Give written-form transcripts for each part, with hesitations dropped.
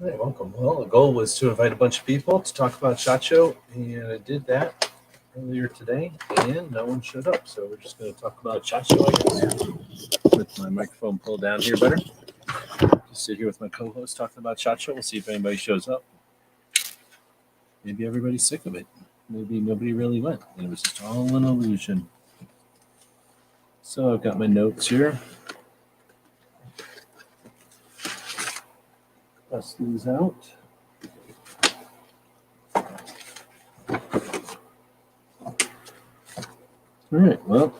Hey, welcome. Well, the goal was to invite a bunch of people to talk about SHOT Show, and I did that earlier today, and no one showed up. So we're just going to talk about SHOT Show, I guess. With my microphone pulled down here better. Just sit here with my co-host talking about SHOT Show. We'll see if anybody shows up. Maybe everybody's sick of it. Maybe nobody really went, and it was just all an illusion. So I've got my notes here. Bust these out. All right, well,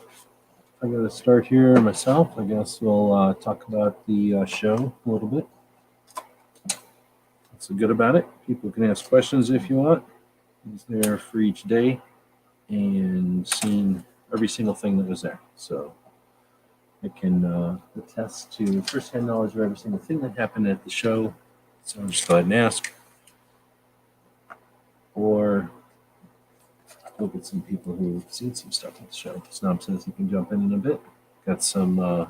I got to start here myself. I guess we'll talk about the show a little bit. What's so good about it? People can ask questions if you want. It's there for each day and seeing every single thing that was there. So I can attest to firsthand knowledge of every single thing that happened at the show. So I'll just go ahead and ask. Or look at some people who've seen some stuff at the show. Snob says he can jump in a bit. Got some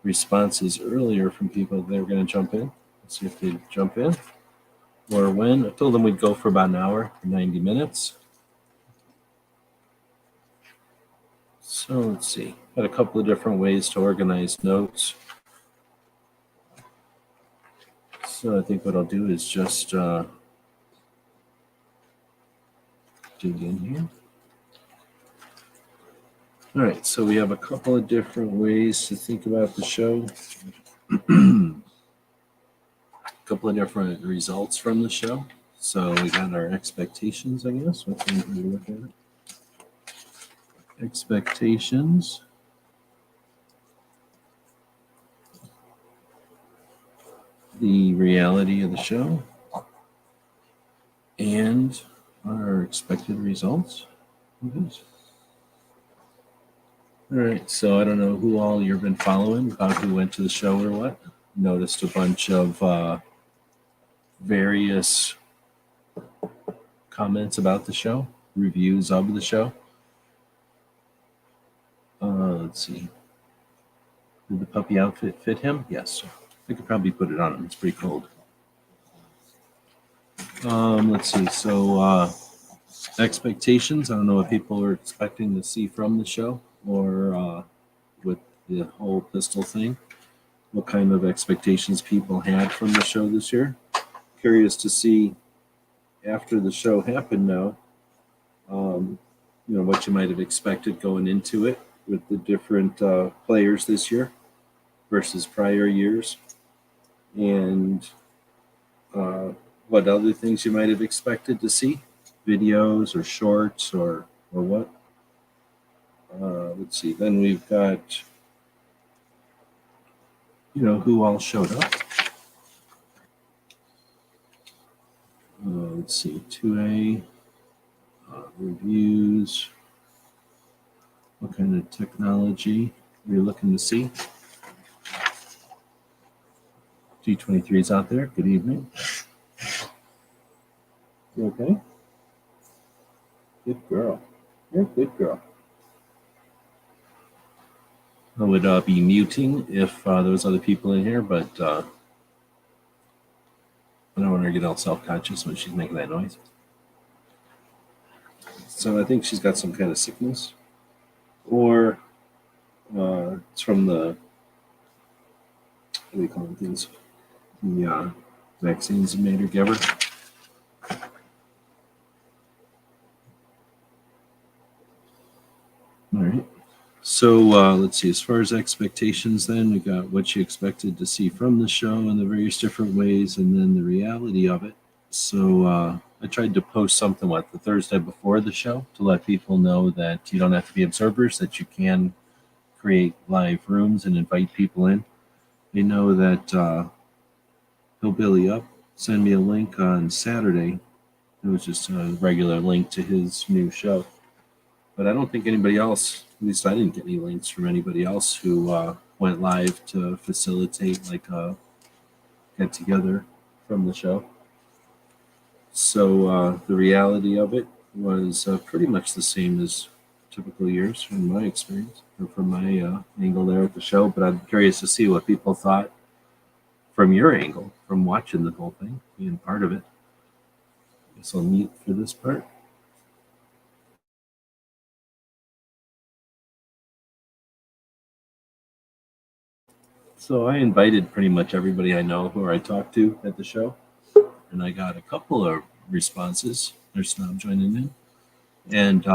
responses earlier from people that they were going to jump in. Let's see if they jump in or when. I told them we'd go for about an hour, 90 minutes. So let's see. Got a couple of different ways to organize notes. So I think what I'll do is just dig in here. All right, so we have a couple of different ways to think about the show. A couple of different results from the show. So we got our expectations, I guess. What's one way to look at it? Expectations. The reality of the show. And our expected results. All right, so I don't know who all you've been following, about who went to the show or what. Noticed a bunch of various comments about the show, reviews of the show. Let's see. Did the puppy outfit fit him? Yes. I could probably put it on him. It's pretty cold. Let's see. So expectations. I don't know what people were expecting to see from the show or with the whole pistol thing. What kind of expectations people had from the show this year. Curious to see after the show happened now, what you might have expected going into it with the different players this year versus prior years, and what other things you might have expected to see, videos or shorts or what. Let's see. Then we've got, who all showed up. Let's see. 2A reviews. What kind of technology are you looking to see? G23 is out there. Good evening. You okay? Good girl. You're a good girl. I would be muting if there was other people in here, but I don't want her to get all self-conscious when she's making that noise. So I think she's got some kind of sickness, or it's from the, what do you call them things? The vaccines made her give her. All right. So let's see. As far as expectations, then we got what you expected to see from the show in the various different ways, and then the reality of it. So I tried to post something the Thursday before the show to let people know that you don't have to be observers, that you can create live rooms and invite people in. They know that Hillbilly Up sent me a link on Saturday. It was just a regular link to his new show. But I don't think anybody else, at least I didn't get any links from anybody else who went live to facilitate like a get-together from the show. So the reality of it was pretty much the same as typical years from my experience, or from my angle there at the show. But I'm curious to see what people thought from your angle, from watching the whole thing, being part of it. Guess I'll mute for this part. So I invited pretty much everybody I know who I talked to at the show, and I got a couple of responses. There's Snob joining in, and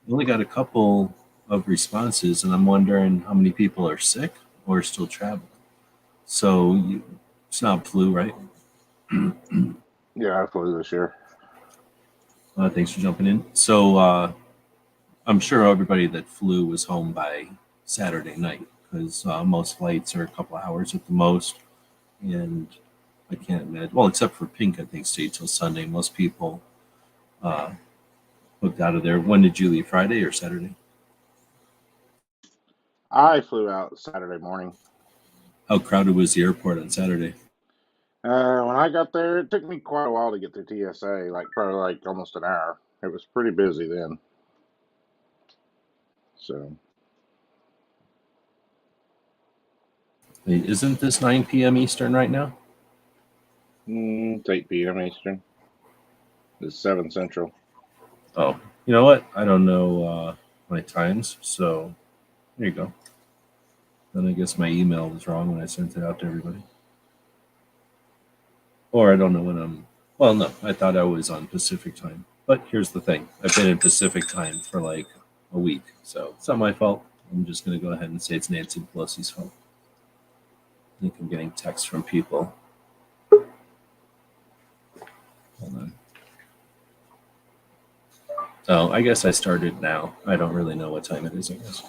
only got a couple of responses, and I'm wondering how many people are sick or still traveling. So Snob flew, right? Yeah, I flew this year. Thanks for jumping in. So I'm sure everybody that flew was home by Saturday night, because most flights are a couple of hours at the most, and I can't imagine. Well, except for Pink, I think stayed till Sunday. Most people booked out of there. When did you leave? Friday or Saturday? I flew out Saturday morning. How crowded was the airport on Saturday? When I got there, it took me quite a while to get through TSA, probably almost an hour. It was pretty busy then. So. Wait, isn't this 9 p.m. Eastern right now? It's 8 p.m. Eastern. It's 7 Central. Oh, you know what? I don't know my times, so there you go. Then I guess my email was wrong when I sent it out to everybody. Or I don't know when I'm... Well, no, I thought I was on Pacific time. But here's the thing. I've been in Pacific time for like a week, so it's not my fault. I'm just going to go ahead and say it's Nancy Pelosi's fault. I think I'm getting texts from people. Hold on. Oh, I guess I started now. I don't really know what time it is, I guess.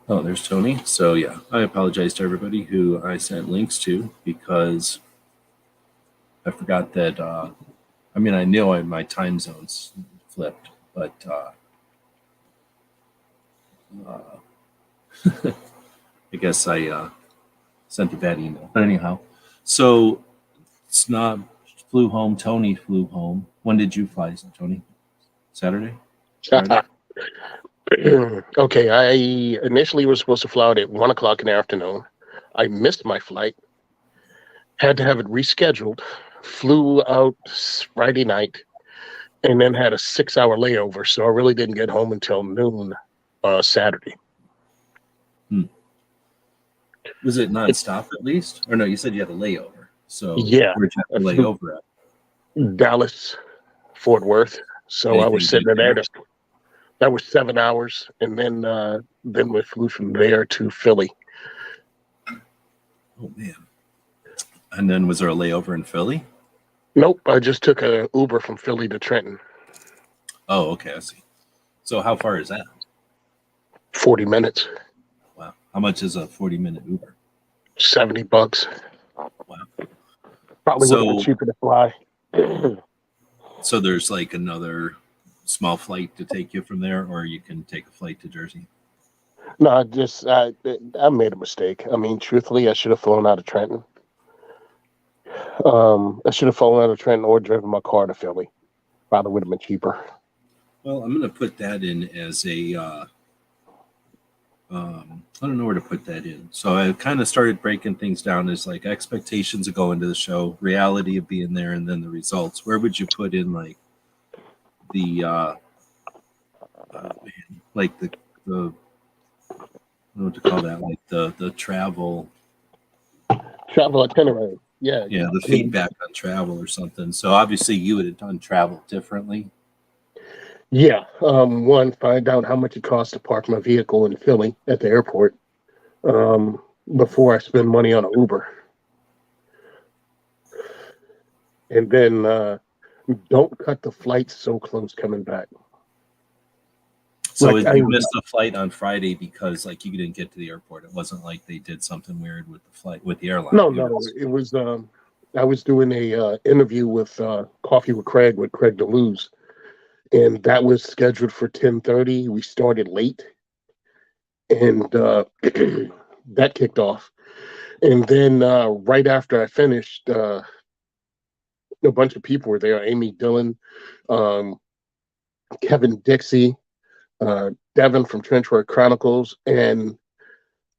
Oh, there's Tony. So yeah, I apologize to everybody who I sent links to, because I forgot that, I mean, I knew my time zones flipped, but I guess I sent a bad email. But anyhow, so Snob flew home. Tony flew home. When did you fly, Tony? Saturday? Friday? Okay, I initially was supposed to fly out at 1 o'clock in the afternoon. I missed my flight, had to have it rescheduled, flew out Friday night, and then had a 6-hour layover. So I really didn't get home until noon Saturday. Was it nonstop at least? Or no, you said you had a layover. So yeah, where'd you have a layover at? Dallas, Fort Worth. So I was sitting there. That was 7 hours, and then we flew from there to Philly. Oh man! And then was there a layover in Philly? Nope, I just took an Uber from Philly to Trenton. Oh, okay, I see. So how far is that? 40 minutes. Wow. How much is a 40-minute Uber? $70. Wow. Probably would have been cheaper to fly. So there's like another small flight to take you from there, or you can take a flight to Jersey? No, I made a mistake. I mean, truthfully, I should have flown out of Trenton. I should have flown out of Trenton or driven my car to Philly. Probably would have been cheaper. Well, I'm going to put that in as a, I don't know where to put that in. So I kind of started breaking things down as like expectations of going to the show, reality of being there, and then the results. Where would you put in like the, like the I don't know what to call that, like the travel itinerary? Yeah, the feedback on travel or something. So obviously you would have done travel differently. Yeah. One, find out how much it costs to park my vehicle in Philly at the airport before I spend money on an Uber. And then don't cut the flights so close coming back. So you missed a flight on Friday because like you didn't get to the airport. It wasn't like they did something weird with the flight, with the airline. No, it was I was doing a interview with Coffee with Craig DeLuz, and that was scheduled for 10:30. We started late, and that kicked off. And then right after I finished, a bunch of people were there. Amy Dillon, Kevin Dixie, Devin from Trenchwork Chronicles, and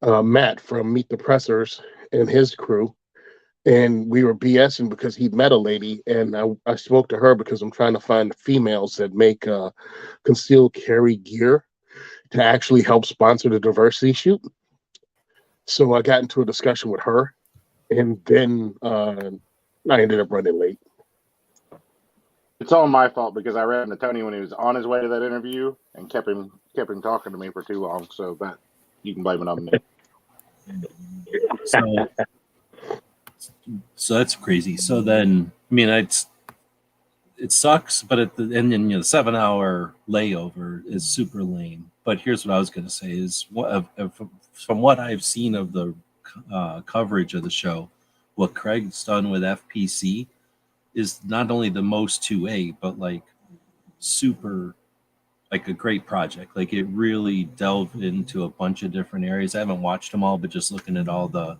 Matt from Meet the Pressers and his crew. And we were BSing because he met a lady, and I spoke to her because I'm trying to find females that make concealed carry gear to actually help sponsor the diversity shoot. So I got into a discussion with her, and then I ended up running late. It's all my fault because I ran into Tony when he was on his way to that interview and kept him talking to me for too long. So that you can blame it on me. So that's crazy. So then, I mean, it sucks, but at the end, you know, the 7-hour layover is super lame. But here's what I was going to say is, from what I've seen of the coverage of the show, what Craig's done with FPC is not only the most 2A, but like super, like a great project. Like it really delved into a bunch of different areas. I haven't watched them all, but just looking at all the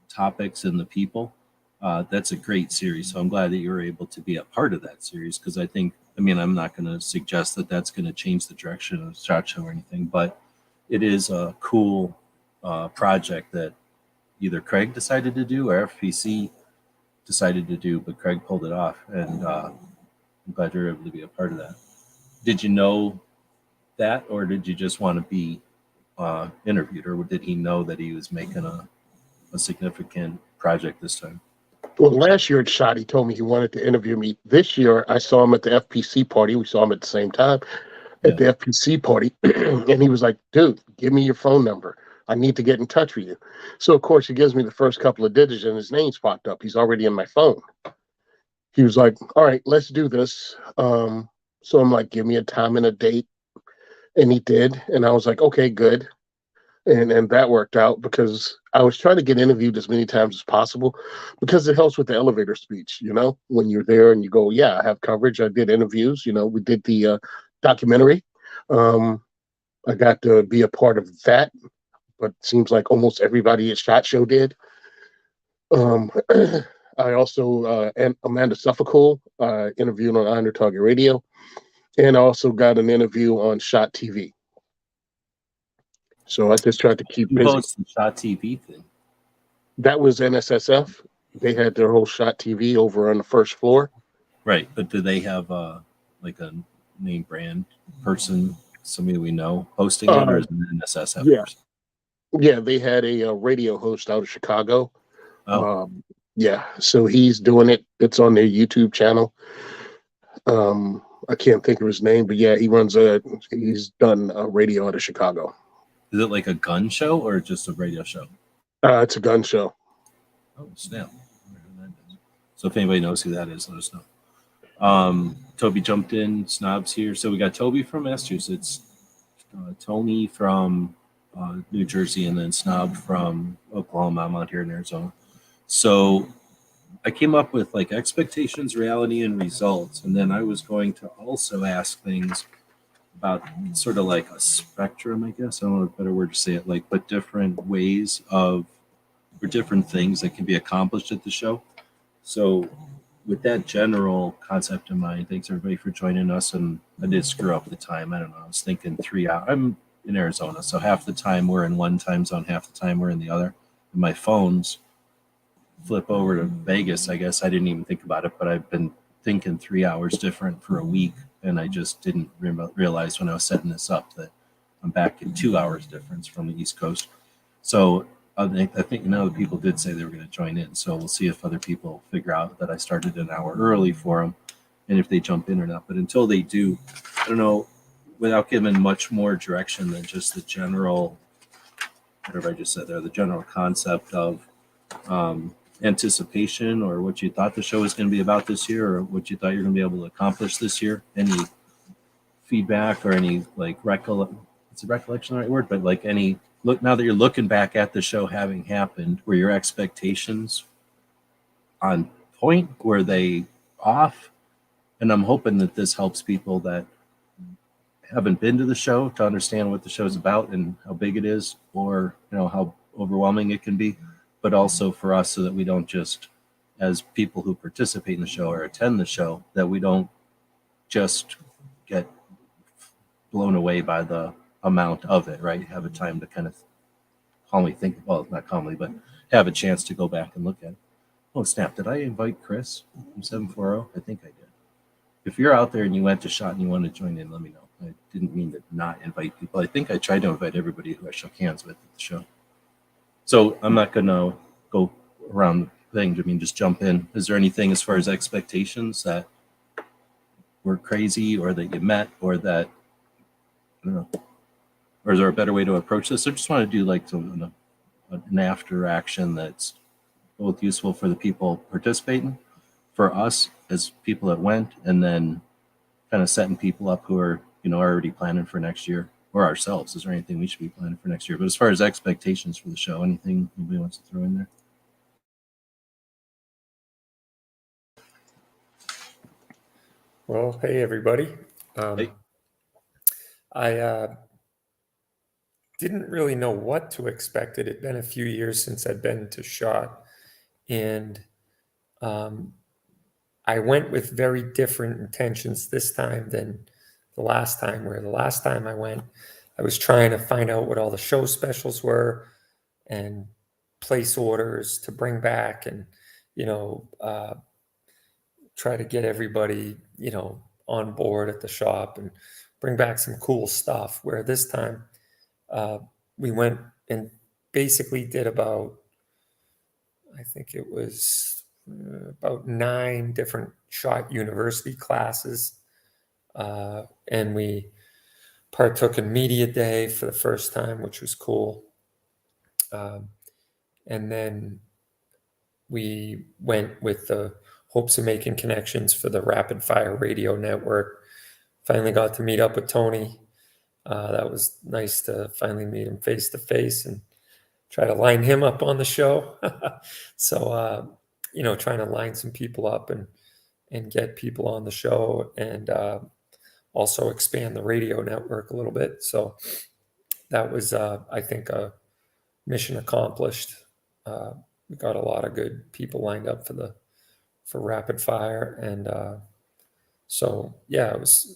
topics and the people, that's a great series. So I'm glad that you were able to be a part of that series, because I think, I mean, I'm not going to suggest that that's going to change the direction of the SHOT Show or anything, but it is a cool project that either Craig decided to do or FPC decided to do, but Craig pulled it off, and I'm glad you're able to be a part of that. Did you know that, or did you just want to be interviewed, or did he know that he was making a significant project this time? Well, last year at SHOT, he told me he wanted to interview me. This year, I saw him at the FPC party. We saw him at the same time at the FPC party, and he was like, "Dude, give me your phone number. I need to get in touch with you." So, of course, he gives me the first couple of digits, and his name's popped up. He's already in my phone. He was like, "All right, let's do this." So I'm like, "Give me a time and a date," and he did, and I was like, "Okay, good." And that worked out because I was trying to get interviewed as many times as possible because it helps with the elevator speech, you know, when you're there and you go, "Yeah, I have coverage. I did interviews. You know, we did the documentary. I got to be a part of that, but it seems like almost everybody at SHOT Show did." I also, and Amanda Suffolk, interviewed on Iron Target Radio, and I also got an interview on SHOT TV. So I just tried to keep busy. It's the SHOT TV thing. That was NSSF. They had their whole SHOT TV over on the first floor. Right, but do they have like a name brand person, somebody we know, hosting it, or is it an NSSF yeah. person? Yeah, they had a radio host out of Chicago. Oh. Yeah, so he's doing it. It's on their YouTube channel. I can't think of his name, but yeah, he's done a radio out of Chicago. Is it like a gun show or just a radio show? It's a gun show. Oh, snap. So if anybody knows who that is, let us know. Toby jumped in, Snob's here. So we got Toby from Massachusetts, Tony from New Jersey, and then Snob from Oklahoma. I'm out here in Arizona. So I came up with like expectations, reality, and results. And then I was going to also ask things about sort of like a spectrum, I guess. I don't know a better word to say it, like, but different ways of, or different things that can be accomplished at the show. So with that general concept in mind, thanks everybody for joining us. And I did screw up the time. I don't know. I was thinking 3 hours. I'm in Arizona, so half the time we're in one time zone, half the time we're in the other. And my phones flip over to Vegas. I guess I didn't even think about it, but I've been thinking 3 hours different for a week. And I just didn't realize when I was setting this up that I'm back in 2 hours difference from the East Coast. So I think the people did say they were going to join in. So we'll see if other people figure out that I started an hour early for them and if they jump in or not. But until they do, I don't know, without giving much more direction than just the general, whatever I just said there, the general concept of anticipation, or what you thought the show was going to be about this year, or what you thought you're going to be able to accomplish this year. Any feedback or any like is recollection the right word? But like any look, now that you're looking back at the show having happened, were your expectations on point? Were they off? And I'm hoping that this helps people that haven't been to the show to understand what the show is about and how big it is, or how overwhelming it can be. But also for us, so that we don't just, as people who participate in the show or attend the show, that we don't just get blown away by the amount of it, right? Have a time to kind of calmly think, well, not calmly, but have a chance to go back and look at it. Oh, snap. Did I invite Chris from 740? I think I did. If you're out there and you went to SHOT and you want to join in, let me know. I didn't mean to not invite people. I think I tried to invite everybody who I shook hands with at the show. So I'm not going to go around the thing. I mean, just jump in. Is there anything as far as expectations that were crazy or that you met or that, I don't know, or is there a better way to approach this? I just want to do like an after action that's both useful for the people participating, for us as people that went, and then kind of setting people up who are, already planning for next year, or ourselves. Is there anything we should be planning for next year? But as far as expectations for the show, anything anybody wants to throw in there? Well, hey, everybody. Hey. I didn't really know what to expect. It had been a few years since I'd been to SHOT, and I went with very different intentions this time than the last time, where the last time I went, I was trying to find out what all the show specials were and place orders to bring back and, try to get everybody, on board at the shop and bring back some cool stuff. Where this time we went and basically did about, I think it was about 9 different SHOT University classes. And we partook in Media Day for the first time, which was cool. And then we went with the hopes of making connections for the Rapid Fire Radio Network. Finally got to meet up with Tony. That was nice to finally meet him face to face and try to line him up on the show. So, trying to line some people up and get people on the show and also expand the radio network a little bit. So that was, I think, a mission accomplished. We got a lot of good people lined up for Rapid Fire. And so, yeah, it was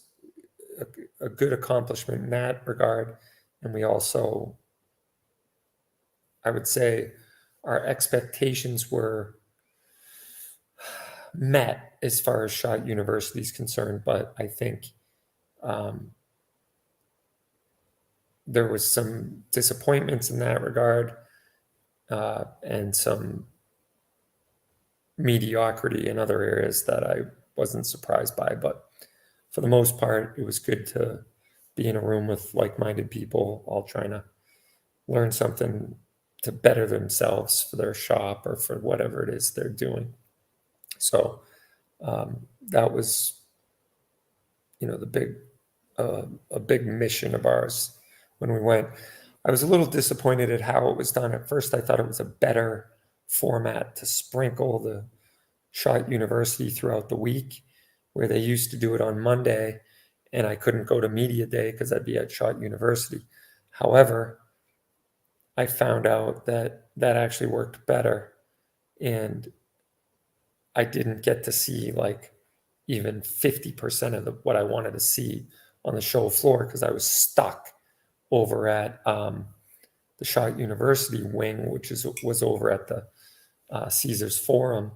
a good accomplishment in that regard. And we also, I would say, our expectations were met as far as SHOT University is concerned, but I think there was some disappointments in that regard and some mediocrity in other areas that I wasn't surprised by. But for the most part, it was good to be in a room with like-minded people all trying to learn something to better themselves for their shop or for whatever it is they're doing. So that was, a big mission of ours when we went. I was a little disappointed at how it was done. At first, I thought it was a better format to sprinkle the SHOT University throughout the week, where they used to do it on Monday, and I couldn't go to Media Day because I'd be at SHOT University. However, I found out that actually worked better, and I didn't get to see like even 50% of what I wanted to see on the show floor because I was stuck over at the SHOT University wing, which was over at the Caesars Forum.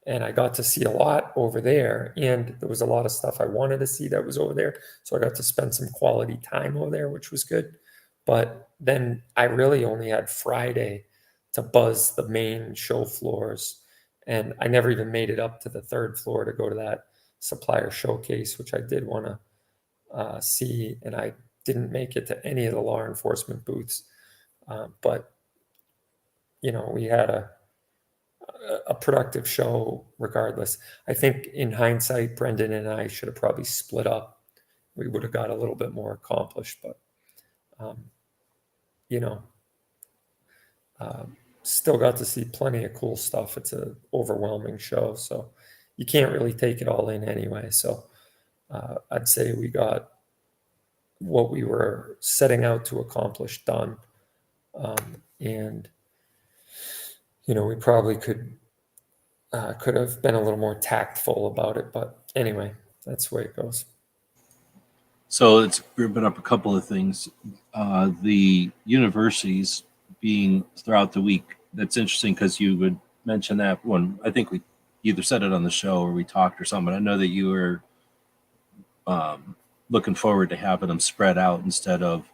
And I got to see a lot over there, and there was a lot of stuff I wanted to see that was over there. So I got to spend some quality time over there, which was good. But then I really only had Friday to buzz the main show floors. And I never even made it up to the 3rd floor to go to that supplier showcase, which I did want to see. And I didn't make it to any of the law enforcement booths. But, we had a productive show regardless. I think in hindsight, Brendan and I should have probably split up. We would have got a little bit more accomplished, but, still got to see plenty of cool stuff. It's an overwhelming show, so you can't really take it all in anyway. So I'd say we got what we were setting out to accomplish done. And, we probably could have been a little more tactful about it. But anyway, that's the way it goes. So it's grouping up a couple of things. The universities being throughout the week. That's interesting because you would mention that one. I think we either said it on the show or we talked or something. But I know that you were looking forward to having them spread out instead of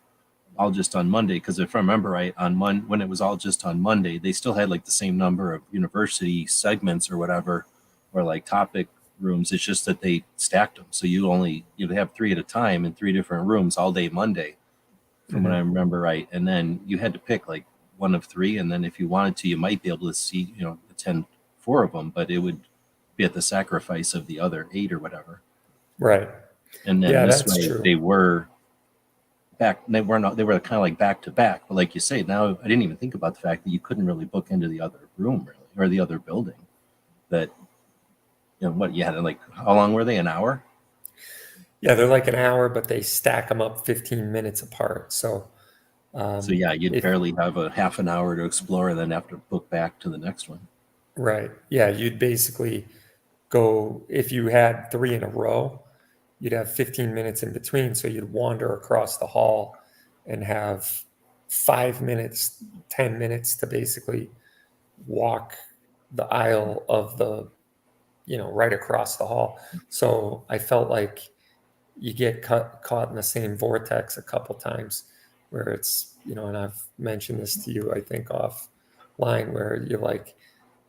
all just on Monday. Because if I remember right, when it was all just on Monday, they still had like the same number of university segments or whatever, or like topic rooms. It's just that they stacked them, so you'd have 3 at a time in 3 different rooms all day Monday, from what I remember right. And then you had to pick like one of 3, and then if you wanted to, you might be able to see, attend 4 of them, but it would be at the sacrifice of the other 8 or whatever. Right. And then Yeah, this that's way true. they were back. They were kind of like back to back. But like you say, now I didn't even think about the fact that you couldn't really book into the other room really, or the other building. That what you had, like, how long were they? An hour? Yeah, they're like an hour, but they stack them up 15 minutes apart. So So yeah, you'd if- barely have a half an hour to explore, and then have to book back to the next one. right. Yeah, you'd basically go, if you had 3 in a row, you'd have 15 minutes in between. So you'd wander across the hall and have 5 minutes, 10 minutes to basically walk the aisle of the, right across the hall. So I felt like you get caught in the same vortex a couple times where it's, and I've mentioned this to you, I think offline, where you're like,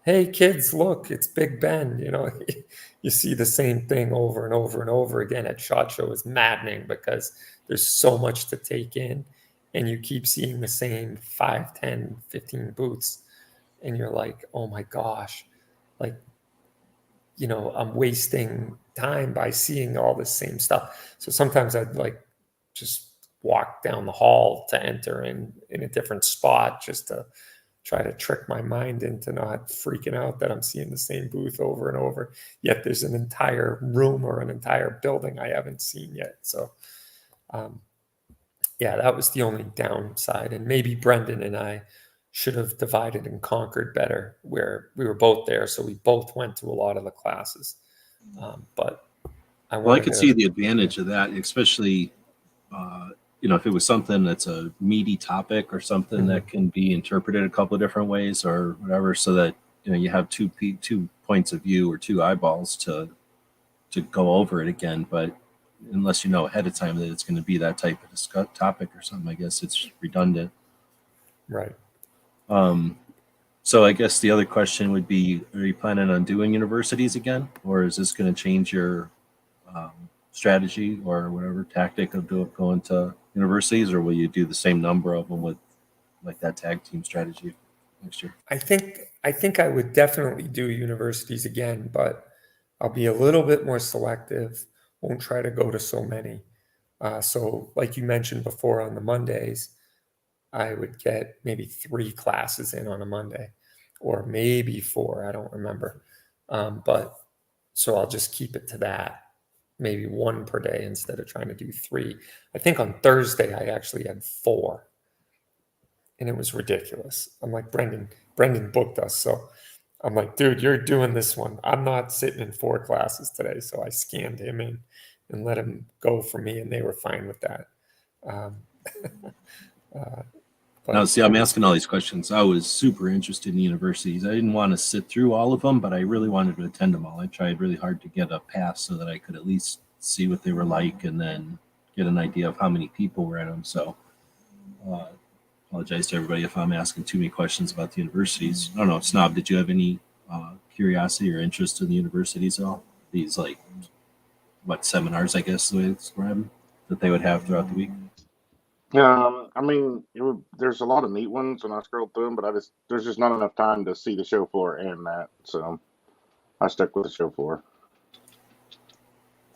hey kids, look, it's Big Ben. You see the same thing over and over and over again at SHOT Show. Is maddening because there's so much to take in, and you keep seeing the same 5, 10, 15 booths, and you're like, oh my gosh, like, I'm wasting time by seeing all this same stuff. So sometimes I'd like just walk down the hall to enter in a different spot just to try to trick my mind into not freaking out that I'm seeing the same booth over and over. Yet there's an entire room or an entire building I haven't seen yet. So, yeah, that was the only downside. And maybe Brendan and I should have divided and conquered better, where we were both there, so we both went to a lot of the classes. But I could see the advantage of that, especially if it was something that's a meaty topic or something that can be interpreted a couple of different ways or whatever, so that you have two points of view or 2 eyeballs to go over it again. But unless you know ahead of time that it's going to be that type of topic or something, I guess it's redundant. Right. So I guess the other question would be, are you planning on doing universities again, or is this going to change your strategy or whatever tactic of going to universities, or will you do the same number of them with like that tag team strategy next year? I think I would definitely do universities again, but I'll be a little bit more selective. Won't try to go to so many. So like you mentioned before, on the Mondays, I would get maybe 3 classes in on a Monday, or maybe 4. I don't remember. But so I'll just keep it to that. Maybe 1 per day instead of trying to do 3. I think on Thursday I actually had 4, and it was ridiculous. I'm like, Brendan booked us, so I'm like, dude, you're doing this one. I'm not sitting in 4 classes today. So I scanned him in and let him go for me, and they were fine with that. Now, see, I'm asking all these questions. I was super interested in universities. I didn't want to sit through all of them, but I really wanted to attend them all. I tried really hard to get a pass so that I could at least see what they were like and then get an idea of how many people were at them. So apologize to everybody if I'm asking too many questions about the universities. I don't know, Snob, did you have any curiosity or interest in the universities at all? These, like, seminars, I guess, the way it's described, that they would have throughout the week? I mean, there's a lot of neat ones when I scrolled through them, but there's just not enough time to see the show floor and that, so I stuck with the show floor.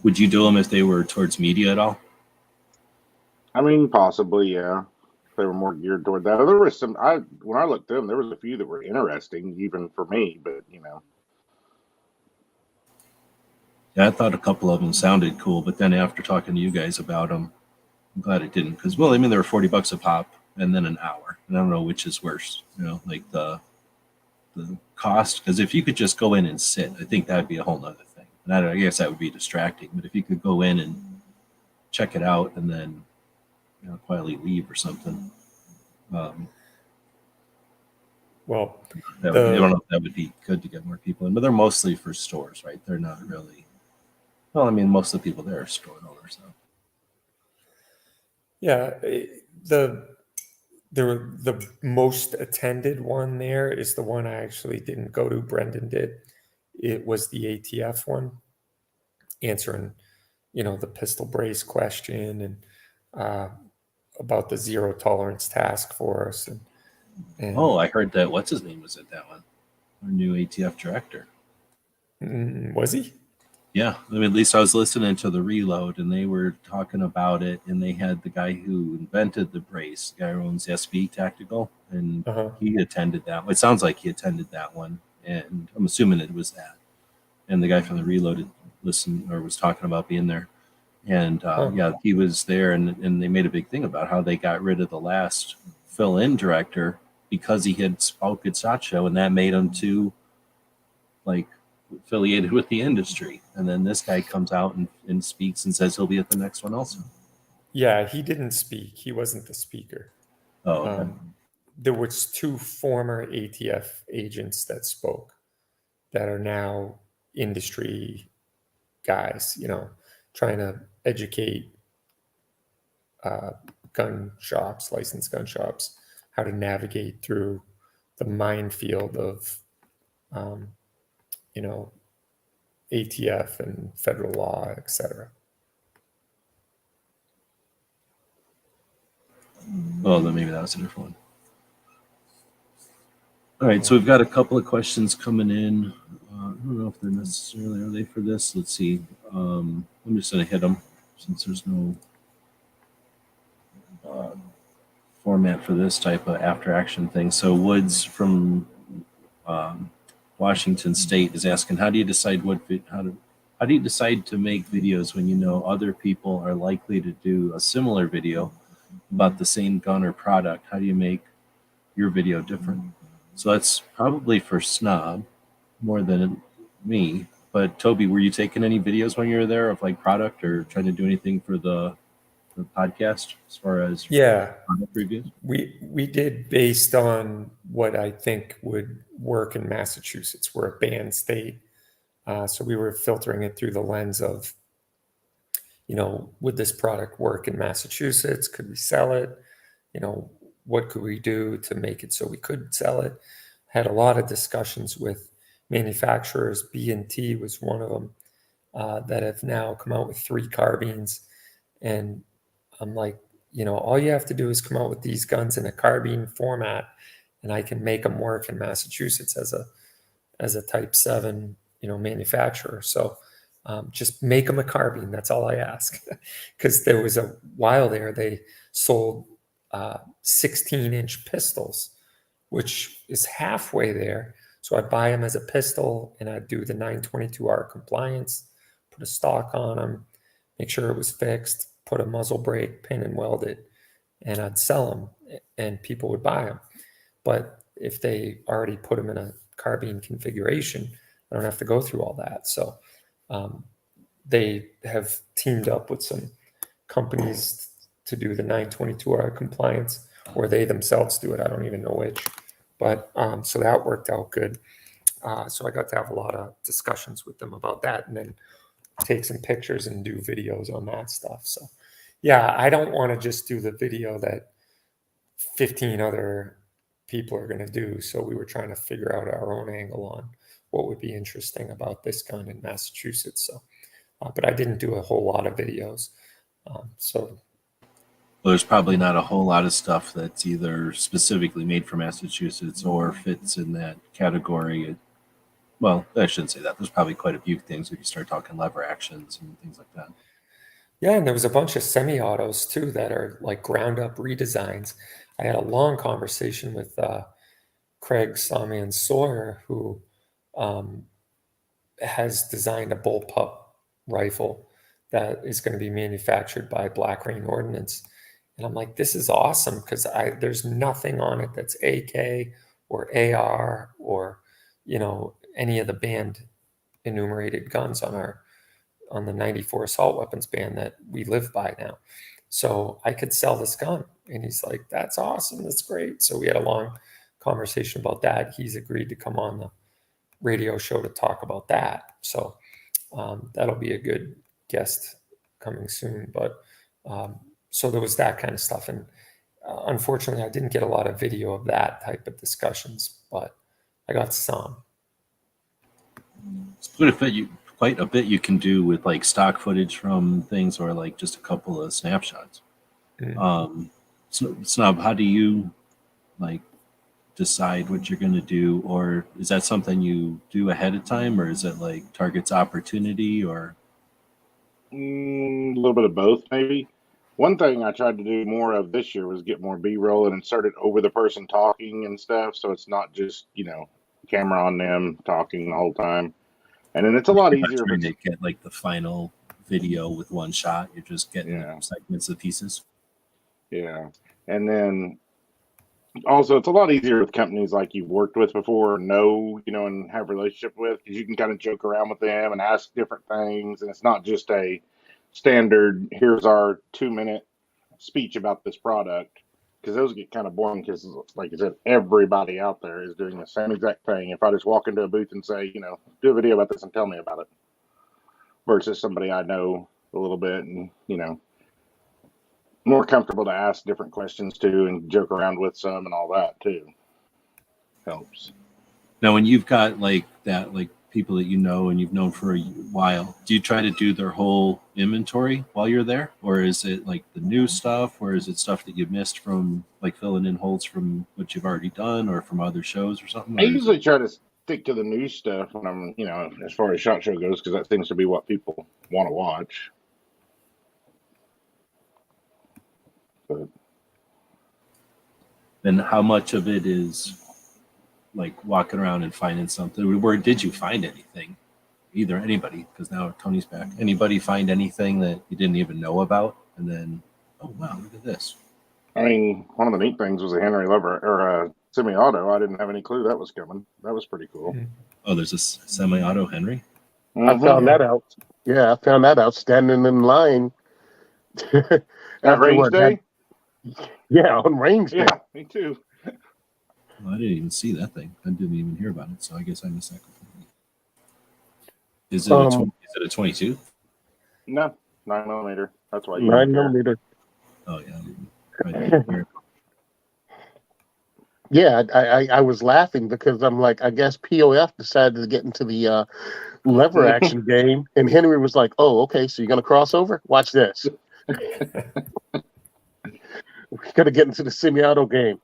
Would you do them if they were towards media at all? I mean, possibly, yeah. If they were more geared toward that. There was some. When I looked at them, there was a few that were interesting, even for me. But Yeah, I thought a couple of them sounded cool, but then after talking to you guys about them, I'm glad it didn't, because, well, I mean, they were $40 a pop and then an hour, and I don't know which is worse, like the cost. Because if you could just go in and sit, I think that'd be a whole nother thing. And I guess that would be distracting, but if you could go in and check it out and then quietly leave or something. Well, I don't know if that would be good to get more people in, but they're mostly for stores, right? They're not really. Well, I mean, most of the people there are store owners, though. yeah, the most attended one there is the one I actually didn't go to. Brendan did. It was the ATF one, answering, the pistol brace question and about the zero tolerance task force. And Oh, I heard that. What's his name was at that one? Our new ATF director. Was he? Yeah, I mean, at least I was listening to the reload, and they were talking about it, and they had the guy who invented the brace, the guy who owns SB Tactical, and he attended that. It sounds like he attended that one, and I'm assuming it was that. And the guy from the reload listened or was talking about being there, and yeah, he was there, and they made a big thing about how they got rid of the last fill-in director because he had spoke at SHOT Show, and that made him too, like, affiliated with the industry. And then this guy comes out and speaks and says he'll be at the next one also. Yeah, he didn't speak. He wasn't the speaker. Oh, okay. There was 2 former ATF agents that spoke that are now industry guys, trying to educate gun shops, licensed gun shops, how to navigate through the minefield of, ATF and federal law, etc. Oh, then maybe that was a different one. All right, so we've got a couple of questions coming in. I don't know if they're necessarily, are they for this? Let's see. I'm just going to hit them since there's no format for this type of after action thing. So Woods from Washington State is asking, how do you decide how do you decide to make videos when you know other people are likely to do a similar video about the same gun or product? How do you make your video different? So that's probably for Snob more than me. But Toby, were you taking any videos when you were there of like product or trying to do anything for the podcast as far as product reviews? We did based on what I think would work in Massachusetts. We're a banned state. So we were filtering it through the lens of, would this product work in Massachusetts? Could we sell it? What could we do to make it so we could sell it? Had a lot of discussions with manufacturers. B&T was one of them that have now come out with 3 carbines. And I'm like, all you have to do is come out with these guns in a carbine format, and I can make them work in Massachusetts as a Type 7, manufacturer. So just make them a carbine. That's all I ask. Because there was a while there they sold 16-inch pistols, which is halfway there. So I'd buy them as a pistol, and I'd do the 922R compliance, put a stock on them, make sure it was fixed, put a muzzle brake, pin and weld it, and I'd sell them, and people would buy them. But if they already put them in a carbine configuration, I don't have to go through all that. So they have teamed up with some companies to do the 922R compliance, or they themselves do it. I don't even know which. But so that worked out good. So I got to have a lot of discussions with them about that, and then take some pictures and do videos on that stuff. So yeah, I don't want to just do the video that 15 other people are going to do. So we were trying to figure out our own angle on what would be interesting about this gun in Massachusetts. So, but I didn't do a whole lot of videos. So there's probably not a whole lot of stuff that's either specifically made for Massachusetts or fits in that category. Well, I shouldn't say that. There's probably quite a few things if you start talking lever actions and things like that. Yeah, and there was a bunch of semi-autos too that are like ground up redesigns. I had a long conversation with Craig Sawman Sawyer, who has designed a bullpup rifle that is going to be manufactured by Black Rain Ordnance. And I'm like, this is awesome, because there's nothing on it that's AK or AR or, any of the banned enumerated guns on our on the 94 assault weapons ban that we live by now. So I could sell this gun. And he's like, that's awesome. That's great. So we had a long conversation about that. He's agreed to come on the radio show to talk about that. So that'll be a good guest coming soon. But so there was that kind of stuff. And unfortunately, I didn't get a lot of video of that type of discussions, but I got some. It's quite a bit you can do with like stock footage from things, or like just a couple of snapshots. So how do you like decide what you're going to do, or is that something you do ahead of time, or is it like targets opportunity, or A little bit of both, maybe. One thing I tried to do more of this year was get more B-roll and insert it over the person talking and stuff, so it's not just, camera on them talking the whole time. And then it's a lot easier. trying to get like the final video with one shot? You're just getting segments of pieces. Yeah. And then also it's a lot easier with companies like you've worked with before, and have a relationship with, because you can kind of joke around with them and ask different things. And it's not just a standard, here's our 2-minute speech about this product, because those get kind of boring, because like I said, everybody out there is doing the same exact thing. If I just walk into a booth and say, do a video about this and tell me about it, versus somebody I know a little bit and, more comfortable to ask different questions to and joke around with some and all that too. Helps. Now, when you've got like that, like people that and you've known for a while, do you try to do their whole inventory while you're there, or is it like the new stuff, or is it stuff that you've missed from like filling in holes from what you've already done or from other shows or something? I usually try to stick to the new stuff when I'm, as far as SHOT Show goes, because that seems to be what people want to watch. But then how much of it is like walking around and finding something? Where did you find anything? Anybody, because now Tony's back. Anybody find anything that you didn't even know about? And then, oh wow, look at this. I mean, one of the neat things was a Henry Lever or a semi-auto. I didn't have any clue that was coming. That was pretty cool. Oh, there's a semi-auto Henry. I found that out. Yeah, I found that out standing in line. At range day? Yeah, on range day. Yeah, me too. Well, I didn't even see that thing. I didn't even hear about it, so I guess I missed that completely. Is it a 22? No, 9mm. That's why. 9mm. Oh yeah. Yeah, I was laughing because I'm like, I guess POF decided to get into the lever action game, and Henry was like, "Oh, okay, so you're gonna cross over? Watch this. We're gonna get into the semi-auto game."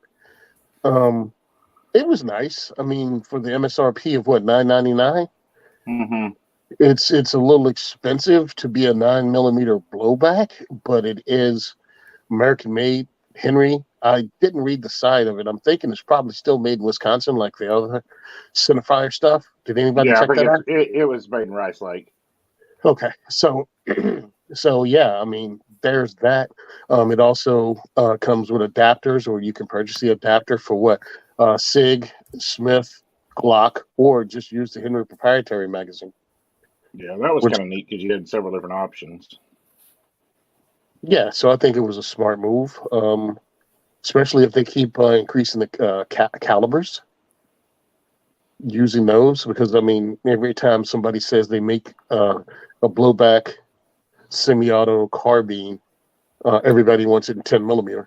It was nice. I mean, for the MSRP of what, $9.99? Mm-hmm. It's a little expensive to be a 9mm blowback, but it is American made. Henry, I didn't read the side of it. I'm thinking it's probably still made in Wisconsin, like the other Centerfire stuff. Did anybody check that out? It was made in Rice Lake. Okay, so yeah, I mean, there's that. It also comes with adapters, or you can purchase the adapter for what SIG, Smith, Glock, or just use the Henry proprietary magazine. Yeah, that was kind of neat because you had several different options. Yeah, so I think it was a smart move, especially if they keep increasing the calibers, using those, because, I mean, every time somebody says they make a blowback semi-auto carbine, everybody wants it in 10mm.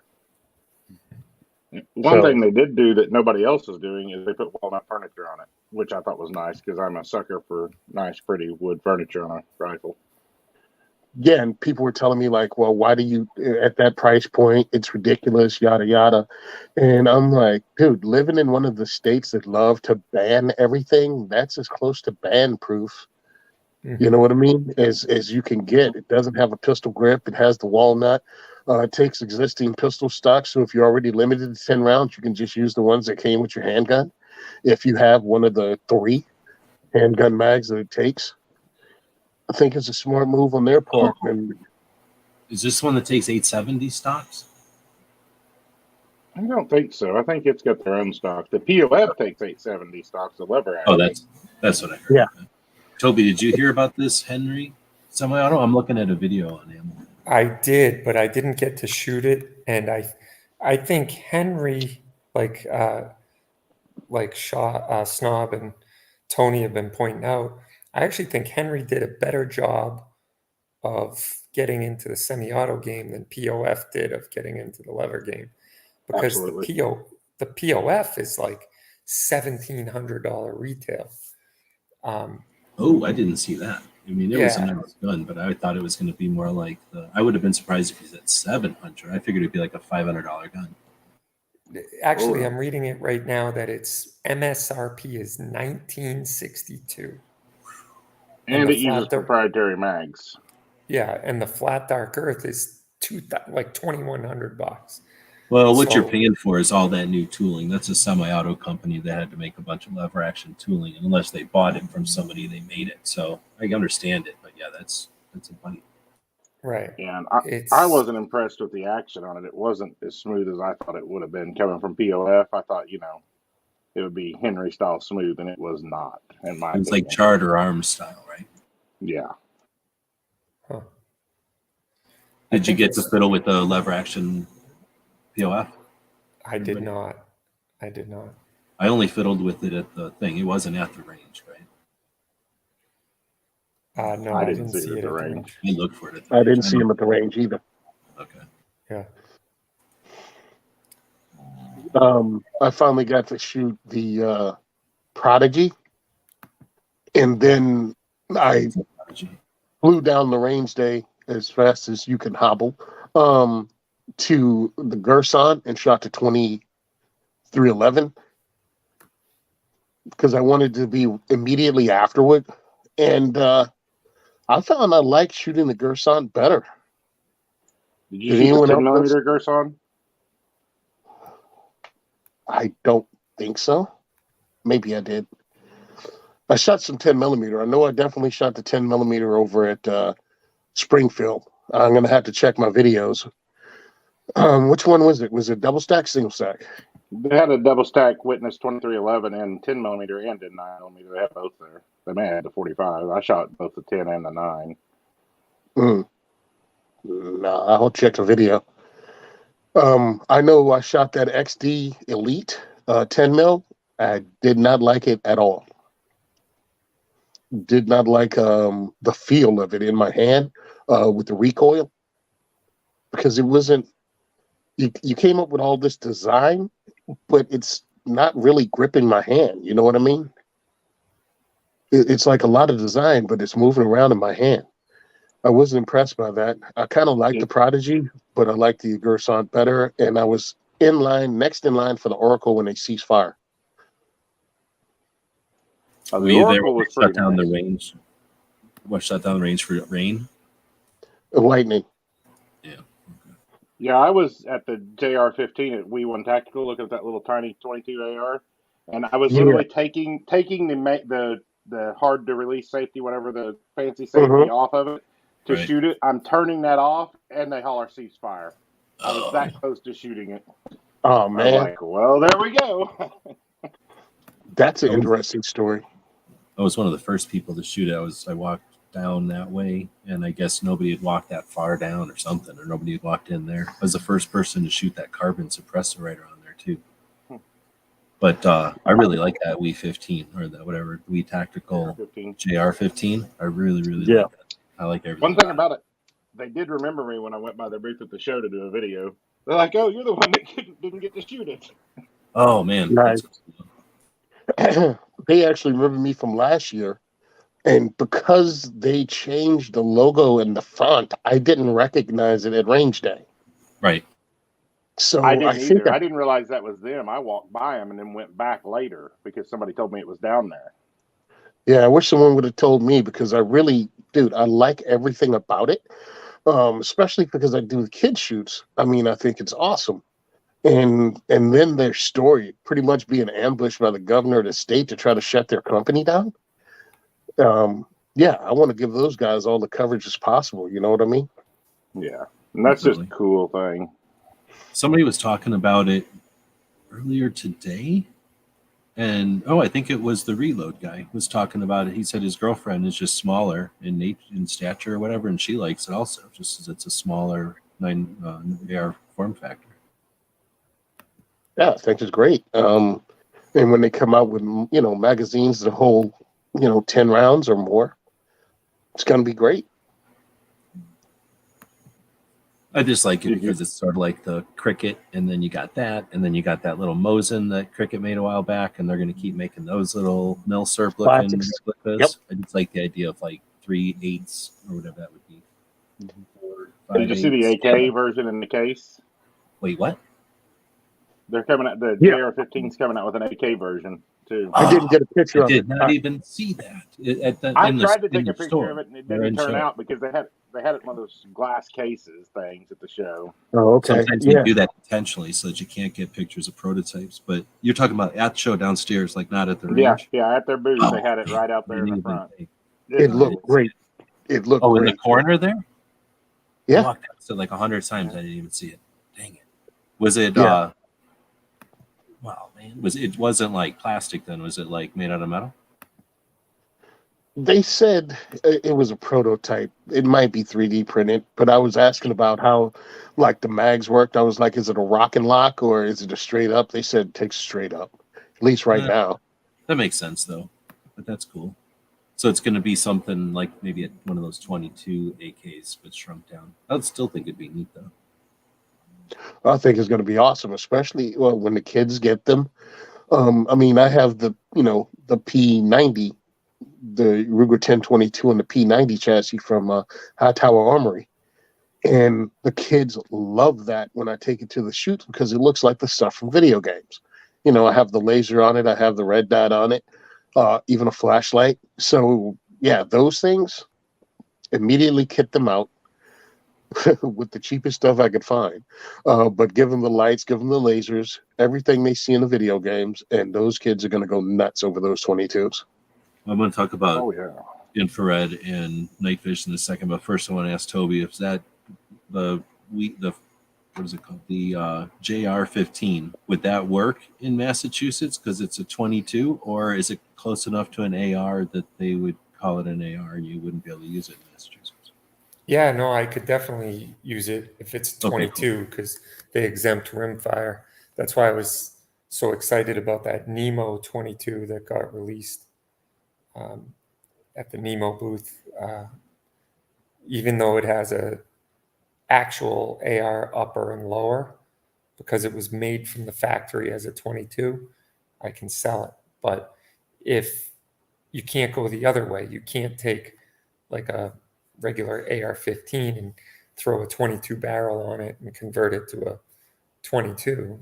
One thing they did do that nobody else is doing is they put walnut furniture on it, which I thought was nice because I'm a sucker for nice, pretty wood furniture on a rifle. Yeah, and people were telling me, like, well, why do you, at that price point, it's ridiculous, yada, yada. And I'm like, dude, living in one of the states that love to ban everything, that's as close to ban proof, you know what I mean, as you can get. It doesn't have a pistol grip. It has the walnut. It takes existing pistol stock, so if you're already limited to 10 rounds, you can just use the ones that came with your handgun. If you have one of the 3 handgun mags that it takes, I think it's a smart move on their part. Oh. And is this one that takes 870 stocks? I don't think so. I think it's got their own stock. The POF takes 870 stocks. The lever. Oh, that's what I heard. Yeah. Toby, did you hear about this Henry Semi-auto. I'm looking at a video on Amazon. I did, but I didn't get to shoot it, and I think Henry, like Snob and Tony have been pointing out, I actually think Henry did a better job of getting into the semi-auto game than POF did of getting into the lever game, because Absolutely. the POF is like $1,700 retail. Oh, I didn't see that. I mean, it was a Yeah. nice gun, but I thought it was going to be more like I would have been surprised if he said 700. I figured it'd be like a $500 gun. Actually, Oh. I'm reading it right now that its MSRP is $1,962. And the it uses flat dirt- proprietary mags. Yeah, and the flat dark earth is $2,100. Well, what you're So- paying for is all that new tooling. That's a semi-auto company that had to make a bunch of lever action tooling, and unless they bought it from somebody, they made it. So I understand it, but yeah, that's a bite. Right. And It's I wasn't impressed with the action on it. It wasn't as smooth as I thought it would have been coming from POF. I thought, it would be Henry style smooth, and it was not, in my It was like opinion. Charter Arms style, right? Yeah. Huh. Did you think get to it's- fiddle with the lever action POF? I did not. I did not. I only fiddled with it at the thing. It wasn't at the range, right? No, I I didn't didn't see see it it at at the the range. range. I looked for it at the I range. didn't see know- him at the range either. Okay. Yeah. I finally got to shoot the Prodigy, and then I flew down the range day as fast as you can hobble to the Gerson and shot to 2311 because I wanted to be immediately afterward. And I found I like shooting the Gerson better. Did you Did shoot anyone the else 10mm Gerson? I don't think so. Maybe I did. I shot some 10mm. I know I definitely shot the 10mm over at Springfield. I'm going to have to check my videos. Which one was it? Was it double stack, single stack? They had a double stack Witness 2311 and 10mm and a 9mm. They had both there. They may have had the 45. I shot both the 10 and the 9. No, I'll check the video. I know I shot that XD Elite 10 mil. I did not like it at all. Did not like the feel of it in my hand with the recoil, because it wasn't. You came up with all this design, but it's not really gripping my hand. You know what I mean? It's like a lot of design, but it's moving around in my hand. I wasn't impressed by that. I kind of like the Prodigy, but I like the Gerson better. And I was next in line for the Oracle when they ceased fire. The Were you there Oracle when was they shut pretty down nice. the range? What shut down the range for rain? Lightning. Yeah, I was at the JR-15 at We1 Tactical looking at that little tiny 22 AR, and I was literally taking the hard to release safety, whatever the fancy safety off of it to Right. shoot it. I'm turning that off, and they holler ceasefire. I was Oh. that close to shooting it. Oh I was man, like, well, there we go. that's an interesting story. I was one of the first people to shoot it. I walked down that way, and I guess nobody had walked that far down or something, or nobody had walked in there. I was the first person to shoot that carbon suppressor right around there too. But I really like that We 15 or that whatever We Tactical 15. JR-15. I really Yeah. like that. I like everything. One thing about it, they did remember me when I went by their booth at the show to do a video. They're like, "Oh, you're the one that didn't get to shoot it." Oh man, Nice. That's cool. They actually remember me from last year, and because they changed the logo and the font, I didn't recognize it at range day. Right. So I didn't think either. I didn't realize that was them. I walked by them and then went back later because somebody told me it was down there. Yeah, I wish someone would have told me, because I like everything about it, especially because I do the kid shoots. I mean, I think it's awesome. And then their story, pretty much being ambushed by the governor of the state to try to shut their company down. Yeah, I want to give those guys all the coverage as possible. You know what I mean? Yeah, and that's just a Definitely. cool thing. Somebody was talking about it earlier today. And I think it was the Reload guy was talking about it. He said his girlfriend is just smaller in stature or whatever, and she likes it also, just as it's a smaller AR form factor. Yeah, I think it's great. And when they come out with magazines that hold 10 rounds or more, it's going to be great. I just like it because it's sort of like the Cricket, and then you got that, and then you got that little Mosin that Cricket made a while back, and they're going to keep making those little Milsurp looking Classics. replicas. Yep. I just like the idea of like 3/8 or whatever that would be. 4, Did you see the 5/8. AK version in the case? Wait, what? They're coming out. The Yeah. JR-15's coming out with an AK version too. I didn't get a picture I of did it. not even see that I in tried to the take a picture store. of it, and it They're didn't in turn show. out because they had it in one of those glass cases things at the show. Oh, okay. Sometimes Yeah. they do that intentionally so that you can't get pictures of prototypes. But you're talking about at the show downstairs, like not at the range. Yeah. At their booth, Oh, they had it right out there in the Didn't even front. think. It looked great. It looked Oh, in great. the corner there? I Yeah. walked past it like 100 times. I didn't even see it. Dang it. Was it Yeah. wow, man. It wasn't like plastic then, was it like made out of metal? They said it was a prototype. It might be 3D printed, but I was asking about how like the mags worked. I was like, is it a rock and lock or is it a straight up? They said it takes straight up, at least right now. That makes sense though. But that's cool. So it's going to be something like maybe one of those 22 AKs, but shrunk down. I would still think it'd be neat though. I think it's going to be awesome, especially when the kids get them. I mean, I have the P90, the Ruger 1022 and the P90 chassis from High Tower Armory. And the kids love that when I take it to the shoot because it looks like the stuff from video games. I have the laser on it. I have the red dot on it, even a flashlight. So, yeah, those things, immediately kit them out with the cheapest stuff I could find. But give them the lights, give them the lasers, everything they see in the video games, and those kids are going to go nuts over those 22s. I'm going to talk about Oh yeah. infrared and night vision in a second, but first I want to ask Toby if that the what is it called, the JR-15, would that work in Massachusetts because it's a 22, or is it close enough to an AR that they would call it an AR and you wouldn't be able to use it in Massachusetts? Yeah, no, I could definitely use it if it's Okay, 22 because they exempt rimfire. That's why I was so excited about that Nemo 22 that got released at the Nemo booth. Even though it has a actual AR upper and lower, because it was made from the factory as a 22, I can sell it. But if you can't go the other way, you can't take like a regular AR-15 and throw a 22 barrel on it and convert it to a 22,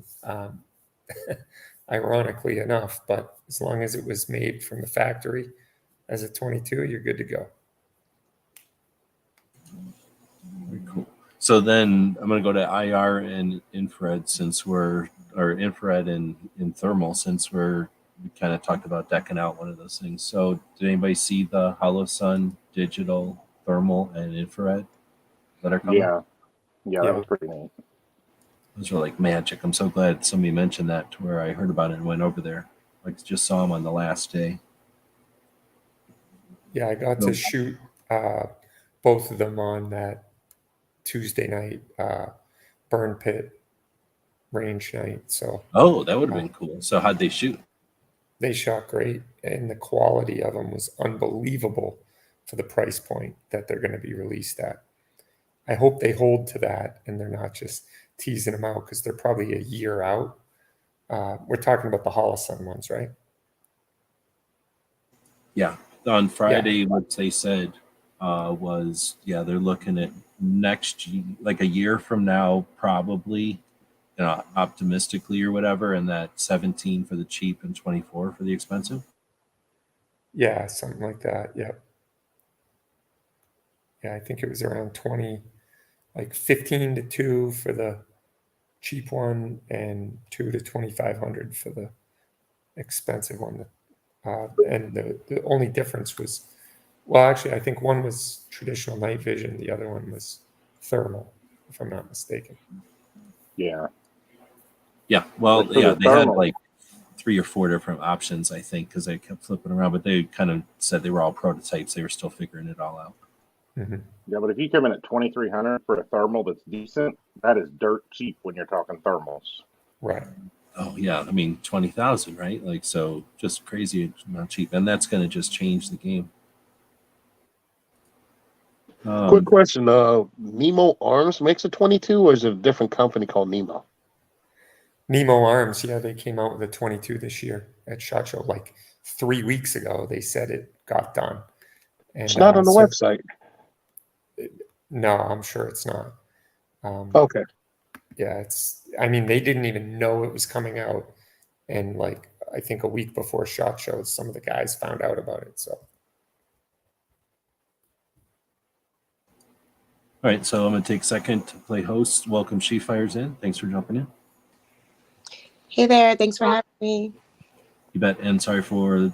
ironically enough. But as long as it was made from the factory as a 22, you're good to go. Very cool. So then I'm going to go to IR and infrared infrared and thermal, since we kind of talked about decking out one of those things. So did anybody see the Holosun digital, thermal, and infrared that are coming? Yeah, Yeah. that was pretty neat. Those were like magic. I'm so glad somebody mentioned that to where I heard about it and went over there. Like just saw them on the last day. Yeah, I got to shoot both of them on that Tuesday night burn pit range night. So Oh, that would have been cool. So how'd they shoot? they shot great, and the quality of them was unbelievable for the price point that they're going to be released at. I hope they hold to that and they're not just teasing them out because they're probably a year out. We're talking about the Holosun ones, right? Yeah. On Friday, what they said was, they're looking at like a year from now, probably, optimistically or whatever, and that 17 for the cheap and 24 for the expensive. Yeah, something like that. Yep. Yeah, I think it was around 20, like 15 to 2 for the cheap one and 2 to 2,500 for the expensive one. And the only difference was, well, actually, I think one was traditional night vision. The other one was thermal, if I'm not mistaken. Yeah. Yeah. Well, Like for yeah, the they had thermal. like 3 or 4 different options, I think, because they kept flipping around, but they kind of said they were all prototypes. They were still figuring it all out. Mhm. Yeah, but if you come in at 2,300 for a thermal that's decent, that is dirt cheap when you're talking thermals. Right. Oh yeah, I mean 20,000, right? Like, so just crazy amount cheap, and that's going to just change the game. Quick question: Nemo Arms makes a 22, or is it a different company called Nemo? Nemo Arms, yeah, they came out with a 22 this year at SHOT Show. Like 3 weeks ago, they said it got done. And It's not on the so- website. No, I'm sure it's not. Okay. Yeah, I mean, they didn't even know it was coming out. And like, I think a week before SHOT Show, some of the guys found out about it. So, All right, so I'm going to take a second to play host. Welcome She Fires in. Thanks for jumping in. Hey there, thanks for having me. You bet, and sorry for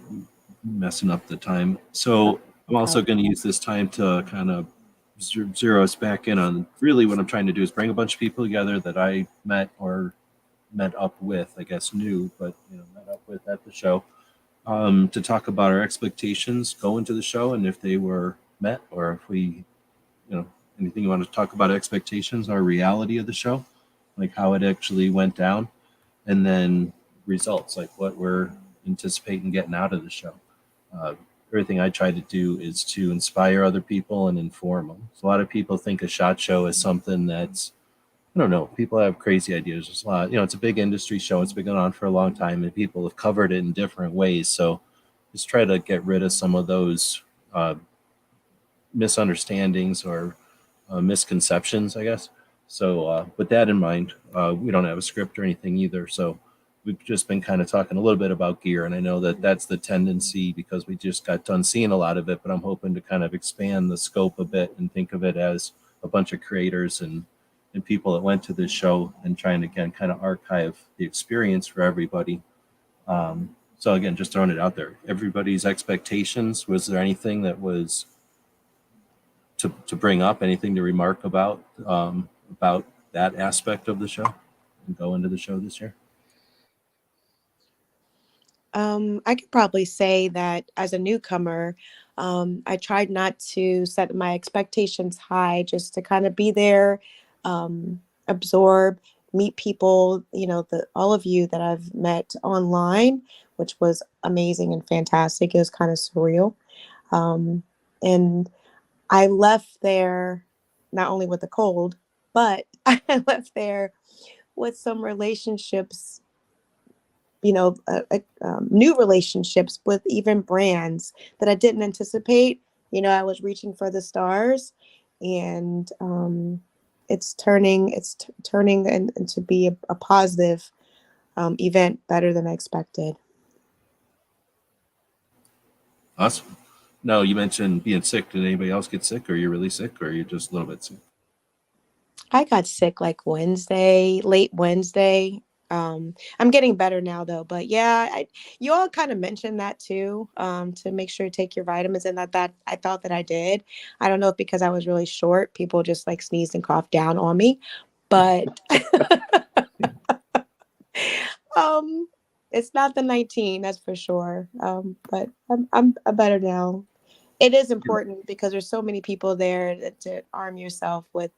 messing up the time. So I'm also going to use this time to kind of zero us back in on really what I'm trying to do is bring a bunch of people together that I met up with, I guess new, but met up with at the show, to talk about our expectations going to the show and if they were met, or if we, anything you want to talk about expectations or reality of the show, like how it actually went down, and then results, like what we're anticipating getting out of the show. Everything I try to do is to inspire other people and inform them. So a lot of people think a SHOT Show is something that's, I don't know, people have crazy ideas. There's a lot, it's a big industry show. It's been going on for a long time and people have covered it in different ways. So just try to get rid of some of those misunderstandings or misconceptions, I guess. So with that in mind, we don't have a script or anything either. So we've just been kind of talking a little bit about gear, and I know that that's the tendency because we just got done seeing a lot of it, but I'm hoping to kind of expand the scope a bit and think of it as a bunch of creators and people that went to this show and trying, again, kind of archive the experience for everybody. So again, just throwing it out there. Everybody's expectations, was there anything that was to bring up, anything to remark about that aspect of the show and go into the show this year? I could probably say that as a newcomer, I tried not to set my expectations high, just to kind of be there, absorb, meet people, all of you that I've met online, which was amazing and fantastic. It was kind of surreal. And I left there not only with a cold, but I left there with some relationships, new relationships with even brands that I didn't anticipate. I was reaching for the stars, and it's turning into be a positive event, better than I expected. Awesome. No, you mentioned being sick. Did anybody else get sick, or are you really sick, or are you just a little bit sick? I got sick like late Wednesday. I'm getting better now though, but yeah, you all kind of mentioned that too, to make sure to take your vitamins, and that I thought that I did. I don't know if because I was really short, people just like sneezed and coughed down on me, but it's not the 19, that's for sure. But I'm better now. It is important because there's so many people there to arm yourself with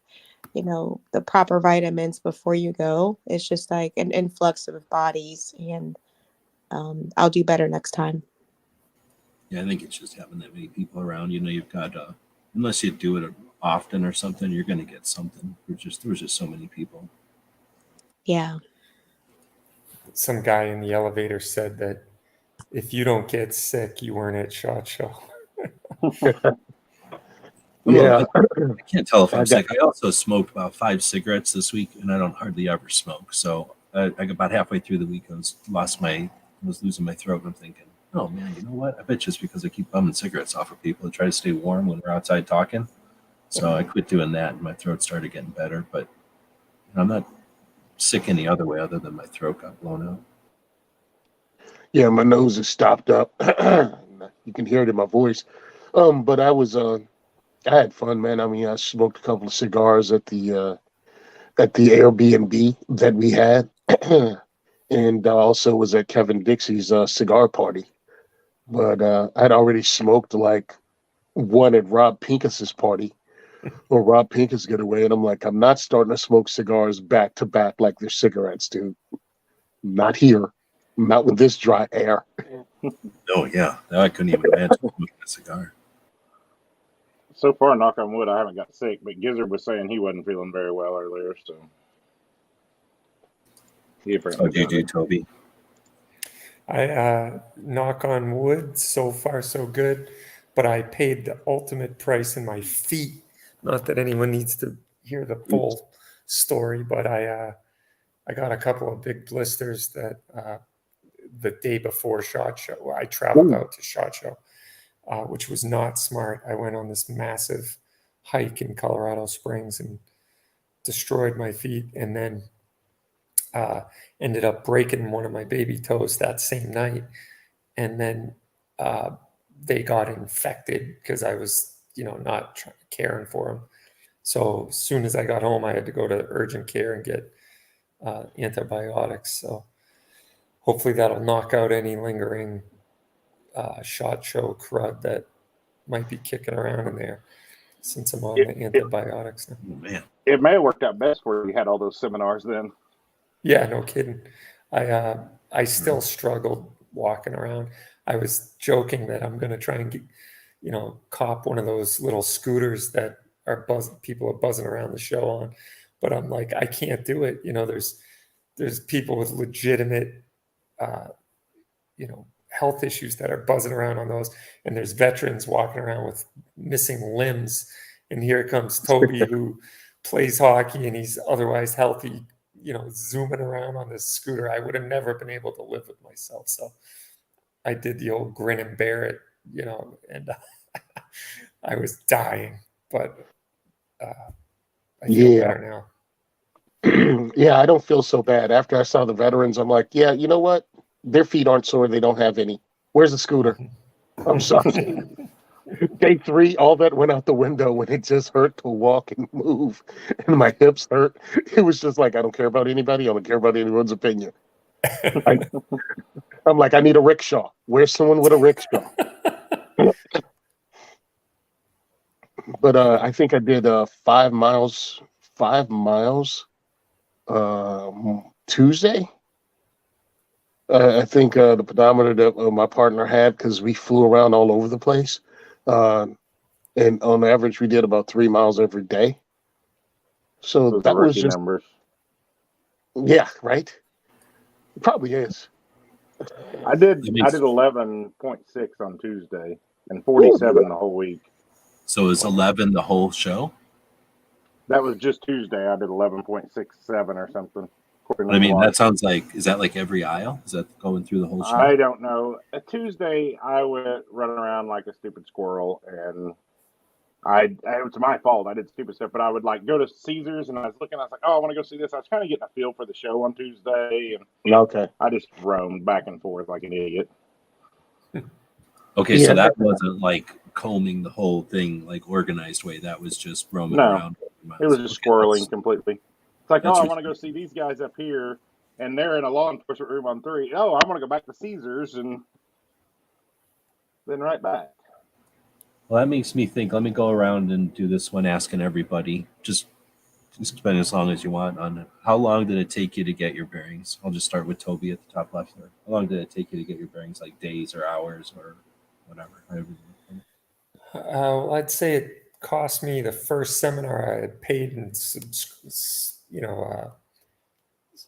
the proper vitamins before you go. It's just like an influx of bodies, and I'll do better next time. Yeah, I think it's just having that many people around. You've got, unless you do it often or something, you're going to get something. There was just so many people. Yeah. some guy in the elevator said that if you don't get sick, you weren't at SHOT Show. Yeah. I can't tell if I'm sick. I also smoked about 5 cigarettes this week, and I don't hardly ever smoke. So I got about halfway through the week, I was losing my throat, and I'm thinking, oh man, you know what? I bet just because I keep bumming cigarettes off of people to try to stay warm when we're outside talking. So I quit doing that, and my throat started getting better. But I'm not sick any other way other than my throat got blown out. Yeah, my nose is stopped up. You can hear it in my voice. But I had fun, man. I mean, I smoked a couple of cigars at the Airbnb that we had. and also was at Kevin Dixie's cigar party. But I'd already smoked like one at Rob Pincus's party or Rob Pincus getaway, and I'm like, I'm not starting to smoke cigars back to back like they're cigarettes, dude. Not here. Not with this dry air. Oh yeah, now I couldn't even imagine smoking a cigar. So far, knock on wood, I haven't got sick, but Gizzard was saying he wasn't feeling very well earlier, so. He apparently How do you got do, it. Toby? I knock on wood, so far so good, but I paid the ultimate price in my feet. Not that anyone needs to hear the full story, but I got a couple of big blisters that the day before SHOT Show. I traveled out to SHOT Show, which was not smart. I went on this massive hike in Colorado Springs and destroyed my feet, and then ended up breaking one of my baby toes that same night. And then they got infected because I was, not caring for them. So as soon as I got home, I had to go to urgent care and get antibiotics. So hopefully that'll knock out any lingering SHOT Show crud that might be kicking around in there since I'm on the antibiotics now. Oh man, It may have worked out best where you had all those seminars then. Yeah, no kidding. I still struggled walking around. I was joking that I'm going to try and get, cop one of those little scooters that people are buzzing around the show on, but I'm like, I can't do it. There's people with legitimate, health issues that are buzzing around on those, and there's veterans walking around with missing limbs. And here comes Toby, who plays hockey and he's otherwise healthy, zooming around on this scooter. I would have never been able to live with myself. So I did the old grin and bear it, and I was dying, but I feel better now. Yeah, I don't feel so bad. After I saw the veterans, I'm like, yeah, you know what? Their feet aren't sore. They don't have any. Where's the scooter? I'm sorry. Day 3, all that went out the window when it just hurt to walk and move, and my hips hurt. It was just like, I don't care about anybody. I don't care about anyone's opinion. I'm like, I need a rickshaw. Where's someone with a rickshaw? But I think I did 5 miles Tuesday. I think the pedometer that my partner had, because we flew around all over the place. And on average, we did about 3 miles every day. So Those that are was rookie just, numbers. yeah, right? It probably is. I did That makes- 11.6 on Tuesday and 47 the whole week. So is 11 the whole show? That was just Tuesday. I did 11.67 or something. I mean, that sounds like, is that like every aisle? Is that going through the whole show? I don't know. A Tuesday, I went running around like a stupid squirrel, and it was my fault. I did stupid stuff, but I would like go to Caesars, and I was looking. I was like, "Oh, I want to go see this." I was kind of getting a feel for the show on Tuesday, and Okay. I just roamed back and forth like an idiot. Okay, Yeah. so that wasn't like combing the whole thing like organized way. That was just roaming No. around. It was just squirreling completely. It's like, that's oh, I want to go see these guys up here, and they're in a law enforcement room on 3. Oh, I want to go back to Caesars, and then right back. Well, that makes me think. Let me go around and do this one, asking everybody. Just spend as long as you want on it. How long did it take you to get your bearings? I'll just start with Toby at the top left there. How long did it take you to get your bearings? Like days or hours or whatever? Well, I'd say it cost me the first seminar I had paid and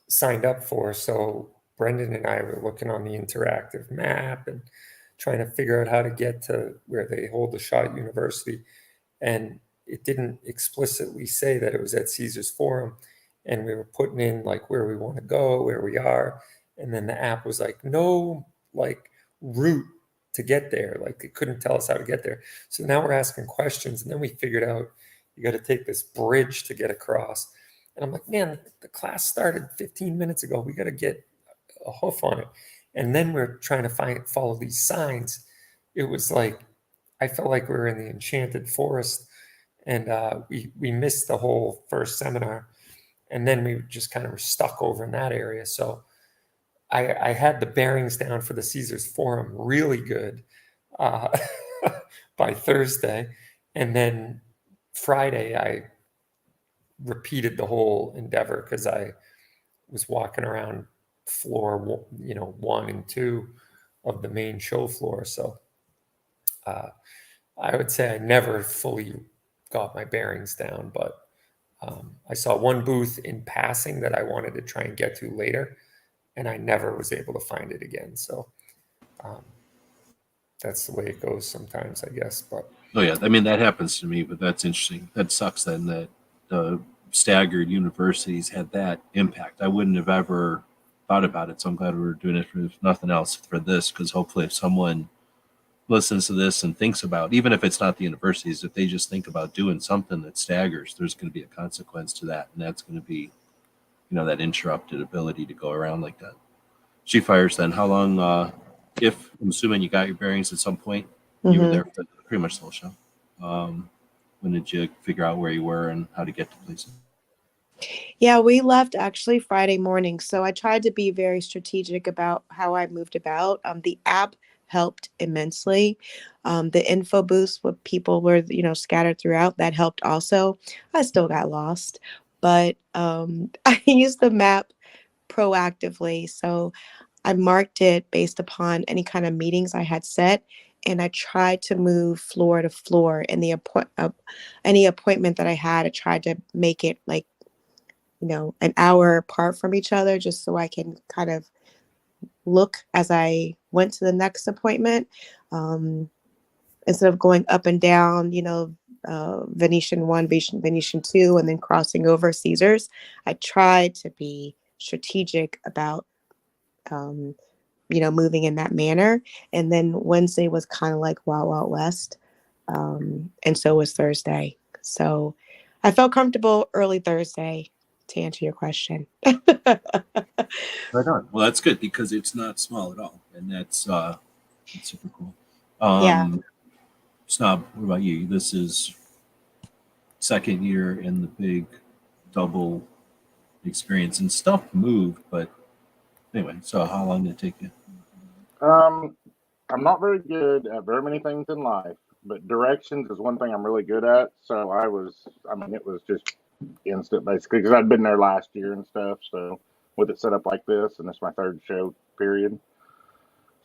signed up for. So Brendan and I were looking on the interactive map and trying to figure out how to get to where they hold the SHOT University. And it didn't explicitly say that it was at Caesars Forum. And we were putting in like where we want to go, where we are. And then the app was like, no, like route to get there. Like it couldn't tell us how to get there. So now we're asking questions. And then we figured out you got to take this bridge to get across. And I'm like, man, the class started 15 minutes ago. We got to get a hoof on it. And then we're trying to follow these signs. It was like, I felt like we were in the enchanted forest, and we missed the whole first seminar. And then we just kind of were stuck over in that area. So I had the bearings down for the Caesars Forum really good uh, by Thursday, and then Friday I repeated the whole endeavor because I was walking around floor, 1 and 2 of the main show floor. So I would say I never fully got my bearings down, but I saw one booth in passing that I wanted to try and get to later, and I never was able to find it again. So that's the way it goes sometimes, I guess. But Oh yeah, I mean that happens to me, but that's interesting. That sucks then that the staggered universities had that impact. I wouldn't have ever thought about it, so I'm glad we're doing it for if nothing else for this, because hopefully if someone listens to this and thinks about, even if it's not the universities, if they just think about doing something that staggers, there's going to be a consequence to that, and that's going to be, that interrupted ability to go around like that. Chief Fires, then how long? If I'm assuming you got your bearings at some point, you were Mhm. there for pretty much the whole show. When did you figure out where you were and how to get to places? Yeah, we left actually Friday morning. So I tried to be very strategic about how I moved about. The app helped immensely. The info booths with people were, scattered throughout, that helped also. I still got lost, but I used the map proactively. So I marked it based upon any kind of meetings I had set. And I tried to move floor to floor. And any appointment that I had, I tried to make it like an hour apart from each other just so I can kind of look as I went to the next appointment. Um, Instead of going up and down, Venetian 1, Venetian 2, and then crossing over Caesars, I tried to be strategic about, moving in that manner. And then Wednesday was kind of like Wild Wild West. And so was Thursday. So I felt comfortable early Thursday to answer your question. Right on. Well, that's good because it's not small at all, and that's super cool. Yeah. Snob, what about you? This is second year in the big double experience, and stuff moved, but anyway. So how long did it take you? I'm not very good at very many things in life, but directions is one thing I'm really good at. So it was just instant basically because I'd been there last year and stuff. So with it set up like this, and it's my third show period.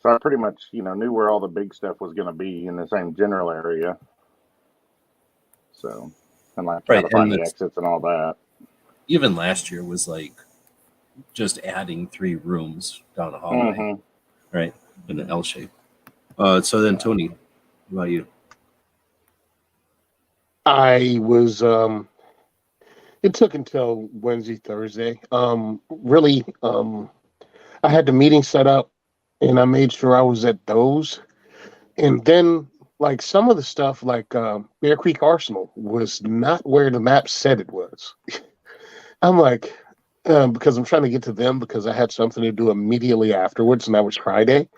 So I pretty much, knew where all the big stuff was going to be in the same general area. So, and like how Right, to find and the exits and all that. even last year was like just adding 3 rooms down a hallway, Mm-hmm. right, in an L shape. So then, Tony, what about you? I was it took until Wednesday, Thursday. Really, I had the meeting set up and I made sure I was at those. And then like some of the stuff like Bear Creek Arsenal was not where the map said it was. I'm like, because I'm trying to get to them because I had something to do immediately afterwards, and that was Friday.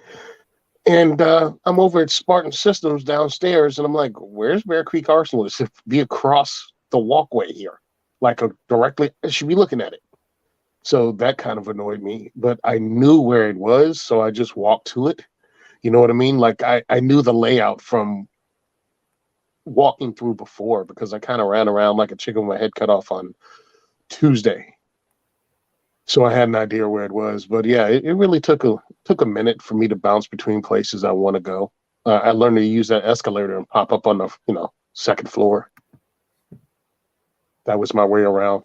And I'm over at Spartan Systems downstairs, and I'm like, "Where's Bear Creek Arsenal? It should be across the walkway here, like directly. I should be looking at it." So that kind of annoyed me, but I knew where it was, so I just walked to it. You know what I mean? Like I knew the layout from walking through before because I kind of ran around like a chicken with my head cut off on Tuesday. So I had an idea where it was, but yeah, it really took a minute for me to bounce between places I want to go. I learned to use that escalator and pop up on the second floor. That was my way around.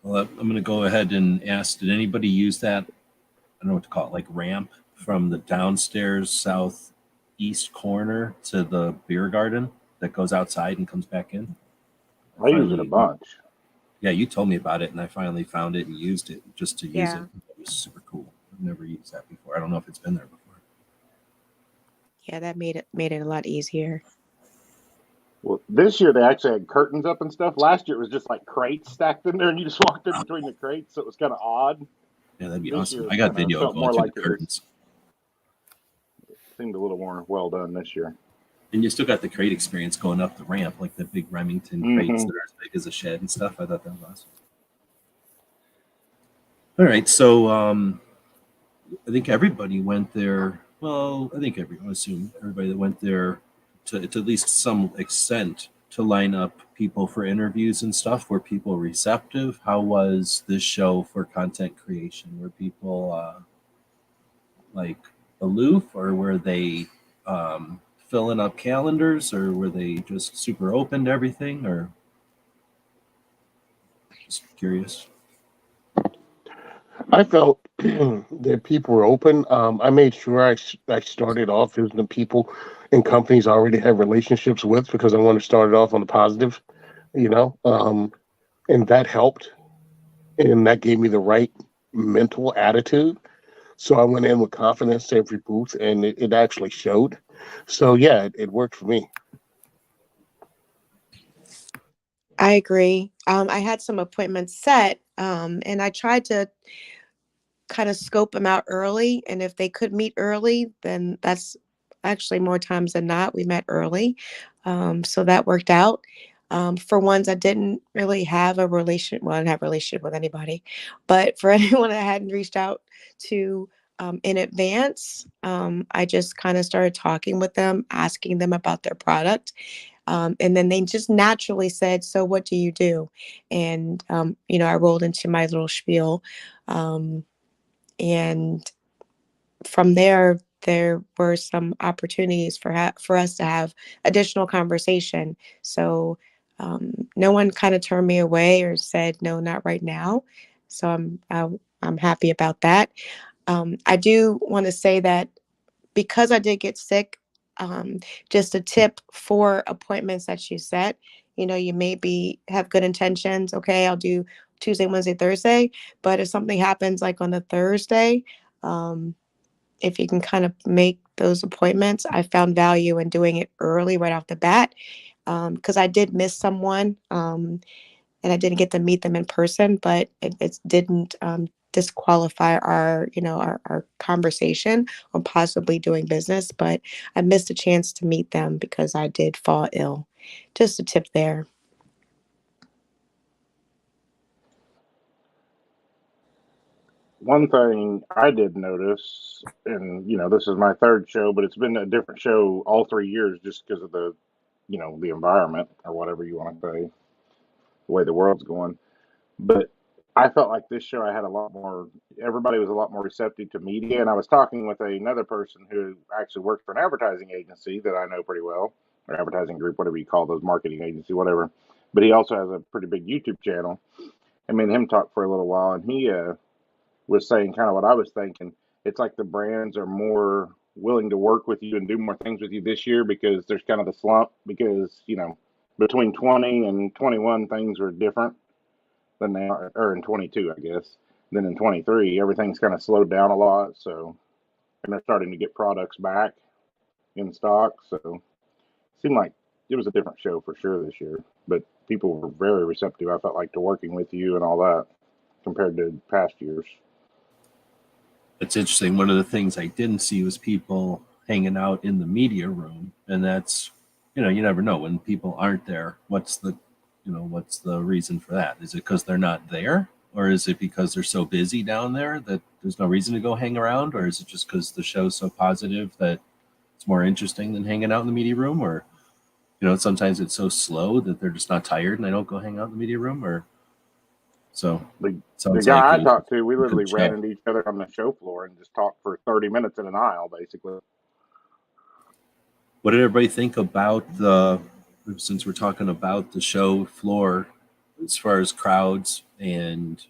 Well, I'm going to go ahead and ask, did anybody use that, I don't know what to call it, like ramp from the downstairs southeast corner to the beer garden that goes outside and comes back in? I use it a bunch. Yeah, you told me about it, and I finally found it and used it just to use Yeah. it. It was super cool. I've never used that before. I don't know if it's been there before. Yeah, that made it a lot easier. Well, this year they actually had curtains up and stuff. Last year it was just like crates stacked in there, and you just walked in between the crates, so it was kind of odd. Yeah, that'd be This awesome. year I got kinda video felt going more through like the it was- curtains. Seemed a little more well done this year. And you still got the crate experience going up the ramp, like the big Remington crates that are as big as a shed and stuff. I thought that was awesome. All right, so I think everybody went there. Well, I think I assume everybody that went there to at least some extent to line up people for interviews and stuff. Were people receptive? How was this show for content creation? Were people like aloof, or were they filling up calendars, or were they just super open to everything? Or just curious. I felt that people were open. I made sure I started off visiting people and companies I already have relationships with because I want to start it off on the positive, you know, and that helped. And that gave me the right mental attitude. So I went in with confidence to every booth and it actually showed. So yeah, it worked for me. I agree. I had some appointments set, and I tried to kind of scope them out early. And if they could meet early, then that's actually more times than not, we met early. So that worked out. For ones I didn't really have a relation, well, I didn't have a relationship with anybody, but for anyone I hadn't reached out to in advance, I just kind of started talking with them, asking them about their product. And then they just naturally said, "So what do you do?" And, I rolled into my little spiel. And from there were some opportunities for us to have additional conversation. So no one kind of turned me away or said no, not right now. So I'm happy about that. I do want to say that because I did get sick, um, just a tip for appointments that you set. You maybe have good intentions. Okay, I'll do Tuesday, Wednesday, Thursday. But if something happens like on a Thursday, um, if you can kind of make those appointments, I found value in doing it early right off the bat because I did miss someone and I didn't get to meet them in person, but it didn't disqualify our conversation on possibly doing business. But I missed a chance to meet them because I did fall ill. Just a tip there. One thing I did notice, and this is my third show, but it's been a different show all 3 years just because of the environment or whatever you want to say, the way the world's going. But I felt like this show I had a lot more. Everybody was a lot more receptive to media, and I was talking with another person who actually works for an advertising agency that I know pretty well, or advertising group, whatever you call those, marketing agency, whatever. But he also has a pretty big YouTube channel. And me and him talked for a little while, and he was saying kind of what I was thinking. It's like the brands are more willing to work with you and do more things with you this year because there's kind of the slump because, between 20 and 21 things are different than they are, or in 22, I guess. Then in 23, everything's kind of slowed down a lot. So, and they're starting to get products back in stock. So, it seemed like it was a different show for sure this year. But people were very receptive, I felt like, to working with you and all that compared to past years. It's interesting. One of the things I didn't see was people hanging out in the media room, and that's, you never know when people aren't there. What's the reason for that? Is it because they're not there, or is it because they're so busy down there that there's no reason to go hang around, or is it just because the show's so positive that it's more interesting than hanging out in the media room, or sometimes it's so slow that they're just not tired and they don't go hang out in the media room, or so. The Sounds guy like I talked to, we a good literally ran show. into each other on the show floor and just talked for 30 minutes in an aisle, basically. What did everybody think about since we're talking about the show floor, as far as crowds and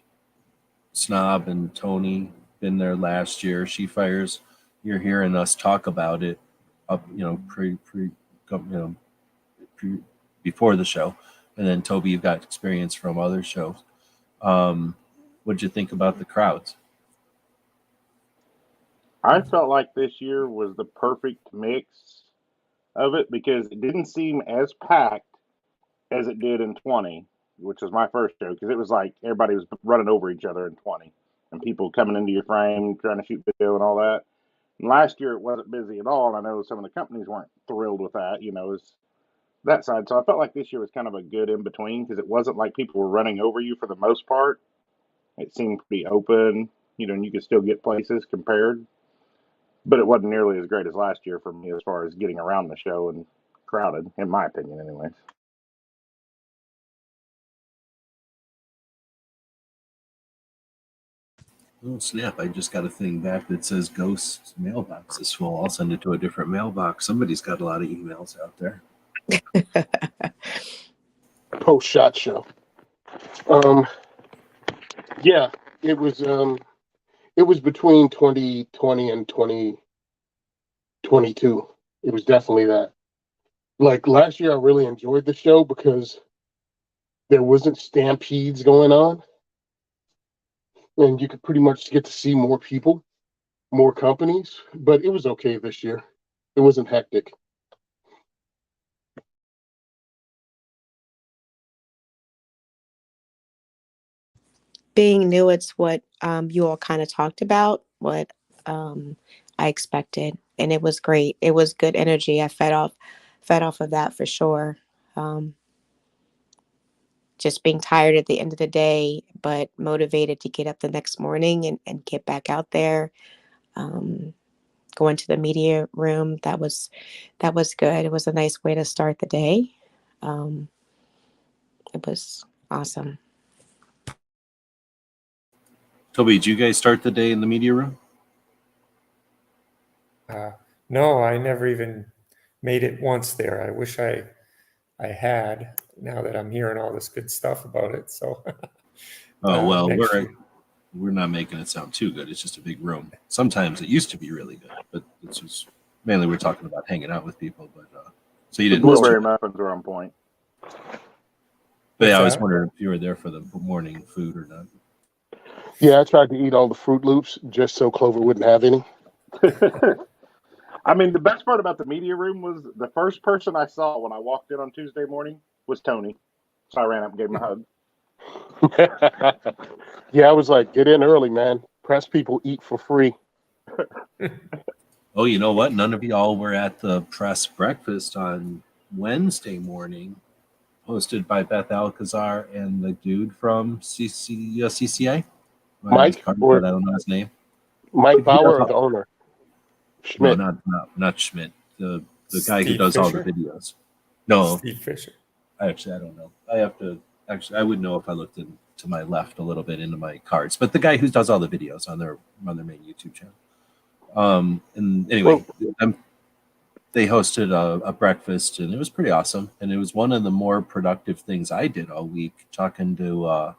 Snob and Tony been there last year? She Fires, you're hearing us talk about it up, pre before the show, and then Toby, you've got experience from other shows. What did you think about the crowds? I felt like this year was the perfect mix of it because it didn't seem as packed as it did in 20, which was my first show, because it was like everybody was running over each other in 20 and people coming into your frame trying to shoot video and all that. And last year it wasn't busy at all, and I know some of the companies weren't thrilled with that, is that side. So I felt like this year was kind of a good in between because it wasn't like people were running over you for the most part. It seemed pretty open. and you could still get places compared, but it wasn't nearly as great as last year for me as far as getting around the show and crowded, in my opinion, anyways. Oh, snap. I just got a thing back that says Ghost's mailbox is full. I'll send it to a different mailbox. Somebody's got a lot of emails out there. Post shot show. Yeah, it was between 2020 and 2022. It was definitely that. Like last year I really enjoyed the show because there wasn't stampedes going on. And you could pretty much get to see more people, more companies, but it was okay this year. It wasn't hectic. Being new, it's what you all kind of talked about, what I expected, and it was great. It was good energy. I fed off of that for sure. Um, just being tired at the end of the day, but motivated to get up the next morning and get back out there. Going to the media room, that was good. It was a nice way to start the day. It was awesome. Toby, did you guys start the day in the media room? No, I never even made it once there. I wish I had, now that I'm hearing all this good stuff about it. So Oh, well, next year. we're not making it sound too good. It's just a big room. Sometimes it used to be really good, but it's just mainly we're talking about hanging out with people. But so you didn't miss Blueberry it. muffins are on point. But yeah, I was What's that? wondering if you were there for the morning food or not. Yeah, I tried to eat all the Fruit Loops just so Clover wouldn't have any. I mean, the best part about the media room was the first person I saw when I walked in on Tuesday morning was Tony. So I ran up and gave him a hug. Yeah, I was like, get in early, man. Press people eat for free. Oh, you know what? None of y'all were at the press breakfast on Wednesday morning, hosted by Beth Alcazar and the dude from CCI. Mike, I or don't know his name. Mike Bauer or the owner? No, Schmidt. not Schmidt. The guy who Steve does all the Fisher? videos. No, Steve Fisher. I don't know. I would know if I looked to my left a little bit into my cards. But the guy who does all the videos on their main YouTube channel. And anyway, they hosted a breakfast, and it was pretty awesome. And it was one of the more productive things I did all week, talking to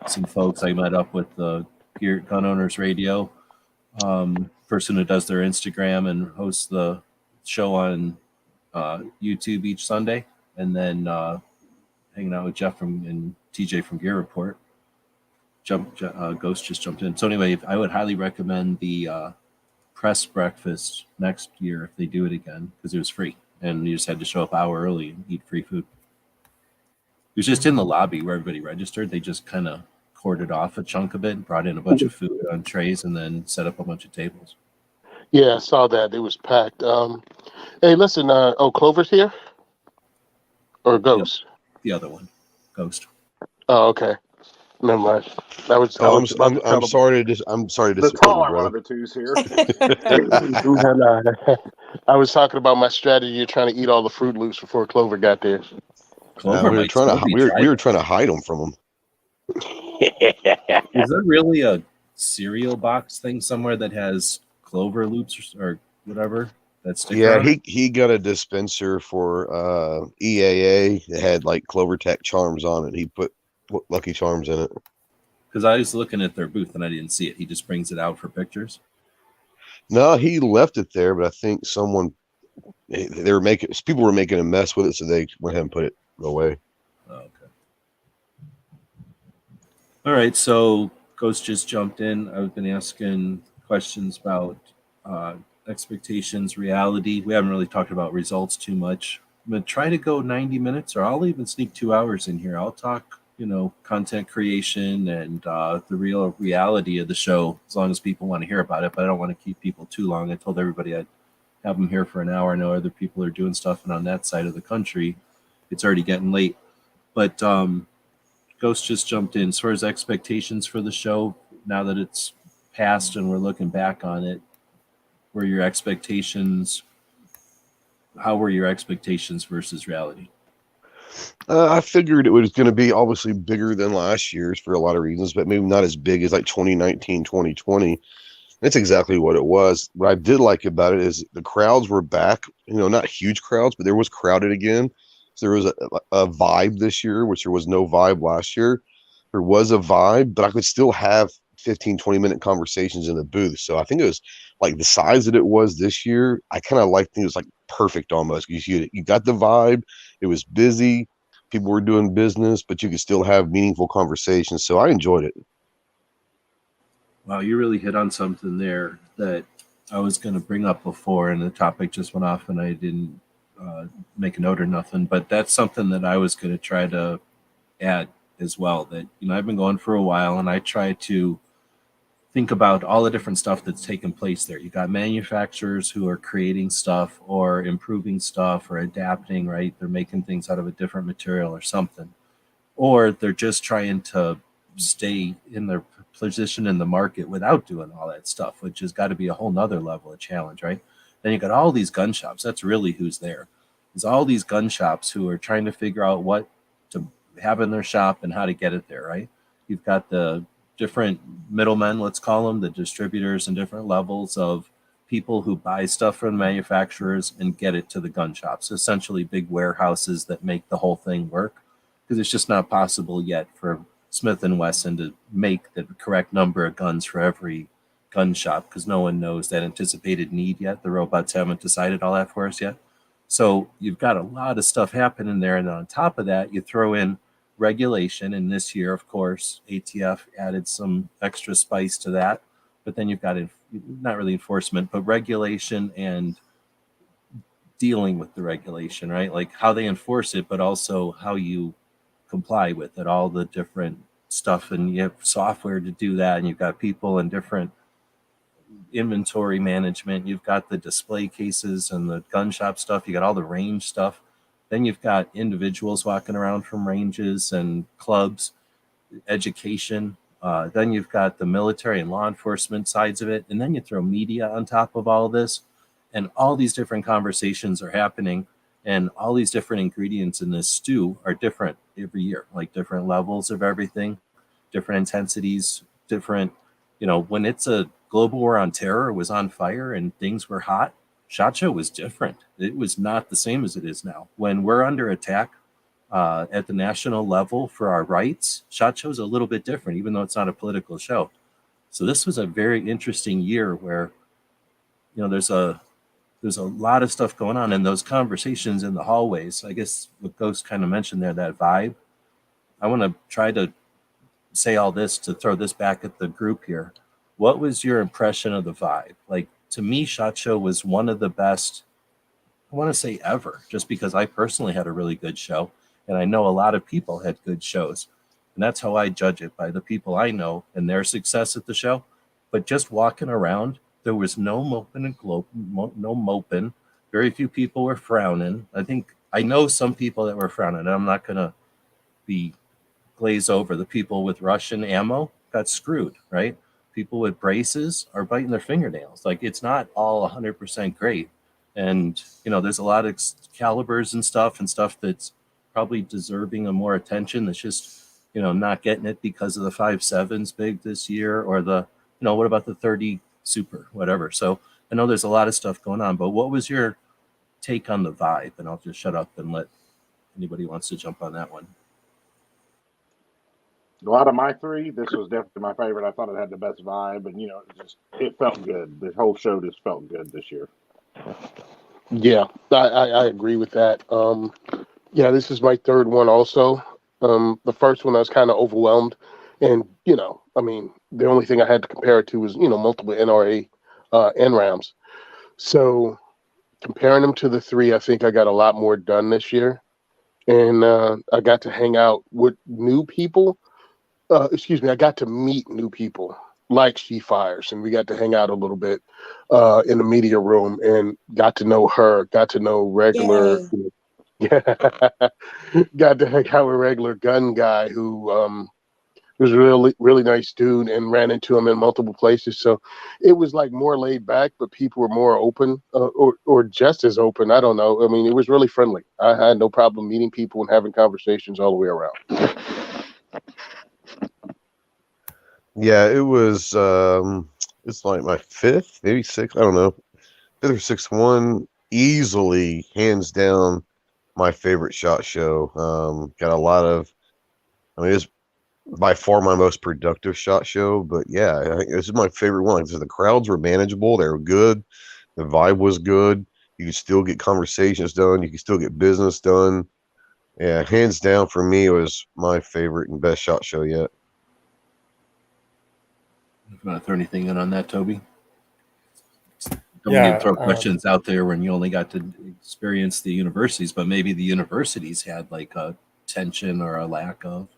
some folks. I met up with the Gun Owners Radio person who does their Instagram and hosts the show on YouTube each Sunday, and then hanging out with Jeff and TJ from Gear Report. Ghost just jumped in. So anyway, I would highly recommend the press breakfast next year if they do it again, because it was free and you just had to show up an hour early and eat free food. It was just in the lobby where everybody registered. They just kind of corded off a chunk of it and brought in a bunch of food on trays and then set up a bunch of tables. Yeah, I saw that. It was packed. Hey, listen, Clover's here? Or Ghost? The other one, Ghost. Oh, okay. Never mind. I'm sorry to The disappoint you, taller one of brother. the two's here. I was talking about my strategy of trying to eat all the Fruit Loops before Clover got there. Clover we were might trying still to be we were driving. trying to hide them from him. Is there really a cereal box thing somewhere that has Clover Loops or whatever that sticker Yeah, on it? he got a dispenser for EAA that had like Clover Tech charms on it. He put Lucky Charms in it. Because I was looking at their booth and I didn't see it. He just brings it out for pictures. No, he left it there, but I think people were making a mess with it, so they went ahead and put it away. Oh, okay. All right, so Ghost just jumped in. I've been asking questions about expectations, reality. We haven't really talked about results too much. I'm going to try to go 90 minutes, or I'll even sneak 2 hours in here. I'll talk, content creation and the real reality of the show, as long as people want to hear about it. But I don't want to keep people too long. I told everybody I'd have them here for an hour. I know other people are doing stuff, and on that side of the country, it's already getting late. But Ghost just jumped in. As far as expectations for the show, now that it's past and we're looking back on it, were your expectations, how were your expectations versus reality? I figured it was going to be obviously bigger than last year's for a lot of reasons, but maybe not as big as like 2019, 2020. That's exactly what it was. What I did like about it is the crowds were back, not huge crowds, but there was crowded again. So there was a vibe this year, which there was no vibe last year. There was a vibe, but I could still have 15, 20-minute conversations in the booth. So I think it was like the size that it was this year. I kind of liked it. It was like perfect almost. You got the vibe. It was busy. People were doing business, but you could still have meaningful conversations. So I enjoyed it. Wow, you really hit on something there that I was going to bring up before, and the topic just went off, and I didn't make a note or nothing. But that's something that I was going to try to add as well. That I've been going for a while, and I try to think about all the different stuff that's taken place there. You got manufacturers who are creating stuff or improving stuff or adapting, right? They're making things out of a different material or something, or they're just trying to stay in their position in the market without doing all that stuff, which has got to be a whole nother level of challenge, right? Then you got all these gun shops. That's really who's there. There's all these gun shops who are trying to figure out what to have in their shop and how to get it there, right? You've got the different middlemen, let's call them, the distributors and different levels of people who buy stuff from manufacturers and get it to the gun shops, essentially big warehouses that make the whole thing work, because it's just not possible yet for Smith & Wesson to make the correct number of guns for every gun shop, because no one knows that anticipated need yet. The robots haven't decided all that for us yet. So you've got a lot of stuff happening there. And on top of that, you throw in regulation. And this year, of course, ATF added some extra spice to that. But then you've got not really enforcement, but regulation and dealing with the regulation, right? Like how they enforce it, but also how you comply with it, all the different stuff. And you have software to do that. And you've got people in different inventory management. You've got the display cases and the gun shop stuff. You got all the range stuff. Then you've got individuals walking around from ranges and clubs, education. Then you've got the military and law enforcement sides of it. And then you throw media on top of all of this. And all these different conversations are happening. And all these different ingredients in this stew are different every year, like different levels of everything, different intensities, different, when it's a global war on terror was on fire and things were hot, SHOT Show was different. It was not the same as it is now. When we're under attack at the national level for our rights, SHOT Show is a little bit different, even though it's not a political show. So this was a very interesting year where, there's a lot of stuff going on, and those conversations in the hallways. I guess what Ghost kind of mentioned there, that vibe. I want to try to say all this to throw this back at the group here. What was your impression of the vibe? Like, to me, SHOT Show was one of the best, I want to say ever, just because I personally had a really good show, and I know a lot of people had good shows. And that's how I judge it, by the people I know and their success at the show. But just walking around, there was no moping and no moping. Very few people were frowning. I know some people that were frowning, and I'm not going to be glaze over. The people with Russian ammo got screwed, right? People with braces are biting their fingernails. Like, it's not all 100% great. And, there's a lot of calibers and stuff that's probably deserving of more attention. That's just, not getting it because of the 5.7s big this year, or the, what about the 30 Super, whatever. So I know there's a lot of stuff going on, but what was your take on the vibe? And I'll just shut up and let anybody who wants to jump on that one. Out of my three, this was definitely my favorite. I thought it had the best vibe, and it felt good. The whole show just felt good this year. Yeah, I agree with that. This is my third one also. The first one I was kind of overwhelmed, and the only thing I had to compare it to was multiple NRA NRAMs. So comparing them to the three, I think I got a lot more done this year, and I got to hang out with new people. I got to meet new people like She Fires, and we got to hang out a little bit in the media room, and got to know her, got to know regular, got to hang out with regular gun guy who He was a really, really nice dude, and ran into him in multiple places. So it was like more laid back, but people were more open, or just as open. I don't know. I mean, it was really friendly. I had no problem meeting people and having conversations all the way around. Yeah, it was. It's like my fifth, maybe sixth. I don't know, fifth or sixth one. Easily, hands down, my favorite SHOT Show. Got a lot of. I mean, it's by far my most productive SHOT Show. But yeah, I think this is my favorite one. So the crowds were manageable. They were good. The vibe was good. You could still get conversations done. You could still get business done. Yeah, hands down for me, it was my favorite and best SHOT Show yet. You want to throw anything in on that, Toby? Don't Yeah, need to throw questions out there when you only got to experience the universities, but maybe the universities had like a tension or a lack of.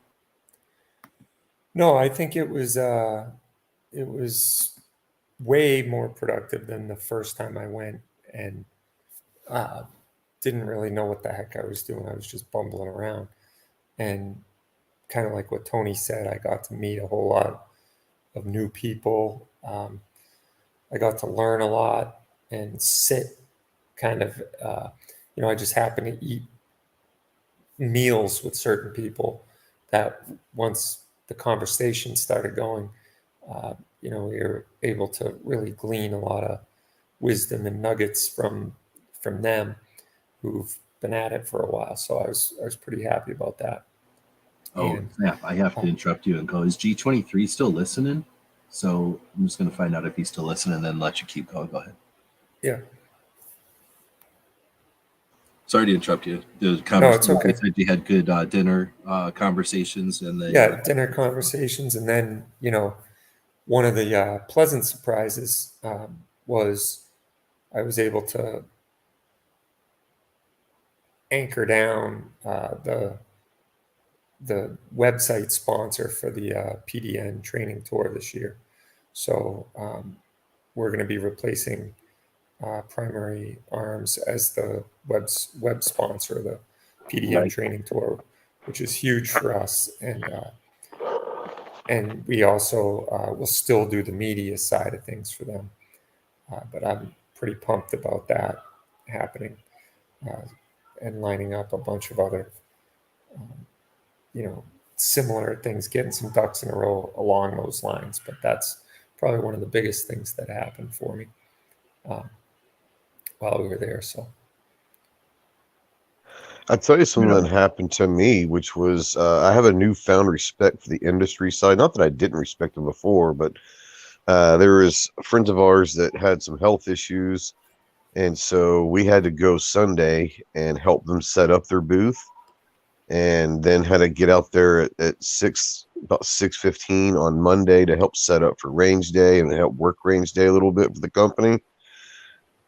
No, I think it was way more productive than the first time I went, and didn't really know what the heck I was doing. I was just bumbling around, and kind of like what Tony said, I got to meet a whole lot of new people. I got to learn a lot and sit kind of, I just happened to eat meals with certain people that once the conversation started going, we were able to really glean a lot of wisdom and nuggets from them who've been at it for a while. So I was pretty happy about that. Oh, And, snap. I have to interrupt you and go, is G23 still listening? So I'm just going to find out if he's still listening and then let you keep going. Go ahead. yeah. Sorry to interrupt you. The No, it's conversation, okay. you said you had good dinner conversations and then Yeah, dinner conversations. And then, one of the pleasant surprises was I was able to anchor down the website sponsor for the PDN training tour this year. So we're going to be replacing Primary Arms as the web sponsor of the PDN Right. training tour, which is huge for us. And we also will still do the media side of things for them. But I'm pretty pumped about that happening and lining up a bunch of other, similar things, getting some ducks in a row along those lines. But that's probably one of the biggest things that happened for me while we were there. So I'll tell you something Yeah. that happened to me, which was I have a newfound respect for the industry side. Not that I didn't respect them before, but there was friends of ours that had some health issues, and so we had to go Sunday and help them set up their booth, and then had to get out there at about 6:15 on Monday to help set up for range day and help work range day a little bit for the company.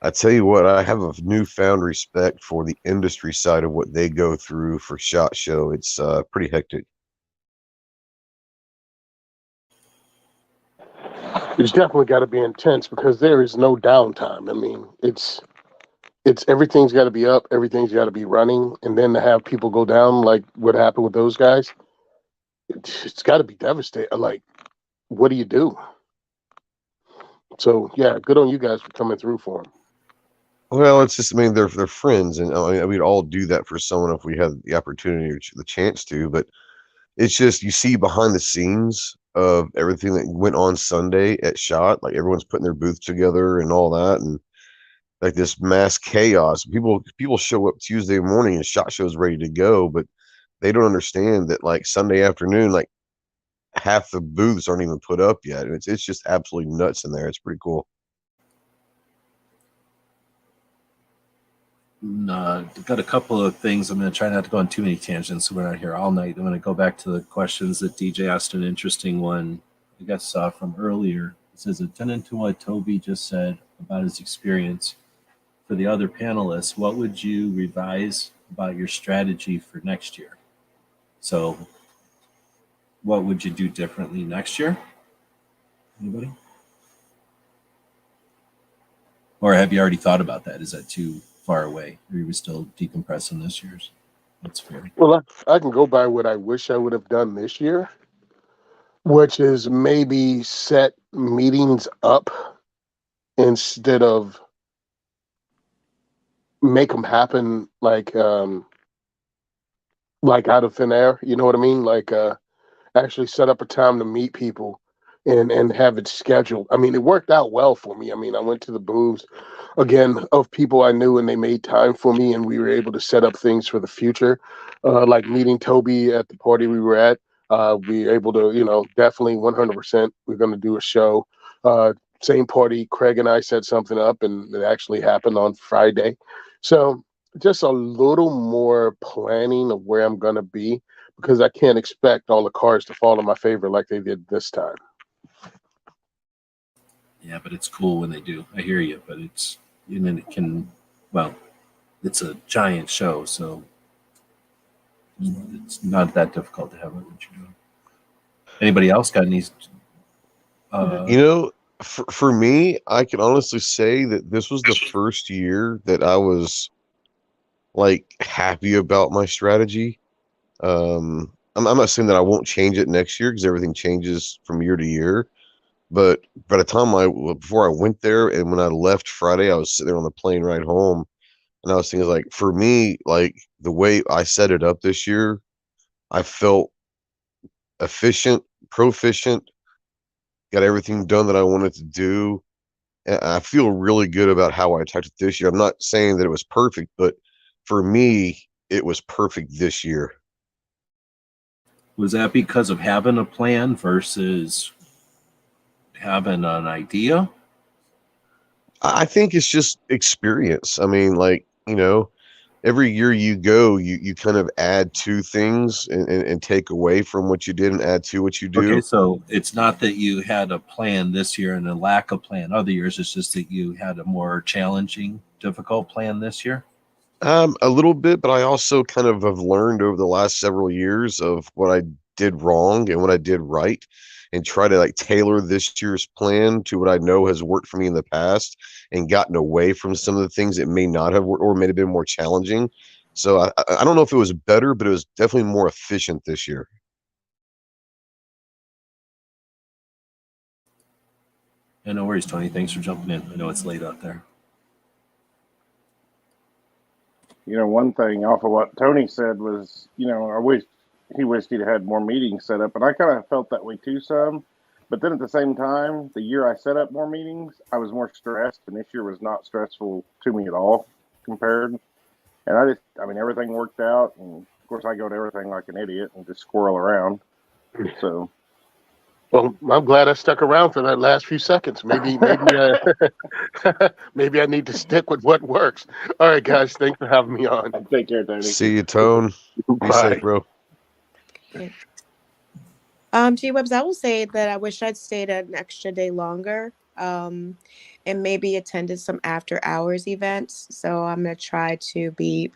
I tell you what, I have a newfound respect for the industry side of what they go through for SHOT Show. It's pretty hectic. It's definitely got to be intense because there is no downtime. I mean, it's everything's got to be up, everything's got to be running, and then to have people go down like what happened with those guys, it's got to be devastating. Like, what do you do? So yeah, good on you guys for coming through for them. Well, it's just, I mean, they're friends, and I mean, we'd all do that for someone if we had the opportunity or the chance to. But it's just you see behind the scenes of everything that went on Sunday at SHOT, like everyone's putting their booth together and all that, and like this mass chaos. People show up Tuesday morning and SHOT Show's ready to go, but they don't understand that like Sunday afternoon, like half the booths aren't even put up yet. And it's just absolutely nuts in there. It's pretty cool. Got a couple of things. I'm going to try not to go on too many tangents so we're not here all night. I'm going to go back to the questions that DJ asked. An interesting one, I guess, from earlier. It says, attendant to what Toby just said about his experience, for the other panelists, what would you revise about your strategy for next year? So what would you do differently next year? Anybody? Or have you already thought about that? Is that too far away? Or are we still decompressing this year's? That's fair. Well, I can go by what I wish I would have done this year. which is maybe set meetings up instead of make them happen like out of thin air. You know what I mean? Actually set up a time to meet people and have it scheduled. I mean, it worked out well for me. I mean, I went to the booths again of people I knew and they made time for me and we were able to set up things for the future. Like meeting Toby at the party we were at. We were able to, definitely 100%. We're going to do a show. Same party, Craig and I set something up and it actually happened on Friday. So just a little more planning of where I'm going to be because I can't expect all the cards to fall in my favor like they did this time. Yeah, but it's cool when they do. I hear you, but it's, and then it can, well, it's a giant show, so it's not that difficult to have it what you're doing. Anybody else got any? For me, I can honestly say that this was the first year that I was like happy about my strategy. I'm not saying that I won't change it next year because everything changes from year to year. But by the time before I went there and when I left Friday, I was sitting there on the plane ride home, and I was thinking like, for me, like the way I set it up this year, I felt efficient, proficient, got everything done that I wanted to do. And I feel really good about how I attacked it this year. I'm not saying that it was perfect, but for me, it was perfect this year. Was that because of having a plan versus having an idea? I think it's just experience. I mean, like, every year you go, you kind of add to things and take away from what you did and add to what you do. Okay, so it's not that you had a plan this year and a lack of plan other years. It's just that you had a more challenging, difficult plan this year. A little bit, but I also kind of have learned over the last several years of what I did wrong and what I did right, and try to like tailor this year's plan to what I know has worked for me in the past and gotten away from some of the things that may not have worked or may have been more challenging. So I don't know if it was better, but it was definitely more efficient this year. Yeah, no worries, Tony. Thanks for jumping in. I know it's late out there. One thing off of what Tony said was, I wished he'd had more meetings set up, and I kind of felt that way too some. But then at the same time, the year I set up more meetings, I was more stressed, and this year was not stressful to me at all compared. And everything worked out, and of course I go to everything like an idiot and just squirrel around. So. Well, I'm glad I stuck around for that last few seconds. Maybe maybe I need to stick with what works. All right, guys. Thanks for having me on. Take care, Tony. See you, Tone. Be safe, bro. G-Webs, I will say that I wish I'd stayed an extra day longer and maybe attended some after hours events. So I'm going to try to be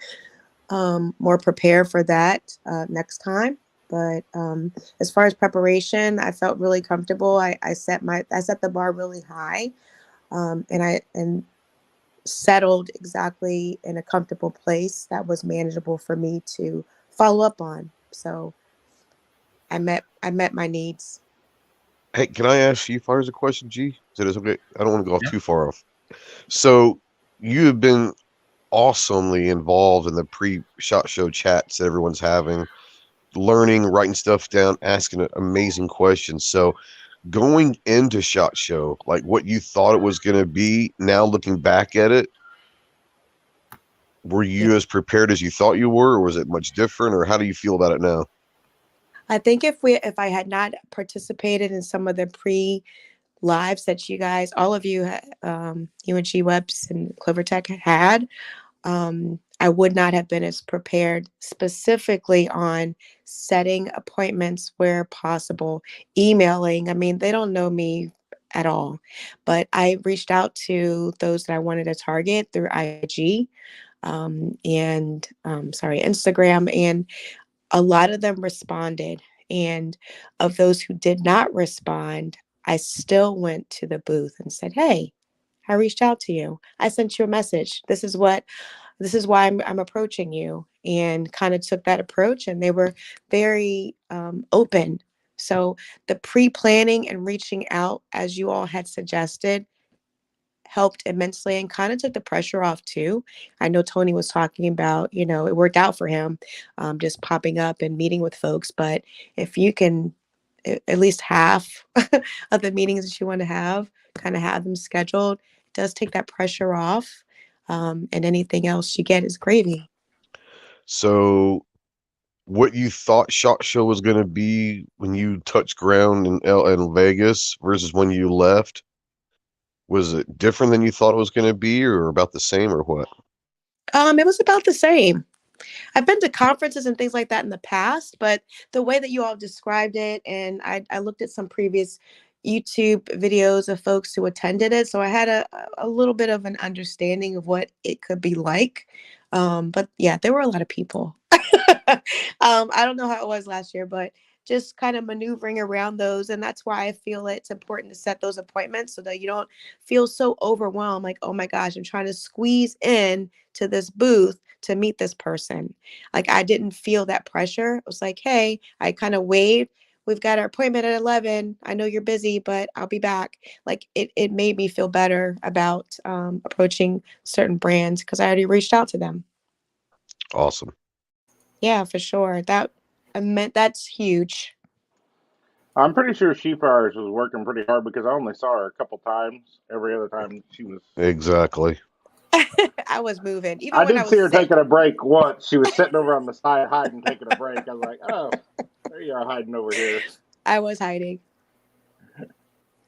more prepared for that next time. But as far as preparation, I felt really comfortable. I set the bar really high, and settled exactly in a comfortable place that was manageable for me to follow up on. So I met my needs. Hey, can I ask you fires a question, G? Is it okay? I don't want to go off too far off. So you have been awesomely involved in the pre-shot show chats that everyone's having, learning, writing stuff down, asking amazing questions. So going into SHOT Show, like what you thought it was going to be, now looking back at it, were you as prepared as you thought you were, or was it much different, or how do you feel about it now? I think if I had not participated in some of the pre-lives that you guys, all of you, you and G-Webs and Clovertech had, I would not have been as prepared specifically on setting appointments where possible, emailing. I mean, they don't know me at all, but I reached out to those that I wanted to target through IG Instagram, and a lot of them responded. And of those who did not respond, I still went to the booth and said, "Hey, I reached out to you. I sent you a message. This is why I'm approaching you," and kind of took that approach. And they were very open So the pre-planning and reaching out, as you all had suggested, helped immensely and kind of took the pressure off too. I know Tony was talking about, it worked out for him, just popping up and meeting with folks. But if you can at least half of the meetings that you want to have, kind of have them scheduled, it does take that pressure off. And anything else you get is gravy. So, what you thought SHOT Show was going to be when you touched ground in Vegas versus when you left, was it different than you thought it was going to be, or about the same, or what? It was about the same. I've been to conferences and things like that in the past, but the way that you all described it, and I looked at some previous YouTube videos of folks who attended it, so I had a little bit of an understanding of what it could be like. But yeah, there were a lot of people. I don't know how it was last year, but just kind of maneuvering around those, and that's why I feel it's important to set those appointments so that you don't feel so overwhelmed, like, oh my gosh, I'm trying to squeeze in to this booth to meet this person. Like I didn't feel that pressure. It was like, hey, I kind of waved. We've got our appointment at 11. I know you're busy, but I'll be back. Like it made me feel better about approaching certain brands because I already reached out to them. Awesome. Yeah, for sure. That's huge. I'm pretty sure Sheepars was working pretty hard because I only saw her a couple times. Every other time she was. Exactly. I was moving. Even I when I did see was her sick, taking a break once. She was sitting over on the side hiding, taking a break. I was like, oh, there you are hiding over here. I was hiding.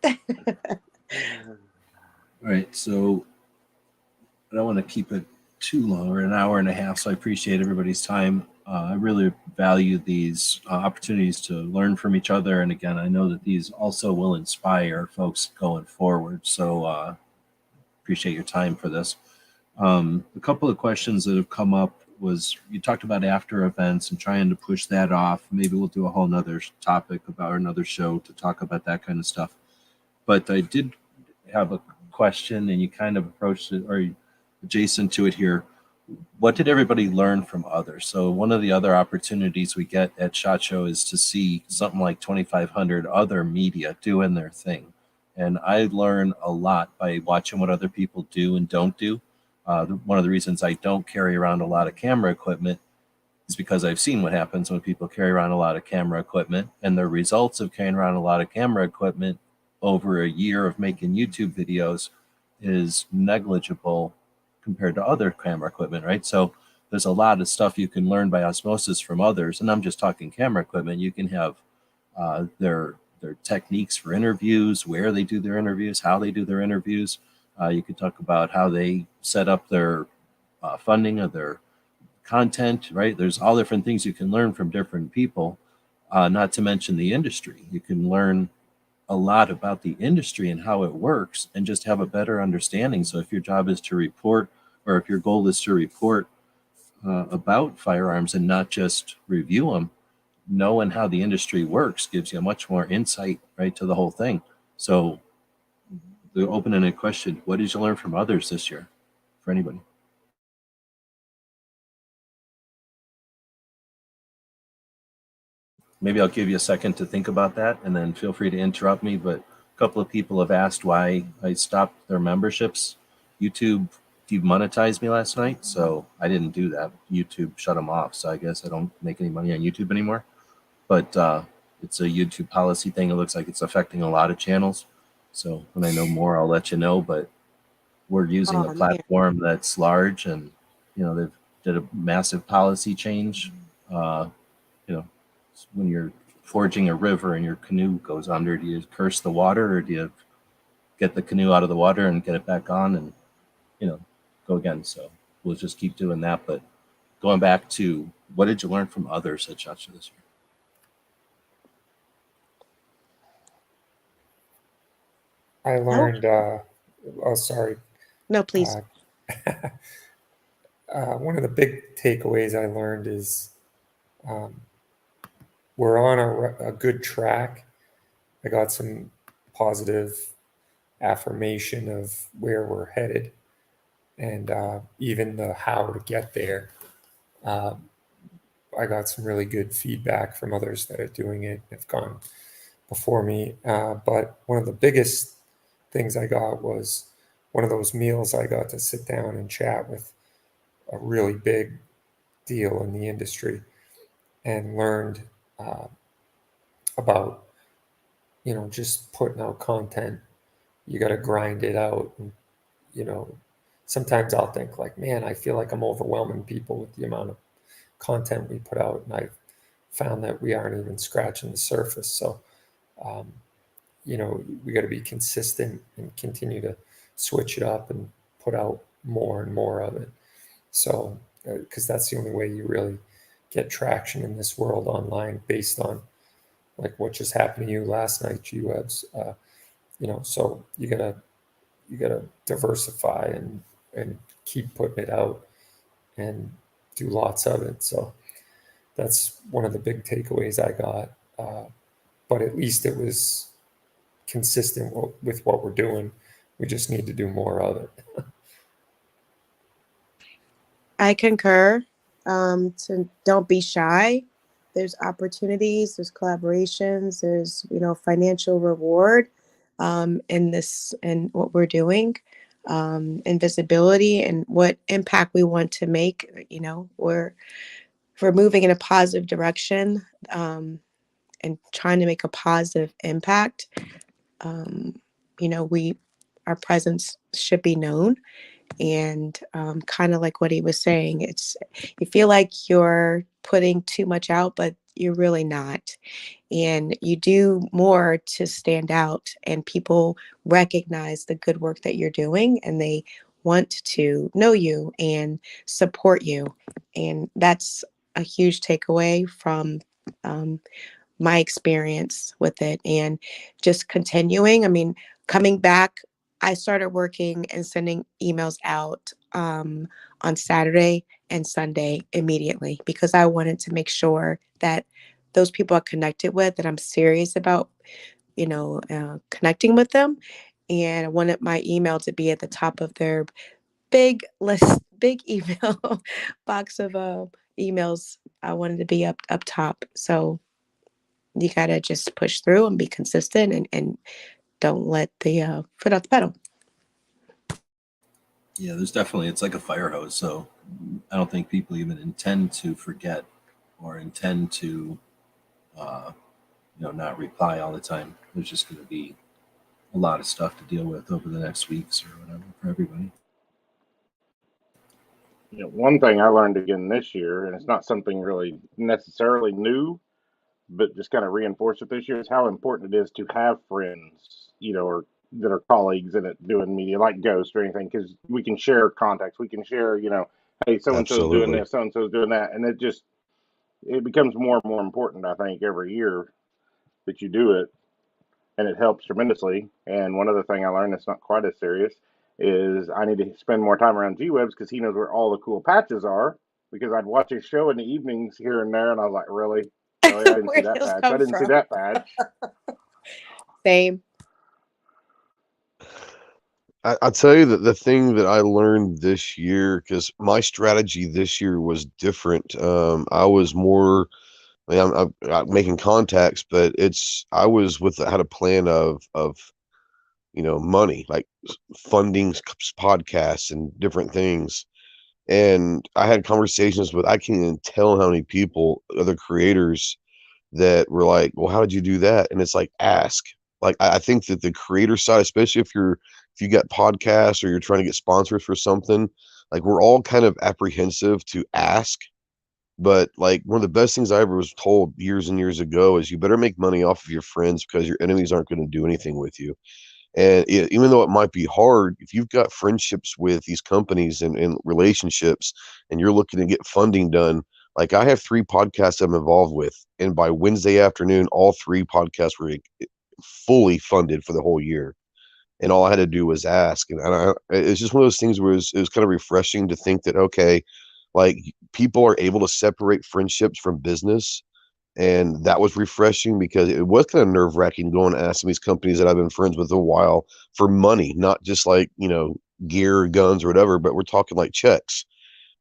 All right, so I don't want to keep it too long, or an hour and a half, so I appreciate everybody's time. I really value these opportunities to learn from each other, and again, I know that these also will inspire folks going forward, so appreciate your time for this. A couple of questions that have come up was, you talked about after events and trying to push that off. Maybe we'll do a whole nother topic about, or another show to talk about that kind of stuff. But I did have a question, and you kind of approached it, or adjacent to it here. What did everybody learn from others? So one of the other opportunities we get at SHOT Show is to see something like 2,500 other media doing their thing. And I learn a lot by watching what other people do and don't do. One of the reasons I don't carry around a lot of camera equipment is because I've seen what happens when people carry around a lot of camera equipment, and the results of carrying around a lot of camera equipment over a year of making YouTube videos is negligible compared to other camera equipment, right? So there's a lot of stuff you can learn by osmosis from others, and I'm just talking camera equipment. You can have their techniques for interviews, where they do their interviews, how they do their interviews. You could talk about how they set up their funding of their content, right? There's all different things you can learn from different people, not to mention the industry. You can learn a lot about the industry and how it works and just have a better understanding. So if your job is to report, or if your goal is to report about firearms and not just review them, knowing how the industry works gives you a much more insight, right, to the whole thing. So the open-ended question, what did you learn from others this year, for anybody? Maybe I'll give you a second to think about that, and then feel free to interrupt me. But a couple of people have asked why I stopped their memberships. YouTube demonetized me last night, so I didn't do that. YouTube shut them off, so I guess I don't make any money on YouTube anymore. But it's a YouTube policy thing. It looks like it's affecting a lot of channels. So when I know more, I'll let you know. But we're using a Man. platform that's large, and they've did a massive policy change. When you're forging a river and your canoe goes under, do you curse the water, or do you get the canoe out of the water and get it back on and go again? So we'll just keep doing that. But going back to, what did you learn from others at SHOT Show this year? I learned. Oh, sorry. No, please. One of the big takeaways I learned is we're on a good track. I got some positive affirmation of where we're headed, and even the how to get there. I got some really good feedback from others that are doing it, have gone before me. But one of the biggest things I got was one of those meals. I got to sit down and chat with a really big deal in the industry and learned about, just putting out content. You got to grind it out. And, sometimes I'll think like, man, I feel like I'm overwhelming people with the amount of content we put out. And I've found that we aren't even scratching the surface. So, we got to be consistent and continue to switch it up and put out more and more of it. So, because that's the only way you really get traction in this world online, based on like what just happened to you last night, G-Webs. So you gotta diversify and keep putting it out and do lots of it. So that's one of the big takeaways I got. But at least it was consistent with what we're doing. We just need to do more of it. I concur. To don't be shy. There's opportunities, there's collaborations, there's financial reward in this and what we're doing, and visibility and what impact we want to make. We're moving in a positive direction, and trying to make a positive impact. We our presence should be known. And kind of like what he was saying, you feel like you're putting too much out, but you're really not. And you do more to stand out, and people recognize the good work that you're doing, and they want to know you and support you. And that's a huge takeaway from my experience with it, and just continuing. I mean, coming back, I started working and sending emails out on Saturday and Sunday immediately, because I wanted to make sure that those people I connected with, that I'm serious about, connecting with them. And I wanted my email to be at the top of their big list, big email box of emails. I wanted to be up top. So you got to just push through and be consistent, and don't let the foot off the pedal. Yeah, there's definitely, it's like a fire hose. So I don't think people even intend to forget or intend to, not reply all the time. There's just going to be a lot of stuff to deal with over the next weeks or whatever for everybody. One thing I learned again this year, and it's not something really necessarily new, but just kind of reinforced it this year, is how important it is to have friends, or that are colleagues in it doing media, like Ghost or anything, because we can share contacts, we can share, hey, so and so's doing Absolutely. this, so and so's doing that, and it becomes more and more important, I think, every year that you do it, and it helps tremendously. And one other thing I learned that's not quite as serious is I need to spend more time around G-Webs, because he knows where all the cool patches are, because I'd watch his show in the evenings here and there, and I was like, really? Oh, yeah, I didn't see Where that those patch. come I didn't see from? that patch. Same. I'll tell you that the thing that I learned this year, because my strategy this year was different. I was more, I mean, I'm making contacts, but I had a plan of money, like funding podcasts and different things. And I had conversations with, I can't even tell how many people, other creators, that were like, well, how did you do that? And it's like, ask. Like, I think that the creator side, especially if you got podcasts or you're trying to get sponsors for something, like, we're all kind of apprehensive to ask. But like, one of the best things I ever was told years and years ago is you better make money off of your friends, because your enemies aren't going to do anything with you. And even though it might be hard, if you've got friendships with these companies and relationships, and you're looking to get funding done, like, I have 3 podcasts I'm involved with, and by Wednesday afternoon, all 3 podcasts were fully funded for the whole year. And all I had to do was ask. And it's just one of those things where it was kind of refreshing to think that, okay, like, people are able to separate friendships from business. And that was refreshing, because it was kind of nerve wracking going to ask some of these companies that I've been friends with a while for money, not just like, gear, guns, or whatever, but we're talking like checks.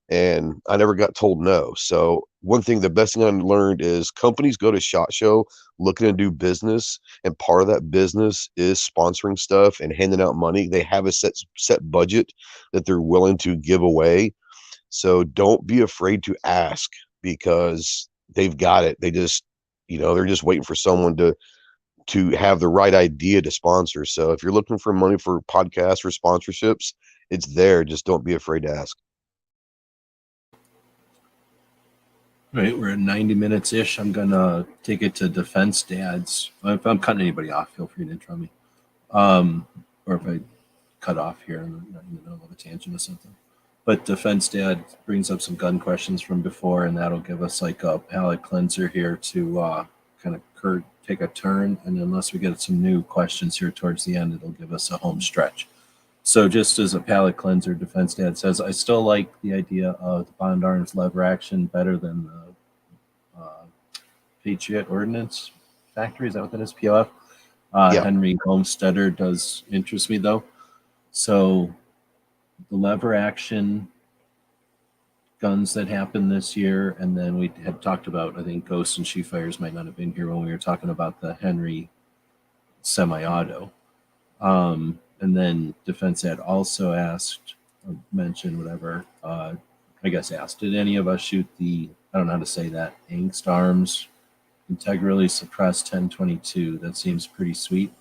And I never got told no. So one thing, the best thing I learned is companies go to SHOT Show looking to do business, and part of that business is sponsoring stuff and handing out money. They have a set budget that they're willing to give away. So don't be afraid to ask, because they've got it. They just, they're just waiting for someone to have the right idea to sponsor. So if you're looking for money for podcasts or sponsorships, it's there. Just don't be afraid to ask. All right, we're at 90 minutes ish. I'm gonna take it to Defense Dads. If I'm cutting anybody off, feel free to interrupt me. Or if I cut off here, I'm not in the middle of a tangent or something. But Defense Dad brings up some gun questions from before, and that'll give us like a palate cleanser here to kind of take a turn. And unless we get some new questions here towards the end, it'll give us a home stretch. So just as a palate cleanser, Defense Dad says, I still like the idea of the Bond Arms lever action better than the Patriot Ordnance Factory. Is that what that is? POF? Yeah. Henry Homesteader does interest me, though. So the lever action guns that happened this year, and then we had talked about, I think Ghost and She Fires might not have been here when we were talking about the Henry semi-auto. And then Defense Ed also asked, or mentioned, whatever, I guess asked, did any of us shoot the, I don't know how to say that, Angst Arms integrally suppressed 1022? That seems pretty sweet.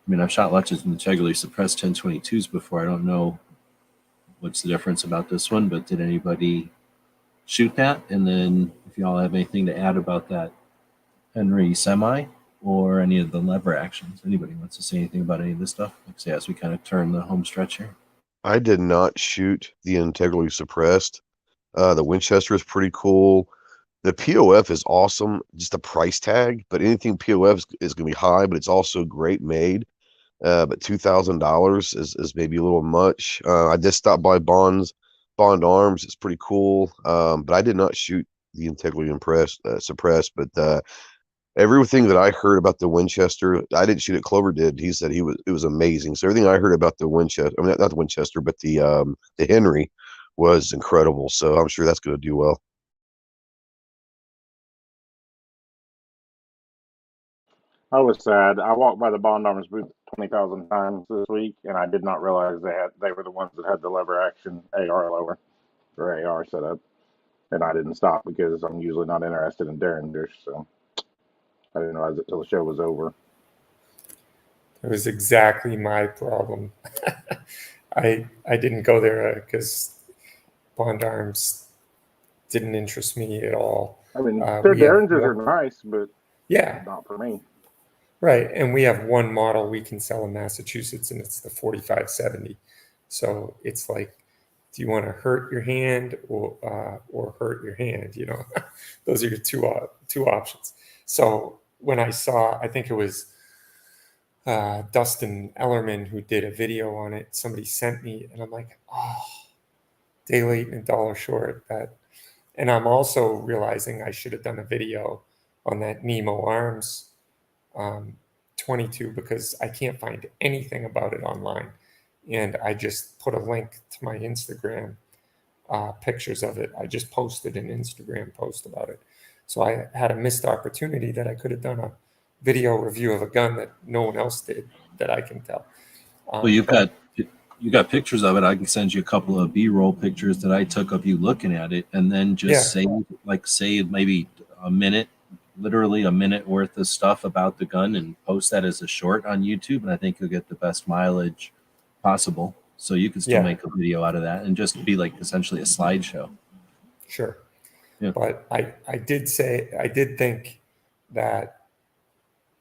I mean, I've shot lots of integrally suppressed 1022s before. I don't know what's the difference about this one, but did anybody shoot that? And then if y'all have anything to add about that Henry semi or any of the lever actions, anybody wants to say anything about any of this stuff? Like say, as we kind of turn the home stretch here. I did not shoot the integrally suppressed. The Winchester is pretty cool. The POF is awesome, just the price tag, but anything POF is going to be high, but it's also great made. But $2,000 is maybe a little much. I just stopped by Bond Arms. It's pretty cool. But I did not shoot the integrally suppressed, but everything that I heard about the Winchester, I didn't shoot it. Clover did. He said it was amazing. So everything I heard about the Winchester, I mean, not the Winchester, but the Henry was incredible. So I'm sure that's going to do well. I was sad. I walked by the Bond Arms booth 20,000 times this week, and I did not realize they were the ones that had the lever action AR lower or AR setup. And I didn't stop because I'm usually not interested in Derringers, so I didn't realize it till the show was over. It was exactly my problem. I didn't go there because Bond Arms didn't interest me at all. I mean, their Derringers are nice, but yeah, not for me. Right, and we have one model we can sell in Massachusetts, and it's the 4570. So it's like, do you want to hurt your hand or hurt your hand? You know, those are your two options. So when I saw, I think it was Dustin Ellerman who did a video on it. Somebody sent me, and I'm like, oh, day late and a dollar short. And I'm also realizing I should have done a video on that Nemo Arms 22 because I can't find anything about it online. And I just put a link to my Instagram pictures of it. I just posted an Instagram post about it. So I had a missed opportunity that I could have done a video review of a gun that no one else did that I can tell. Well, you got pictures of it. I can send you a couple of B-roll pictures that I took of you looking at it, and then just say maybe literally a minute worth of stuff about the gun and post that as a short on YouTube, and I think you'll get the best mileage possible. So you can still make a video out of that and just be like essentially a slideshow. Sure. Yeah. But I did think that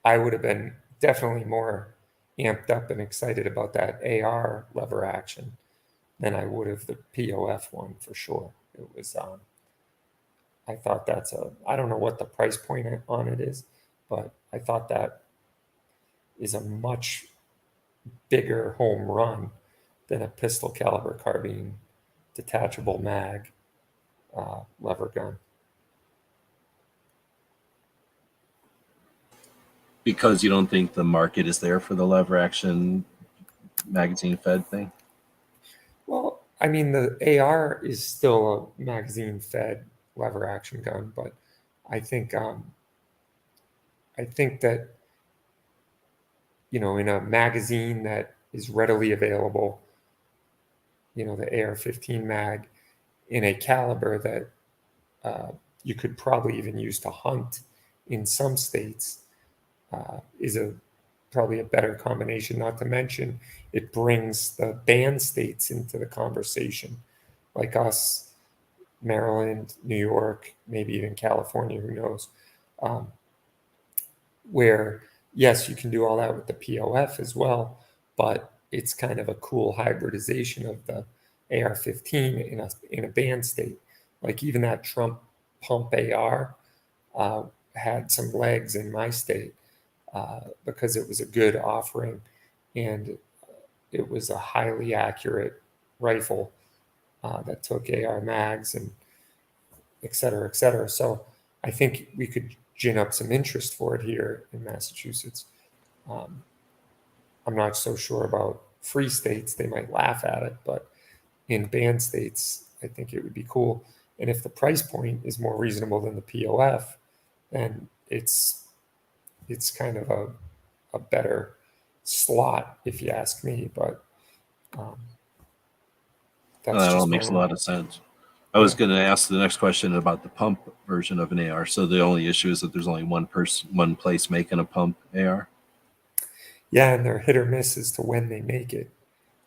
I would have been definitely more amped up and excited about that AR lever action than I would have the POF one for sure. It was I thought I don't know what the price point on it is, but I thought that is a much bigger home run than a pistol caliber carbine detachable mag lever gun. Because you don't think the market is there for the lever action magazine fed thing? Well, I mean, the AR is still a magazine fed lever action gun. But I think that, you know, in a magazine that is readily available, you know, the AR-15 mag in a caliber that you could probably even use to hunt in some states is probably a better combination. Not to mention, it brings the banned states into the conversation, like us, Maryland, New York, maybe even California, who knows, where, yes, you can do all that with the POF as well, but it's kind of a cool hybridization of the AR-15 in a banned state. Like even that Trump pump AR had some legs in my state because it was a good offering and it was a highly accurate rifle that took AR mags and et cetera, et cetera. So I think we could gin up some interest for it here in Massachusetts. I'm not so sure about free states. They might laugh at it, but in banned states, I think it would be cool. And if the price point is more reasonable than the POF, then it's kind of a better slot, if you ask me. But that's That all just makes a my lot of sense. I was going to ask the next question about the pump version of an AR. So the only issue is that there's only one place making a pump AR. Yeah, and they're hit or miss as to when they make it.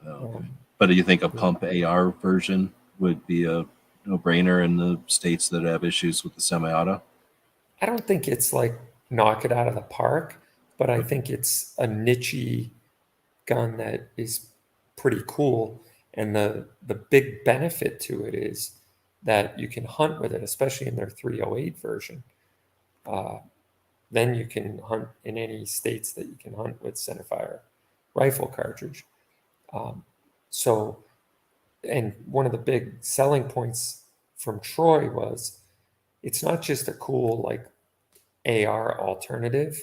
Okay. But do you think a pump AR version would be a no-brainer in the states that have issues with the semi-auto? I don't think it's like knock it out of the park, but I think it's a niche gun that is pretty cool. And the big benefit to it is that you can hunt with it, especially in their 308 version. Then you can hunt in any states that you can hunt with centerfire rifle cartridge. And one of the big selling points from Troy was it's not just a cool like AR alternative.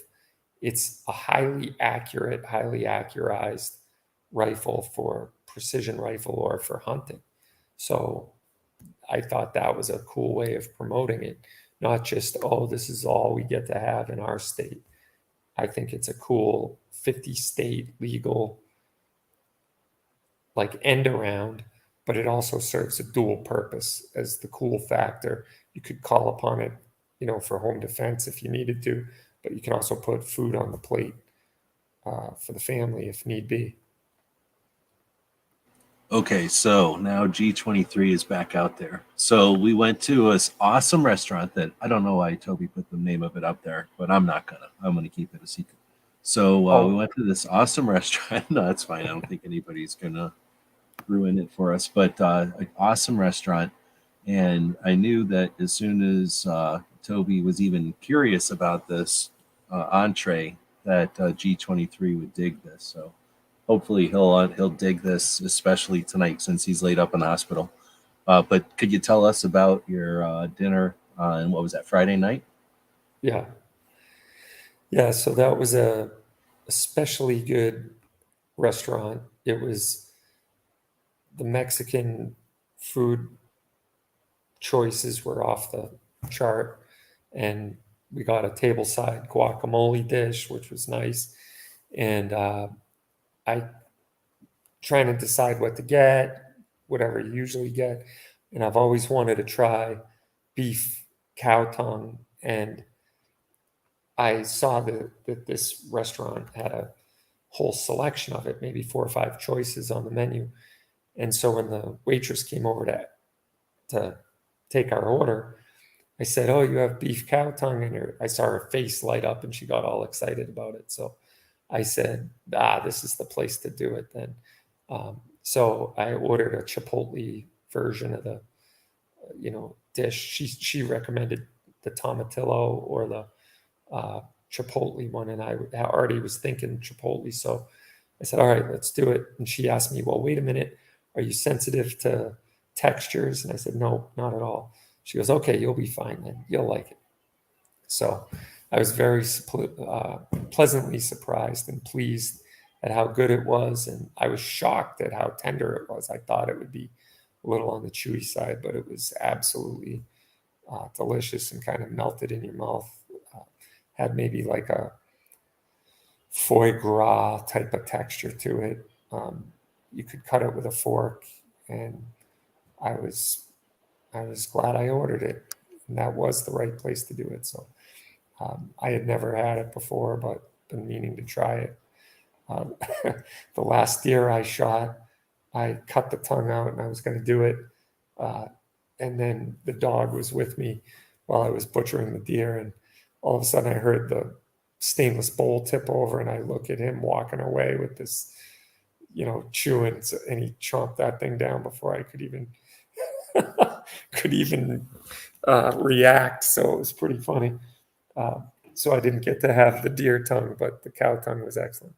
It's a highly accurate, highly accurized rifle for precision rifle or for hunting. So I thought that was a cool way of promoting it. Not just, oh, this is all we get to have in our state. I think it's a cool 50 state legal like end around, but it also serves a dual purpose as the cool factor. You could call upon it, you know, for home defense if you needed to, but you can also put food on the plate for the family if need be. Okay, so now G23 is back out there. So we went to this awesome restaurant that I don't know why Toby put the name of it up there, but I'm not gonna. I'm gonna keep it a secret. So we went to this awesome restaurant. No, that's fine. I don't think anybody's gonna ruin it for us, but an awesome restaurant. And I knew that as soon as Toby was even curious about this entree, that G23 would dig this. So hopefully he'll dig this, especially tonight since he's laid up in the hospital. But could you tell us about your dinner and what was that, Friday night? Yeah. So that was a especially good restaurant. It was the Mexican food choices were off the chart, and we got a tableside guacamole dish, which was nice. And I trying to decide what to get, whatever you usually get. And I've always wanted to try beef cow tongue. And I saw that this restaurant had a whole selection of it, maybe 4 or 5 choices on the menu. And so when the waitress came over to take our order, I said, "Oh, you have beef cow tongue," and I saw her face light up, and she got all excited about it. So I said, this is the place to do it then. So I ordered a Chipotle version of the, dish. She recommended the tomatillo or the Chipotle one, and I already was thinking Chipotle. So I said, all right, let's do it. And she asked me, well, wait a minute, are you sensitive to textures? And I said, no, not at all. She goes, okay, you'll be fine then. You'll like it. So I was very pleasantly surprised and pleased at how good it was. And I was shocked at how tender it was. I thought it would be a little on the chewy side, but it was absolutely delicious and kind of melted in your mouth. Had maybe like a foie gras type of texture to it. You could cut it with a fork, and I was glad I ordered it, and that was the right place to do it. So I had never had it before, but been meaning to try it. The last deer I shot, I cut the tongue out, and I was going to do it, and then the dog was with me while I was butchering the deer, and all of a sudden I heard the stainless bowl tip over, and I look at him walking away with this, chewing, and he chomped that thing down before I could even react. So it was pretty funny. So I didn't get to have the deer tongue, but the cow tongue was excellent.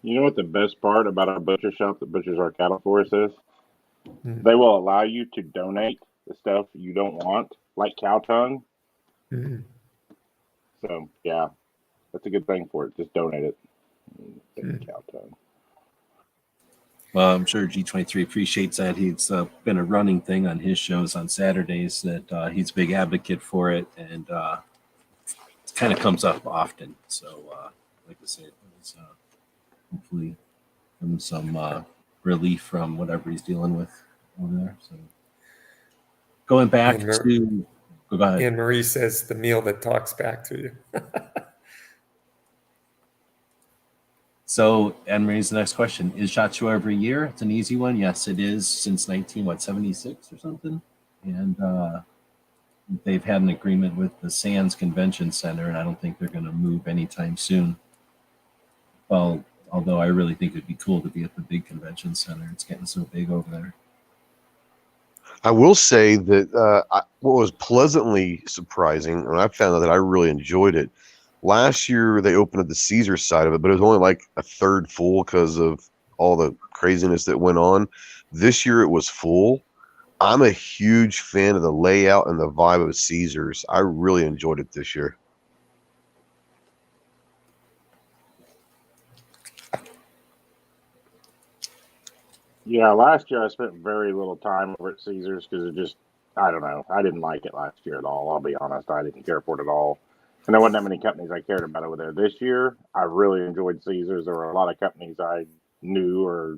You know what the best part about our butcher shop that butchers our cattle for us is? Mm. They will allow you to donate the stuff you don't want, like cow tongue. Mm. So, yeah, that's a good thing for it. Just donate it. Cow tongue. Well, I'm sure G23 appreciates that. He's been a running thing on his shows on Saturdays that he's a big advocate for it, and it kind of comes up often. So, like I said, it's hopefully some relief from whatever he's dealing with over there. So, going back to go ahead. Anne Marie says the meal that talks back to you. So, Anne Marie's the next question. Is SHOT Show every year? It's an easy one. Yes, it is since 1976 or something. And they've had an agreement with the Sands Convention Center, and I don't think they're going to move anytime soon. Well, although I really think it'd be cool to be at the big convention center. It's getting so big over there. I will say that what was pleasantly surprising, and I found out that I really enjoyed it. Last year, they opened up the Caesar side of it, but it was only like a third full because of all the craziness that went on. This year, it was full. I'm a huge fan of the layout and the vibe of Caesars. I really enjoyed it this year. Yeah, last year I spent very little time over at Caesars because I don't know. I didn't like it last year at all. I'll be honest. I didn't care for it at all. And there wasn't that many companies I cared about over there. This year, I really enjoyed Caesars. There were a lot of companies I knew or,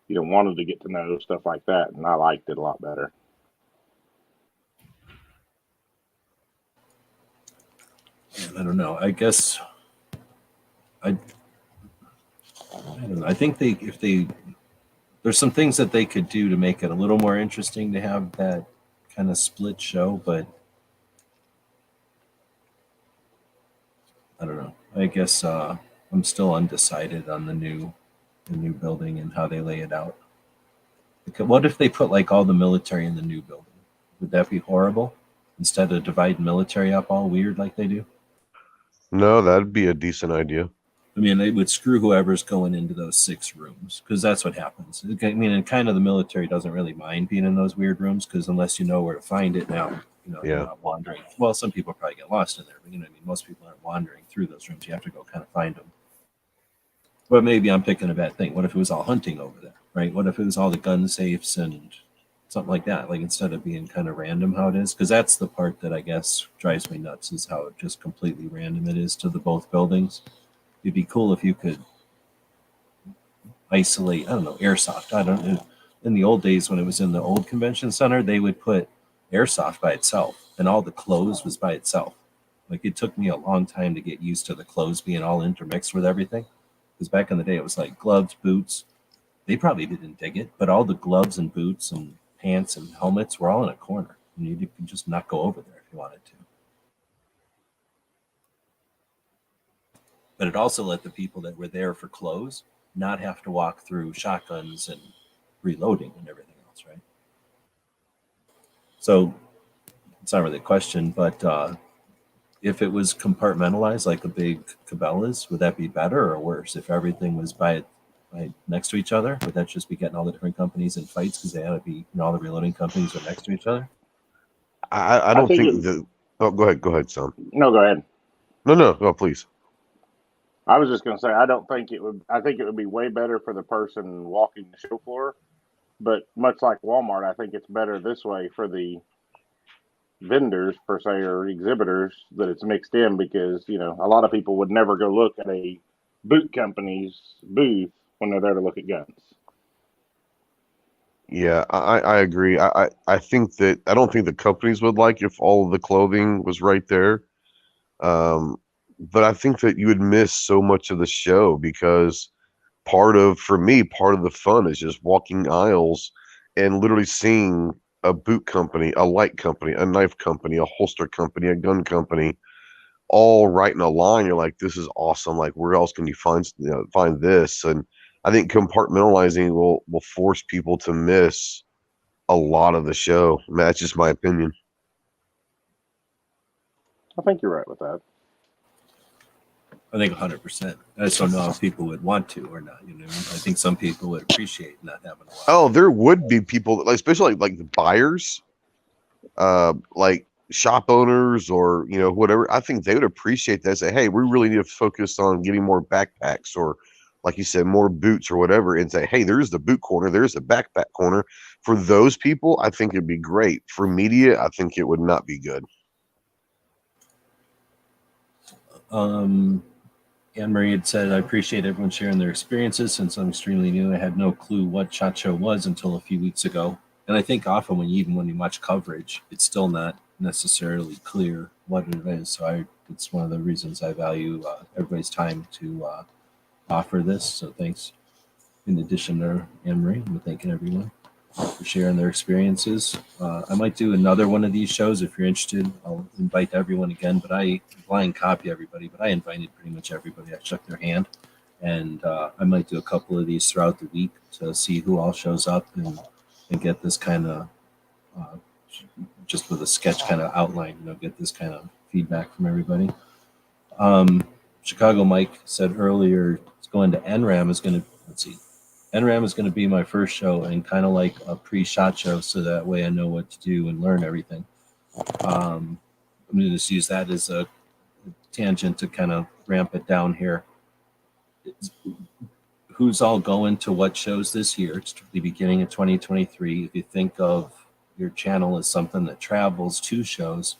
wanted to get to know, stuff like that. And I liked it a lot better. I don't know. I guess I don't know. I think there's some things that they could do to make it a little more interesting to have that kind of split show, but I don't know. I guess I'm still undecided on the new building and how they lay it out. What if they put like all the military in the new building? Would that be horrible? Instead of dividing military up all weird like they do? No, that'd be a decent idea. I mean, they would screw whoever's going into those 6 rooms because that's what happens. I mean, and kind of the military doesn't really mind being in those weird rooms because unless you know where to find it now, you're not wandering. Well, some people probably get lost in there, but most people aren't wandering through those rooms. You have to go kind of find them. But maybe I'm picking a bad thing. What if it was all hunting over there, right? What if it was all the gun safes and something like that? Like instead of being kind of random how it is, because that's the part that I guess drives me nuts is how just completely random it is to the both buildings. It'd be cool if you could isolate, I don't know, airsoft. I don't know. In the old days when it was in the old convention center, they would put airsoft by itself and all the clothes was by itself. Like it took me a long time to get used to the clothes being all intermixed with everything. Because back in the day, it was like gloves, boots. They probably didn't dig it, but all the gloves and boots and pants and helmets were all in a corner. And you could just not go over there if you wanted to. But it also let the people that were there for clothes not have to walk through shotguns and reloading and everything else, right? So it's not really a question, but if it was compartmentalized like a big Cabela's, would that be better or worse? If everything was by next to each other, would that just be getting all the different companies in fights because they had to be, all the reloading companies are next to each other? I don't think that. Oh, go ahead, Sam. No, go ahead. No, please. I was just going to say, I think it would be way better for the person walking the show floor. But much like Walmart, I think it's better this way for the, vendors per se or exhibitors that it's mixed in, because a lot of people would never go look at a boot company's booth when they're there to look at guns. Yeah, I agree. I think that I don't think the companies would like if all of the clothing was right there. But I think that you would miss so much of the show because for me, part of the fun is just walking aisles and literally seeing a boot company, a light company, a knife company, a holster company, a gun company, all right in a line. You're like, this is awesome. Like, where else can you find this? And I think compartmentalizing will force people to miss a lot of the show. I mean, that's just my opinion. I think you're right with that. I think 100%. I just don't know if people would want to or not. I think some people would appreciate not having a lot. Oh, there would be people, like, especially like the buyers, like shop owners or whatever. I think they would appreciate that. Say, hey, we really need to focus on getting more backpacks, or like you said, more boots or whatever, and say, hey, there's the boot corner, there's the backpack corner. For those people, I think it'd be great. For media, I think it would not be good. Anne Marie had said, I appreciate everyone sharing their experiences. Since I'm extremely new, I had no clue what SHOT Show was until a few weeks ago. And I think often when you watch coverage, it's still not necessarily clear what it is. So it's one of the reasons I value everybody's time to offer this. So thanks. In addition to Anne Marie, I'm thanking everyone for sharing their experiences. I might do another one of these shows if you're interested. I'll invite everyone again, but I blind copy everybody, but I invited pretty much everybody. I shook their hand, and I might do a couple of these throughout the week to see who all shows up and get this kind of just with a sketch kind of outline, get this kind of feedback from everybody. Chicago Mike said earlier, it's going to NRAM is going to, NRAM is going to be my first show and kind of like a pre-SHOT Show, so that way I know what to do and learn everything. I'm going to just use that as a tangent to kind of ramp it down here. Who's all going to what shows this year? It's the beginning of 2023. If you think of your channel as something that travels to shows,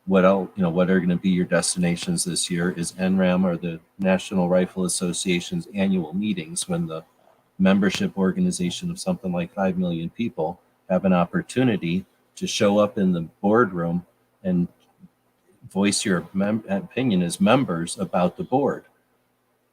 what else, what are going to be your destinations this year? Is NRAM or the National Rifle Association's annual meetings, when the membership organization of something like 5 million people have an opportunity to show up in the boardroom and voice your opinion as members about the board.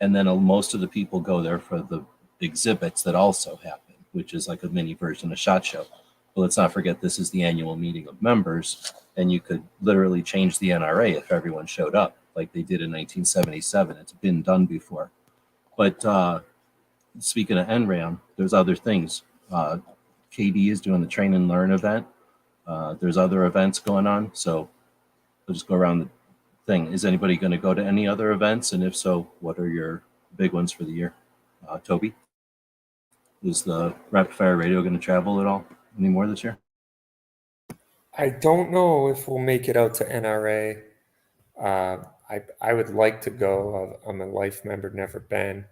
And then most of the people go there for the exhibits that also happen, which is like a mini version of SHOT Show. But let's not forget, this is the annual meeting of members, and you could literally change the NRA if everyone showed up like they did in 1977. It's been done before. But speaking of NRAM, there's other things. KD is doing the train and learn event. There's other events going on. So we'll just go around the thing. Is anybody going to go to any other events? And if so, what are your big ones for the year? Toby, is the Rapid Fire Radio going to travel at all anymore this year? I don't know if we'll make it out to NRA. I would like to go. I'm a life member, never been.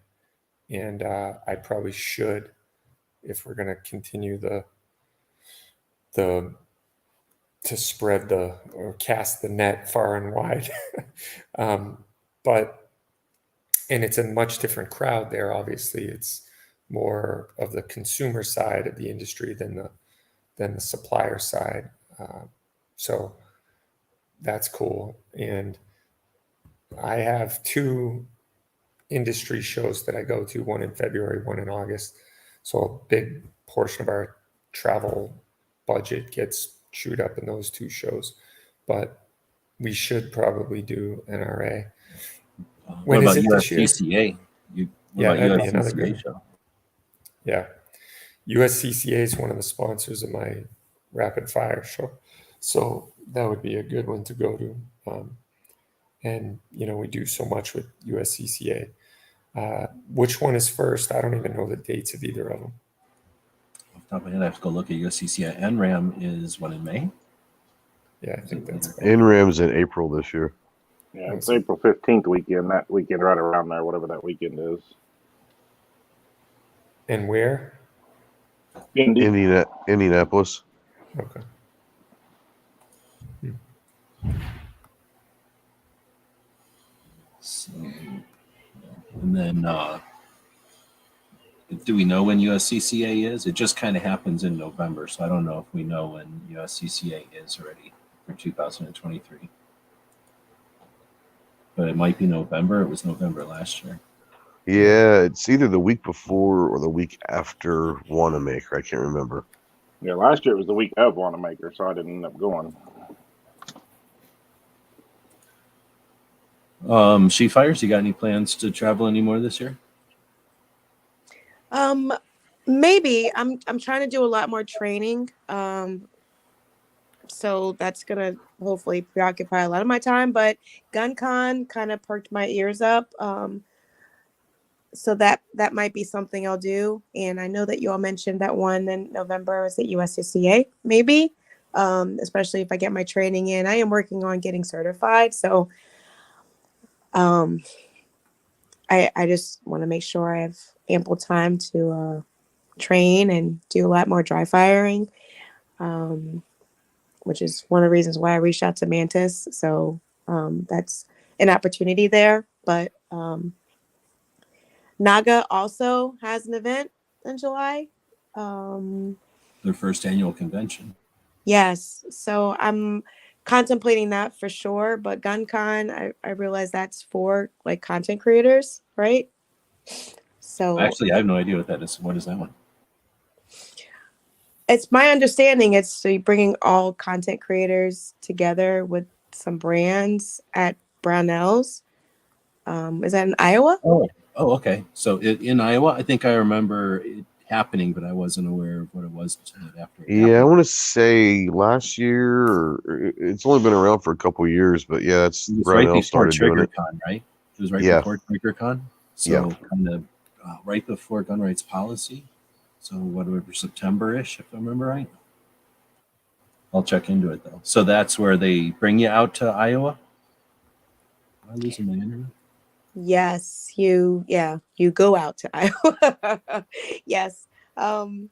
And I probably should, if we're going to continue to spread or cast the net far and wide. And it's a much different crowd there. Obviously, it's more of the consumer side of the industry than the supplier side. So that's cool. And I have 2 industry shows that I go to, one in February, one in August. So a big portion of our travel budget gets chewed up in those 2 shows. But we should probably do NRA. When what is about it this year? USCCA? That'd be another good show? Yeah. USCCA is one of the sponsors of my Rapid Fire show. So that would be a good one to go to. And, we do so much with USCCA. Which one is first? I don't even know the dates of either of them. Off the top of my head, I have to go look at USCCA. NRAM is what, in May? Yeah, I think that's about NRAM's in April this year. Yeah, it's April 15th weekend, that weekend right around there, whatever that weekend is. And where? Indy. Indianapolis. Okay. So, and then, do we know when USCCA is? It just kind of happens in November, so I don't know if we know when USCCA is already for 2023. But it might be November. It was November last year. Yeah, it's either the week before or the week after Wanamaker. I can't remember. Yeah, last year it was the week of Wanamaker, so I didn't end up going. She Fires, you got any plans to travel anymore this year? Maybe I'm trying to do a lot more training. So that's gonna hopefully preoccupy a lot of my time. But GunCon kind of perked my ears up. So that might be something I'll do. And I know that you all mentioned that one in November. Is it USCCA? Maybe. Especially if I get my training in. I am working on getting certified. So I just want to make sure I have ample time to train and do a lot more dry firing, which is one of the reasons why I reached out to Mantis. So that's an opportunity there. But Naga also has an event in July. Their first annual convention. Yes. So I'm contemplating that for sure. But GunCon, I realize that's for like content creators, right? So Actually, I have no idea what that is. What is that one? it's my understanding it's so bringing all content creators together with some brands at Brownells. Is that in Iowa? Oh, okay. So in Iowa, I think I remember it happening, but I wasn't aware of what it was after it Yeah, I happened. want to say last year, or it's only been around for a couple years, but yeah, it's It was right Brownell before started doing it. TriggerCon, right? It was right Yeah. before TriggerCon. So kind of right before gun rights policy. So whatever, September-ish, if I remember right. I'll check into it though. So that's where they bring you out to Iowa? Am I losing my internet? Yes, you go out to Iowa. Yes. I'm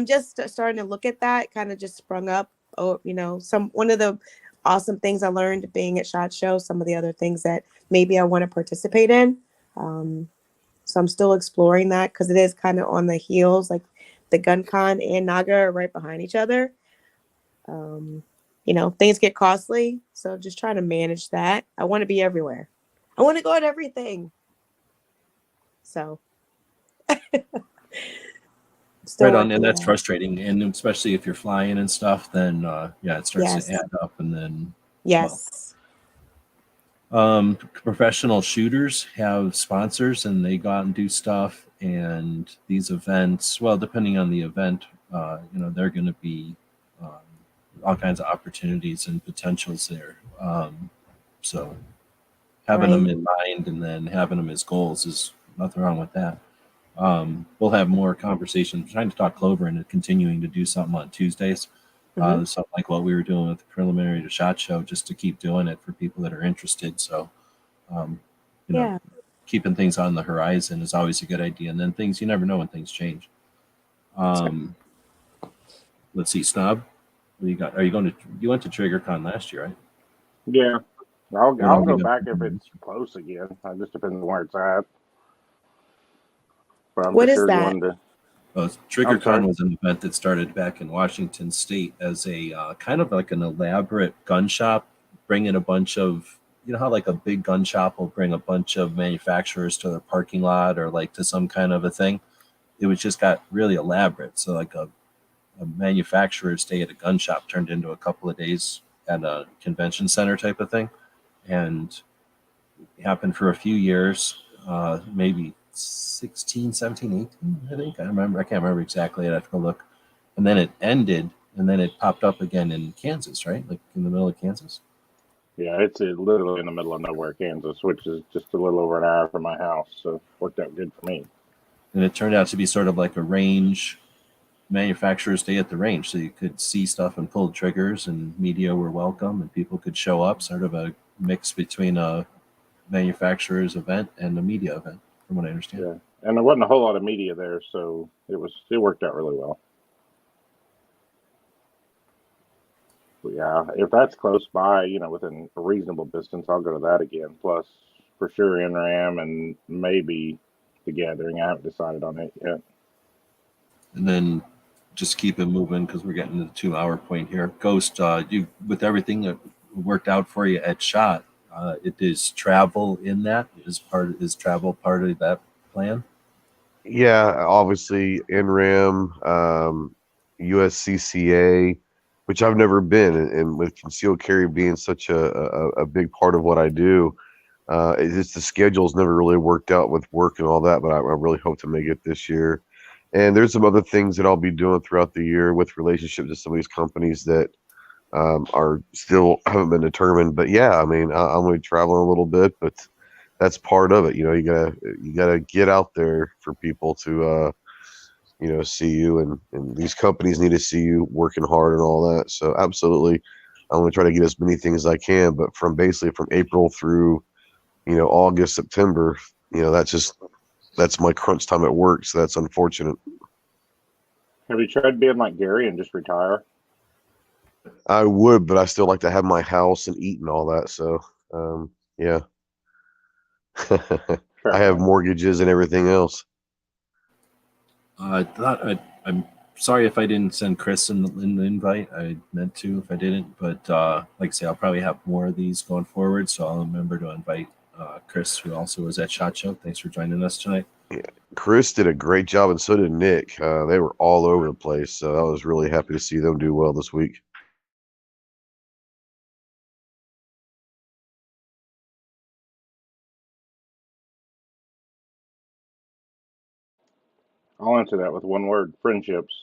just starting to look at that, kind of just sprung up. Oh, one of the awesome things I learned being at SHOT Show, some of the other things that maybe I want to participate in. So I'm still exploring that because it is kind of on the heels, like the GunCon and Naga are right behind each other. Things get costly, so just trying to manage that. I want to be everywhere. I want to go at everything. So still Right on, and working that's on it. frustrating, and especially if you're flying and stuff, then it starts Yes. to add up, and then Yes. professional shooters have sponsors, and they go out and do stuff, and these events, well, depending on the event, they're going to be all kinds of opportunities and potentials there. So having them in mind and then having them as goals is nothing wrong with that. We'll have more conversations. We're trying to talk Clover into continuing to do something on Tuesdays. Something like what we were doing with the preliminary to SHOT Show, just to keep doing it for people that are interested. So, keeping things on the horizon is always a good idea. And then things, you never know when things change. Let's see, Snob, what do you got? You went to TriggerCon last year, right? Yeah, I'll What are go you back gonna if do it's this year? close again. It just depends on where it's at. But I'm What for is sure that? going to. TriggerCon was an event that started back in Washington State as a kind of like an elaborate gun shop, bringing a bunch of, how like a big gun shop will bring a bunch of manufacturers to their parking lot or like to some kind of a thing. It was just got really elaborate. So like a manufacturer's day at a gun shop turned into a couple of days at a convention center type of thing. And it happened for a few years, maybe 16, 17, 18, I think. I can't remember exactly. I'd have to go look. And then it ended, and then it popped up again in Kansas, right? Like in the middle of Kansas. Yeah, it's literally in the middle of nowhere, Kansas, which is just a little over an hour from my house. So it worked out good for me. And it turned out to be sort of like a range manufacturer's day at the range. So you could see stuff and pull triggers, and media were welcome, and people could show up, sort of a mix between a manufacturer's event and a media event, from what I understand. Yeah, and there wasn't a whole lot of media there, so it worked out really well. Yeah, if that's close by, within a reasonable distance, I'll go to that again. Plus, for sure, NRAM and maybe the Gathering. I haven't decided on it yet. And then just keep it moving because we're getting to the 2 hour point here. Ghost, you with everything that worked out for you at SHOT, it is travel in that is travel part of that plan? Yeah, obviously NRAM, USCCA, which I've never been, and with concealed carry being such a big part of what I do, it's just the schedule's never really worked out with work and all that. But I really hope to make it this year. And there's some other things that I'll be doing throughout the year with relationships with some of these companies that are still haven't been determined. But yeah, I mean, I'm going to be traveling a little bit, but that's part of it. You gotta get out there for people to see you, and these companies need to see you working hard and all that. So absolutely, I'm going to try to get as many things as I can. But from basically from April through August, September, that's my crunch time at work. So that's unfortunate. Have you tried being like Gary and just retire? I would, but I still like to have my house and eat and all that. So yeah. Fair I have enough. mortgages and everything else. I'm sorry if I didn't send Chris an invite. I meant to if I didn't, but like I say, I'll probably have more of these going forward. So I'll remember to invite Chris, who also was at SHOT Show. Thanks for joining us tonight. Chris did a great job, and so did Nick. They were all over the place, so I was really happy to see them do well this week. I'll answer that with one word: friendships.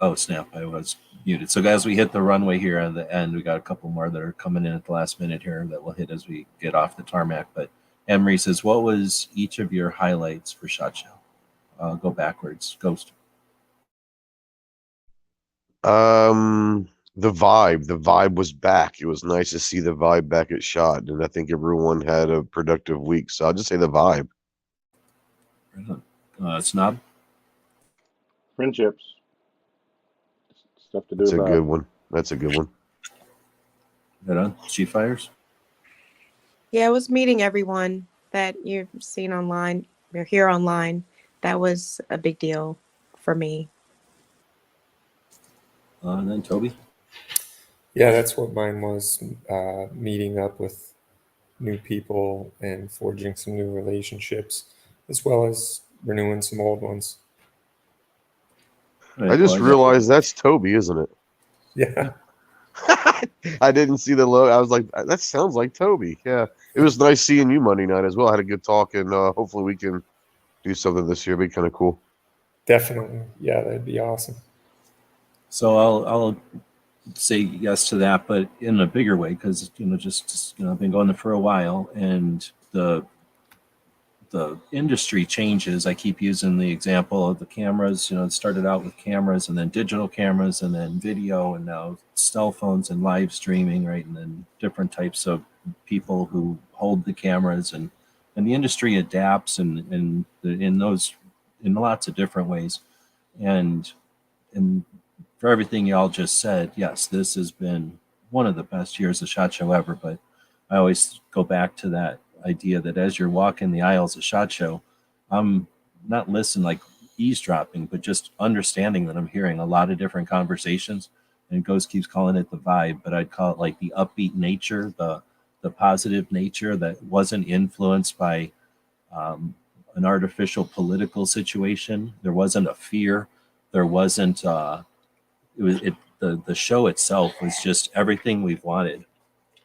Oh, snap. I was muted. So, guys, we hit the runway here at the end. We got a couple more that are coming in at the last minute here that we'll hit as we get off the tarmac. But Emery says, what was each of your highlights for SHOT Show? Go backwards. Ghost. The vibe was back. It was nice to see the vibe back at SHOT, and I think everyone had a productive week. So I'll just say the vibe. Snob. Friendships. Stuff to do That's a about. good one. That's a good one. Right on. Chief Fires. Yeah, it was meeting everyone that you've seen online or here online. That was a big deal for me. And then Toby. Yeah, that's what mine was. Meeting up with new people and forging some new relationships, as well as renewing some old ones. Right, I just well, realized that's Toby, isn't it? Yeah. I didn't see the logo. I was like, that sounds like Toby. Yeah. It was nice seeing you Monday night as well. I had a good talk, and hopefully we can do something this year. It'd be kind of cool. Definitely. Yeah, that'd be awesome. So I'll say yes to that, but in a bigger way because I've been going there for a while, and the industry changes. I keep using the example of the cameras. It started out with cameras, and then digital cameras, and then video, and now cell phones and live streaming, right? And then different types of people who hold the cameras, and the industry adapts in lots of different ways, and for everything y'all just said, yes, this has been one of the best years of SHOT Show ever. But I always go back to that idea that as you're walking the aisles of SHOT Show, I'm not listening like eavesdropping, but just understanding that I'm hearing a lot of different conversations. And Ghost keeps calling it the vibe, but I'd call it like the upbeat nature, the positive nature that wasn't influenced by an artificial political situation. There wasn't a fear. There wasn't. The show itself was just everything we've wanted.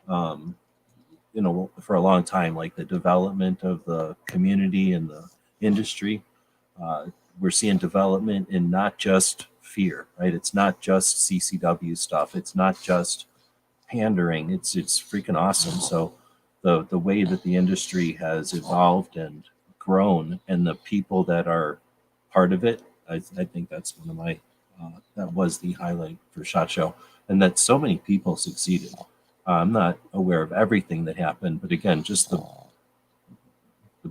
For a long time, like the development of the community and the industry. We're seeing development in not just fear, right? It's not just CCW stuff. It's not just pandering. It's freaking awesome. So the way that the industry has evolved and grown, and the people that are part of it, I think that's one of my that was the highlight for SHOT Show, and that so many people succeeded. I'm not aware of everything that happened, but again, just the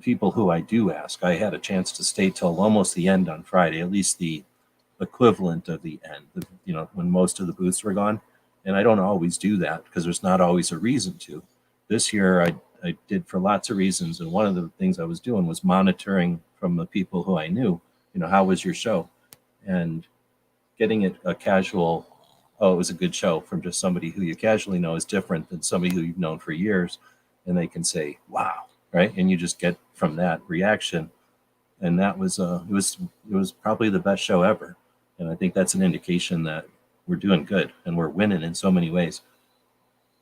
people who I do ask. I had a chance to stay till almost the end on Friday, at least the equivalent of the end. When most of the booths were gone, And I don't always do that because there's not always a reason to. This year, I did for lots of reasons. And one of the things I was doing was monitoring from the people who I knew, how was your show? And getting it a casual, oh, it was a good show from just somebody who you casually know is different than somebody who you've known for years. And they can say, wow, right? And you just get from that reaction. And that was, it was probably the best show ever. And I think that's an indication that we're doing good and we're winning in so many ways.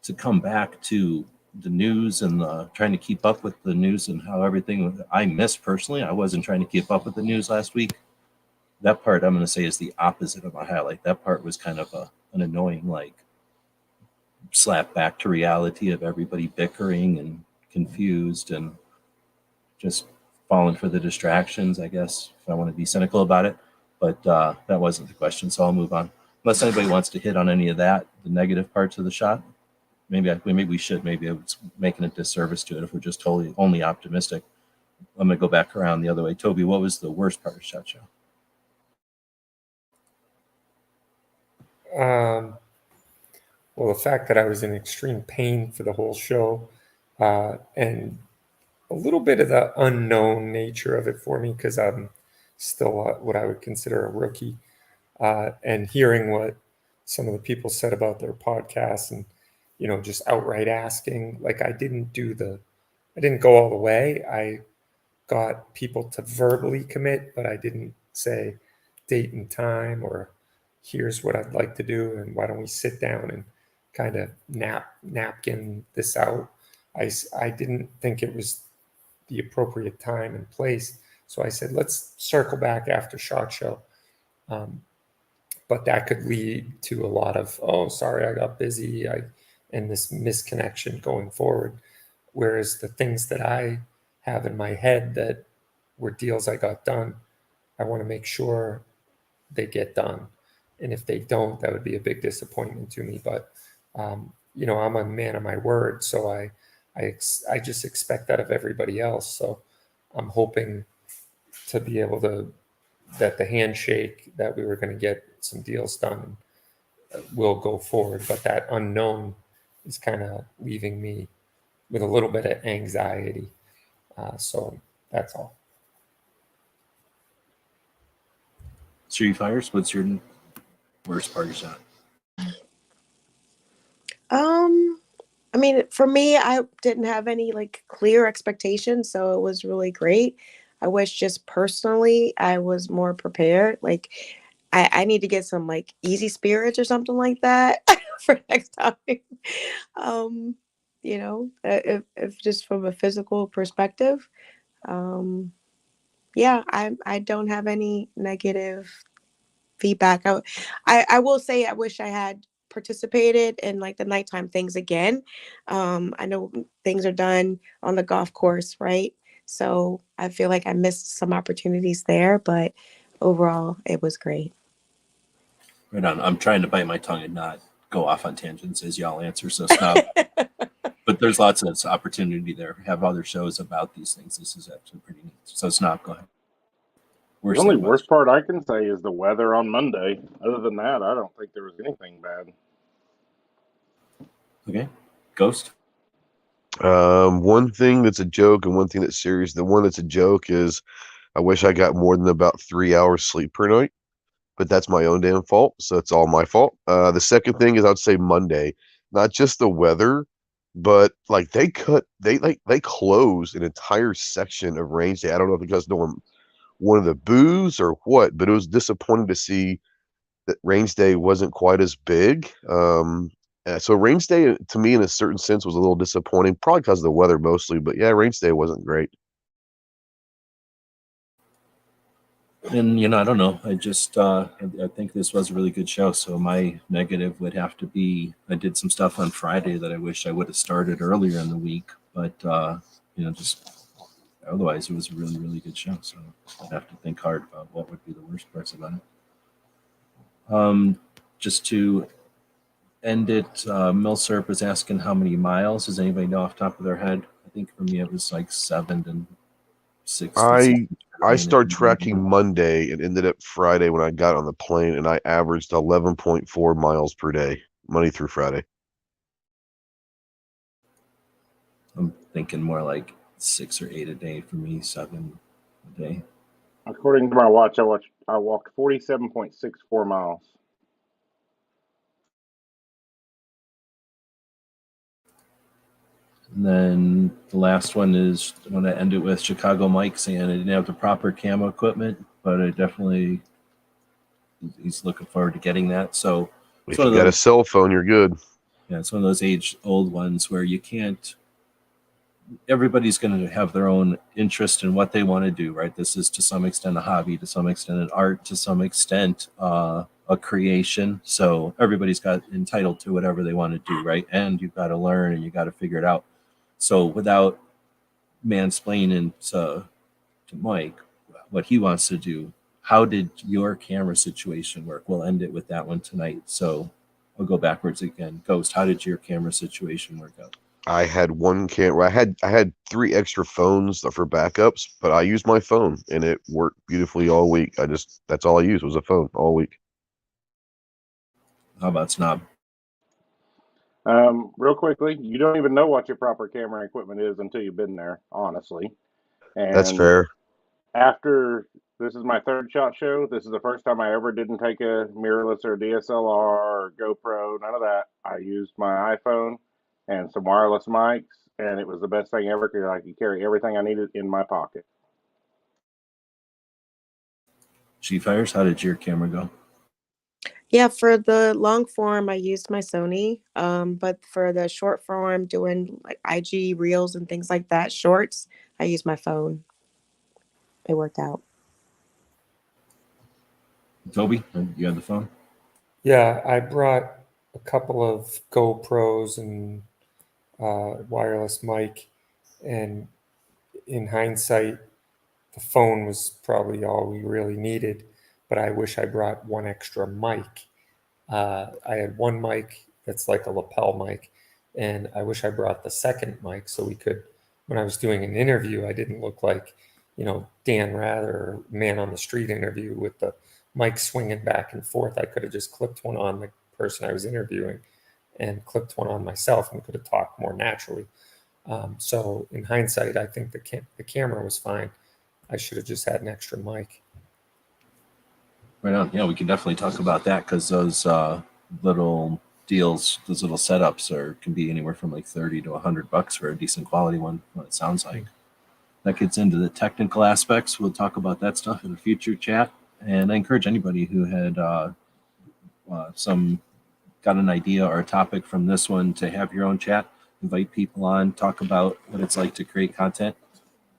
To come back to the news and trying to keep up with the news and how everything I missed personally, I wasn't trying to keep up with the news last week. That part I'm going to say is the opposite of my highlight. That part was kind of an annoying, like, slap back to reality of everybody bickering and confused and just falling for the distractions, I guess, if I want to be cynical about it. But that wasn't the question, so I'll move on. Unless anybody wants to hit on any of that, the negative parts of the shot. Maybe we should. Maybe it's making a disservice to it if we're just totally only optimistic. I'm going to go back around the other way. Toby, what was the worst part of SHOT Show? Well, the fact that I was in extreme pain for the whole show, and a little bit of the unknown nature of it for me, because I'm still what I would consider a rookie, and hearing what some of the people said about their podcasts, and just outright asking, like, I didn't go all the way. I got people to verbally commit, but I didn't say date and time or here's what I'd like to do and why don't we sit down and kind of napkin this out. I didn't think it was the appropriate time and place. So I said, let's circle back after SHOT Show. But that could lead to a lot of, oh, sorry, I got busy, and this misconnection going forward. Whereas the things that I have in my head that were deals I got done, I want to make sure they get done. And if they don't, that would be a big disappointment to me. But, I'm a man of my word. So I just expect that of everybody else. So I'm hoping to be able to, that the handshake that we were going to get some deals done will go forward. But that unknown is kind of leaving me with a little bit of anxiety. So that's all. Siri Fires, what's your worst part of SHOT? I mean, for me, I didn't have any like clear expectations, so it was really great. I wish just personally I was more prepared. Like I need to get some like easy spirits or something like that for next time. If just from a physical perspective. Yeah, I don't have any negative feedback. I will say I wish I had participated in like the nighttime things again. I know things are done on the golf course, right? So I feel like I missed some opportunities there, but overall it was great. Right on. I'm trying to bite my tongue and not go off on tangents as y'all answer. So stop. But there's lots of opportunity there. We have other shows about these things. This is actually pretty neat. So Snob, go ahead. The only worst part I can say is the weather on Monday. Other than that, I don't think there was anything bad. Okay. Ghost? One thing that's a joke and one thing that's serious. The one that's a joke is I wish I got more than about 3 hours sleep per night, but that's my own damn fault. So it's all my fault. The second thing is I'd say Monday, not just the weather, but like they closed an entire section of range day. I don't know if because no one wanted the booze or what, but it was disappointing to see that range day wasn't quite as big. So range day to me in a certain sense was a little disappointing, probably because of the weather mostly, but yeah, range day wasn't great. And, I don't know. I just, I think this was a really good show. So my negative would have to be, I did some stuff on Friday that I wish I would have started earlier in the week, but, just otherwise it was a really, really good show. So I'd have to think hard about what would be the worst parts about it. Just to end it, Milsurp was asking how many miles. Does anybody know off the top of their head? I think for me it was like 7 and 6. I started tracking Monday and ended up Friday when I got on the plane, and I averaged 11.4 miles per day. Monday through Friday. I'm thinking more like 6 or 8 a day for me, 7 a day. According to my watch, I walked 47.64 miles. And then the last one is I want to end it with Chicago Mike saying I didn't have the proper camo equipment, but I definitely he's looking forward to getting that. So If it's one you of got a those, cell phone, you're good. yeah, it's one of those age-old ones where you can't. Everybody's going to have their own interest in what they want to do, right? This is to some extent a hobby, to some extent an art, to some extent a creation. So everybody's got entitled to whatever they want to do, right? And you've got to learn and you got to figure it out. So without mansplaining to Mike what he wants to do, how did your camera situation work? We'll end it with that one tonight. So I'll go backwards again. Ghost, how did your camera situation work out? I had one camera. I had 3 extra phones for backups, but I used my phone and it worked beautifully all week. That's all I used was a phone all week. How about Snob? Real quickly, you don't even know what your proper camera equipment is until you've been there, honestly. And That's fair. after this is my 3rd SHOT Show, this is the first time I ever didn't take a mirrorless or DSLR or GoPro, none of that. I used my iPhone and some wireless mics, and it was the best thing ever because I could carry everything I needed in my pocket. Chief Fires, how did your camera go? Yeah, for the long form, I used my Sony. But for the short form, doing like IG reels and things like that, shorts, I used my phone. It worked out. Toby, you had the phone? Yeah, I brought a couple of GoPros and wireless mic, and in hindsight, the phone was probably all we really needed. But I wish I brought one extra mic. I had one mic that's like a lapel mic, and I wish I brought the second mic so we could, when I was doing an interview, I didn't look like, Dan Rather or Man on the Street interview with the mic swinging back and forth. I could have just clipped one on the person I was interviewing and clipped one on myself and could have talked more naturally. So in hindsight, I think the camera was fine. I should have just had an extra mic. Right on. Yeah, we can definitely talk about that because those little deals, those little setups can be anywhere from like $30 to $100 for a decent quality one. What it sounds like. That gets into the technical aspects. We'll talk about that stuff in a future chat. And I encourage anybody who had got an idea or a topic from this one to have your own chat. Invite people on, talk about what it's like to create content,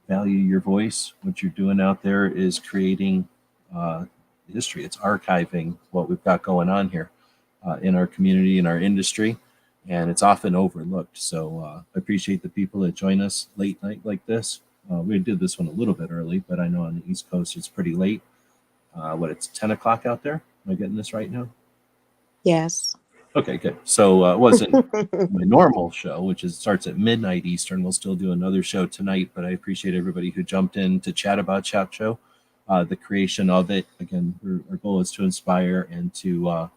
value your voice. What you're doing out there is creating history. It's archiving what we've got going on here in our community, in our industry, and it's often overlooked. So I appreciate the people that join us late night like this. We did this one a little bit early, but I know on the East Coast it's pretty late. It's 10 o'clock out there? Am I getting this right now? Yes. Okay, good. So it wasn't my normal show, which starts at midnight Eastern. We'll still do another show tonight, but I appreciate everybody who jumped in to chat about SHOT Show, the creation of it. Again, our goal is to inspire and to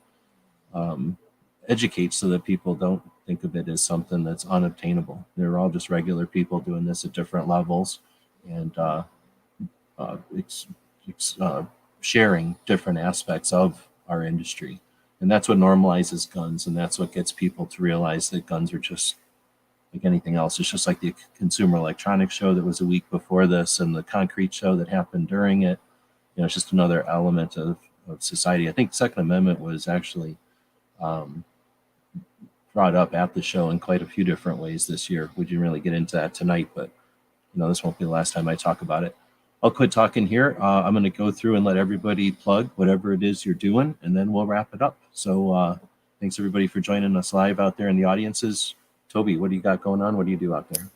educate so that people don't think of it as something that's unobtainable. They're all just regular people doing this at different levels and sharing different aspects of our industry. And that's what normalizes guns, and that's what gets people to realize that guns are just like anything else. It's just like the Consumer Electronics Show that was a week before this and the Concrete Show that happened during it. It's just another element of society. I think Second Amendment was actually brought up at the show in quite a few different ways this year. We didn't really get into that tonight, but this won't be the last time I talk about it. I'll quit talking here. I'm going to go through and let everybody plug whatever it is you're doing, and then we'll wrap it up. So thanks, everybody, for joining us live out there in the audiences. Toby, what do you got going on? What do you do out there?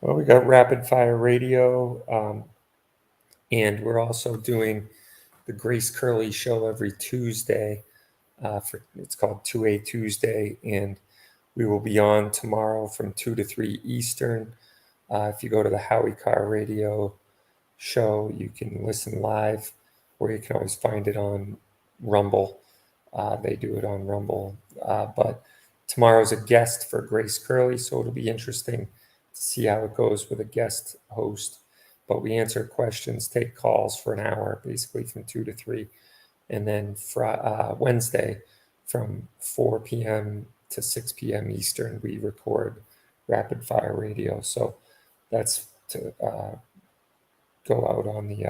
Well, we got Rapid Fire Radio, and we're also doing the Grace Curley Show every Tuesday. It's called 2A Tuesday, and we will be on tomorrow from 2 to 3 Eastern. If you go to the Howie Carr Radio Show, you can listen live, or you can always find it on Rumble. They do it on Rumble. But tomorrow's a guest for Grace Curley, so it'll be interesting to see how it goes with a guest host. But we answer questions, take calls for an hour, basically from 2 to 3. And then Wednesday from 4 p.m. to 6 p.m. Eastern, we record Rapid Fire Radio. So that's to go out on the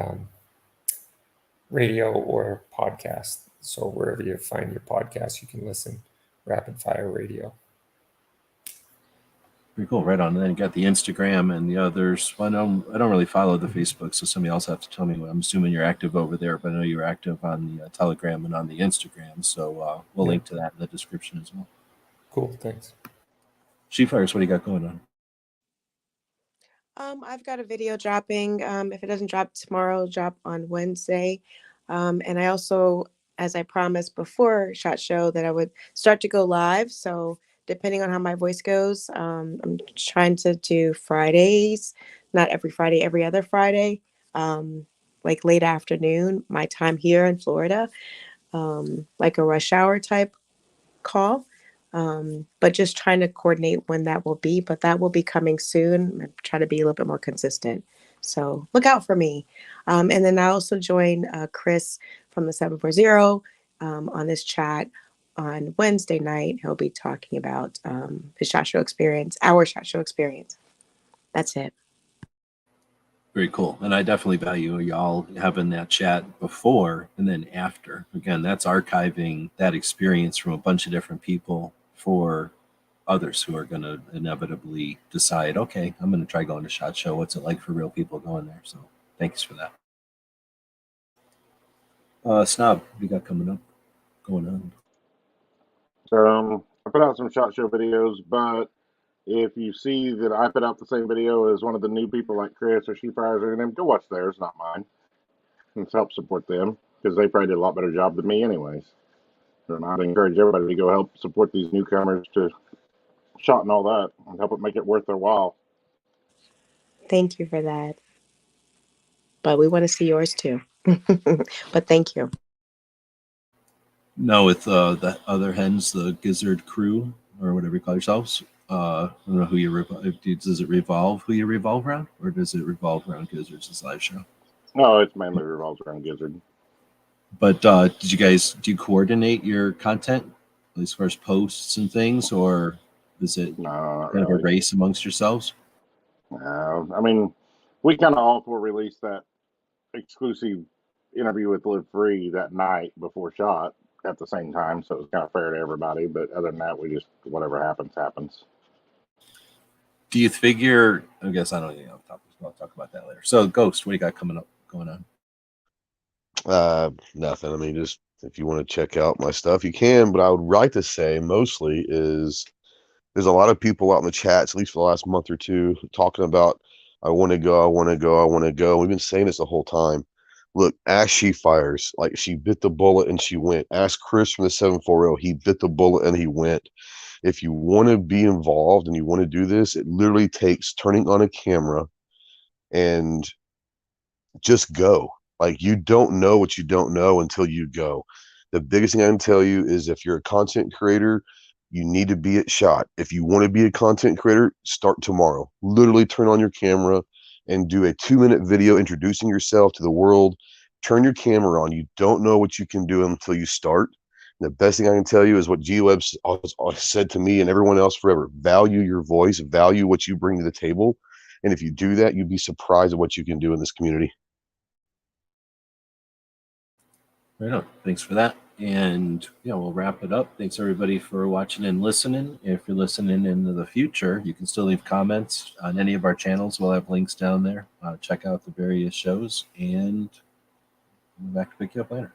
radio or podcast. So wherever you find your podcast, you can listen. Rapid Fire Radio. Pretty cool. Right on. And then you got the Instagram and the others. Well, I don't really follow the Facebook, so somebody else have to tell me. I'm assuming you're active over there, but I know you're active on the Telegram and on the Instagram. So we'll link to that in the description as well. Cool. Thanks. She-Fires, what do you got going on? I've got a video dropping. If it doesn't drop tomorrow, it'll drop on Wednesday. And I also, as I promised before SHOT Show, that I would start to go live. So depending on how my voice goes, I'm trying to do Fridays, not every Friday, every other Friday, like late afternoon, my time here in Florida, like a rush hour type call. But just trying to coordinate when that will be, but that will be coming soon. I'm trying to be a little bit more consistent. So look out for me. And then I also joined Chris from the 740 on this chat on Wednesday night. He'll be talking about his SHOT Show experience, our SHOT Show experience. That's it. Very cool. And I definitely value y'all having that chat before and then after. Again, that's archiving that experience from a bunch of different people for others who are going to inevitably decide, okay, I'm going to try going to SHOT Show. What's it like for real people going there? So thanks for that. Snob, what do you got coming up, going on? I put out some SHOT Show videos, but if you see that I put out the same video as one of the new people like Chris or She-Fires or them, go watch theirs, not mine. And help support them because they probably did a lot better job than me anyways. And I'd encourage everybody to go help support these newcomers to SHOT and all that and help it make it worth their while. Thank you for that. But we want to see yours too. But thank you. No, with the other hens, the Gizzard crew or whatever you call yourselves. I don't know who you does it revolve who you revolve around, or does it revolve around Gizzard's live show? No, it's mainly revolves around Gizzard. But do you coordinate your content as far as posts and things, or is it No, not kind of a really. race amongst yourselves? No, I mean, we kind of all four released that exclusive interview with Live Free that night before SHOT at the same time, so it was kind of fair to everybody. But other than that, we just whatever happens, happens. Do you figure? I guess I don't know. I'll talk about that later. So, Ghost, what do you got going on? Nothing. I mean, just if you want to check out my stuff, you can. But I would like to say mostly is there's a lot of people out in the chats, at least for the last month or two, talking about I want to go, I want to go, I want to go. We've been saying this the whole time. Look, ask She-Fires, like she bit the bullet and she went. Ask Chris from the 740, he bit the bullet and he went. If you want to be involved and you want to do this, it literally takes turning on a camera and just go. Like, you don't know what you don't know until you go. The biggest thing I can tell you is if you're a content creator, you need to be at SHOT. If you want to be a content creator, start tomorrow. Literally turn on your camera and do a 2-minute video introducing yourself to the world. Turn your camera on. You don't know what you can do until you start. And the best thing I can tell you is what G-Web said to me and everyone else forever. Value your voice. Value what you bring to the table. And if you do that, you'd be surprised at what you can do in this community. Right on. Thanks for that. And yeah, we'll wrap it up. Thanks everybody for watching and listening. If you're listening into the future, you can still leave comments on any of our channels. We'll have links down there. Check out the various shows, and we'll be back to pick you up later.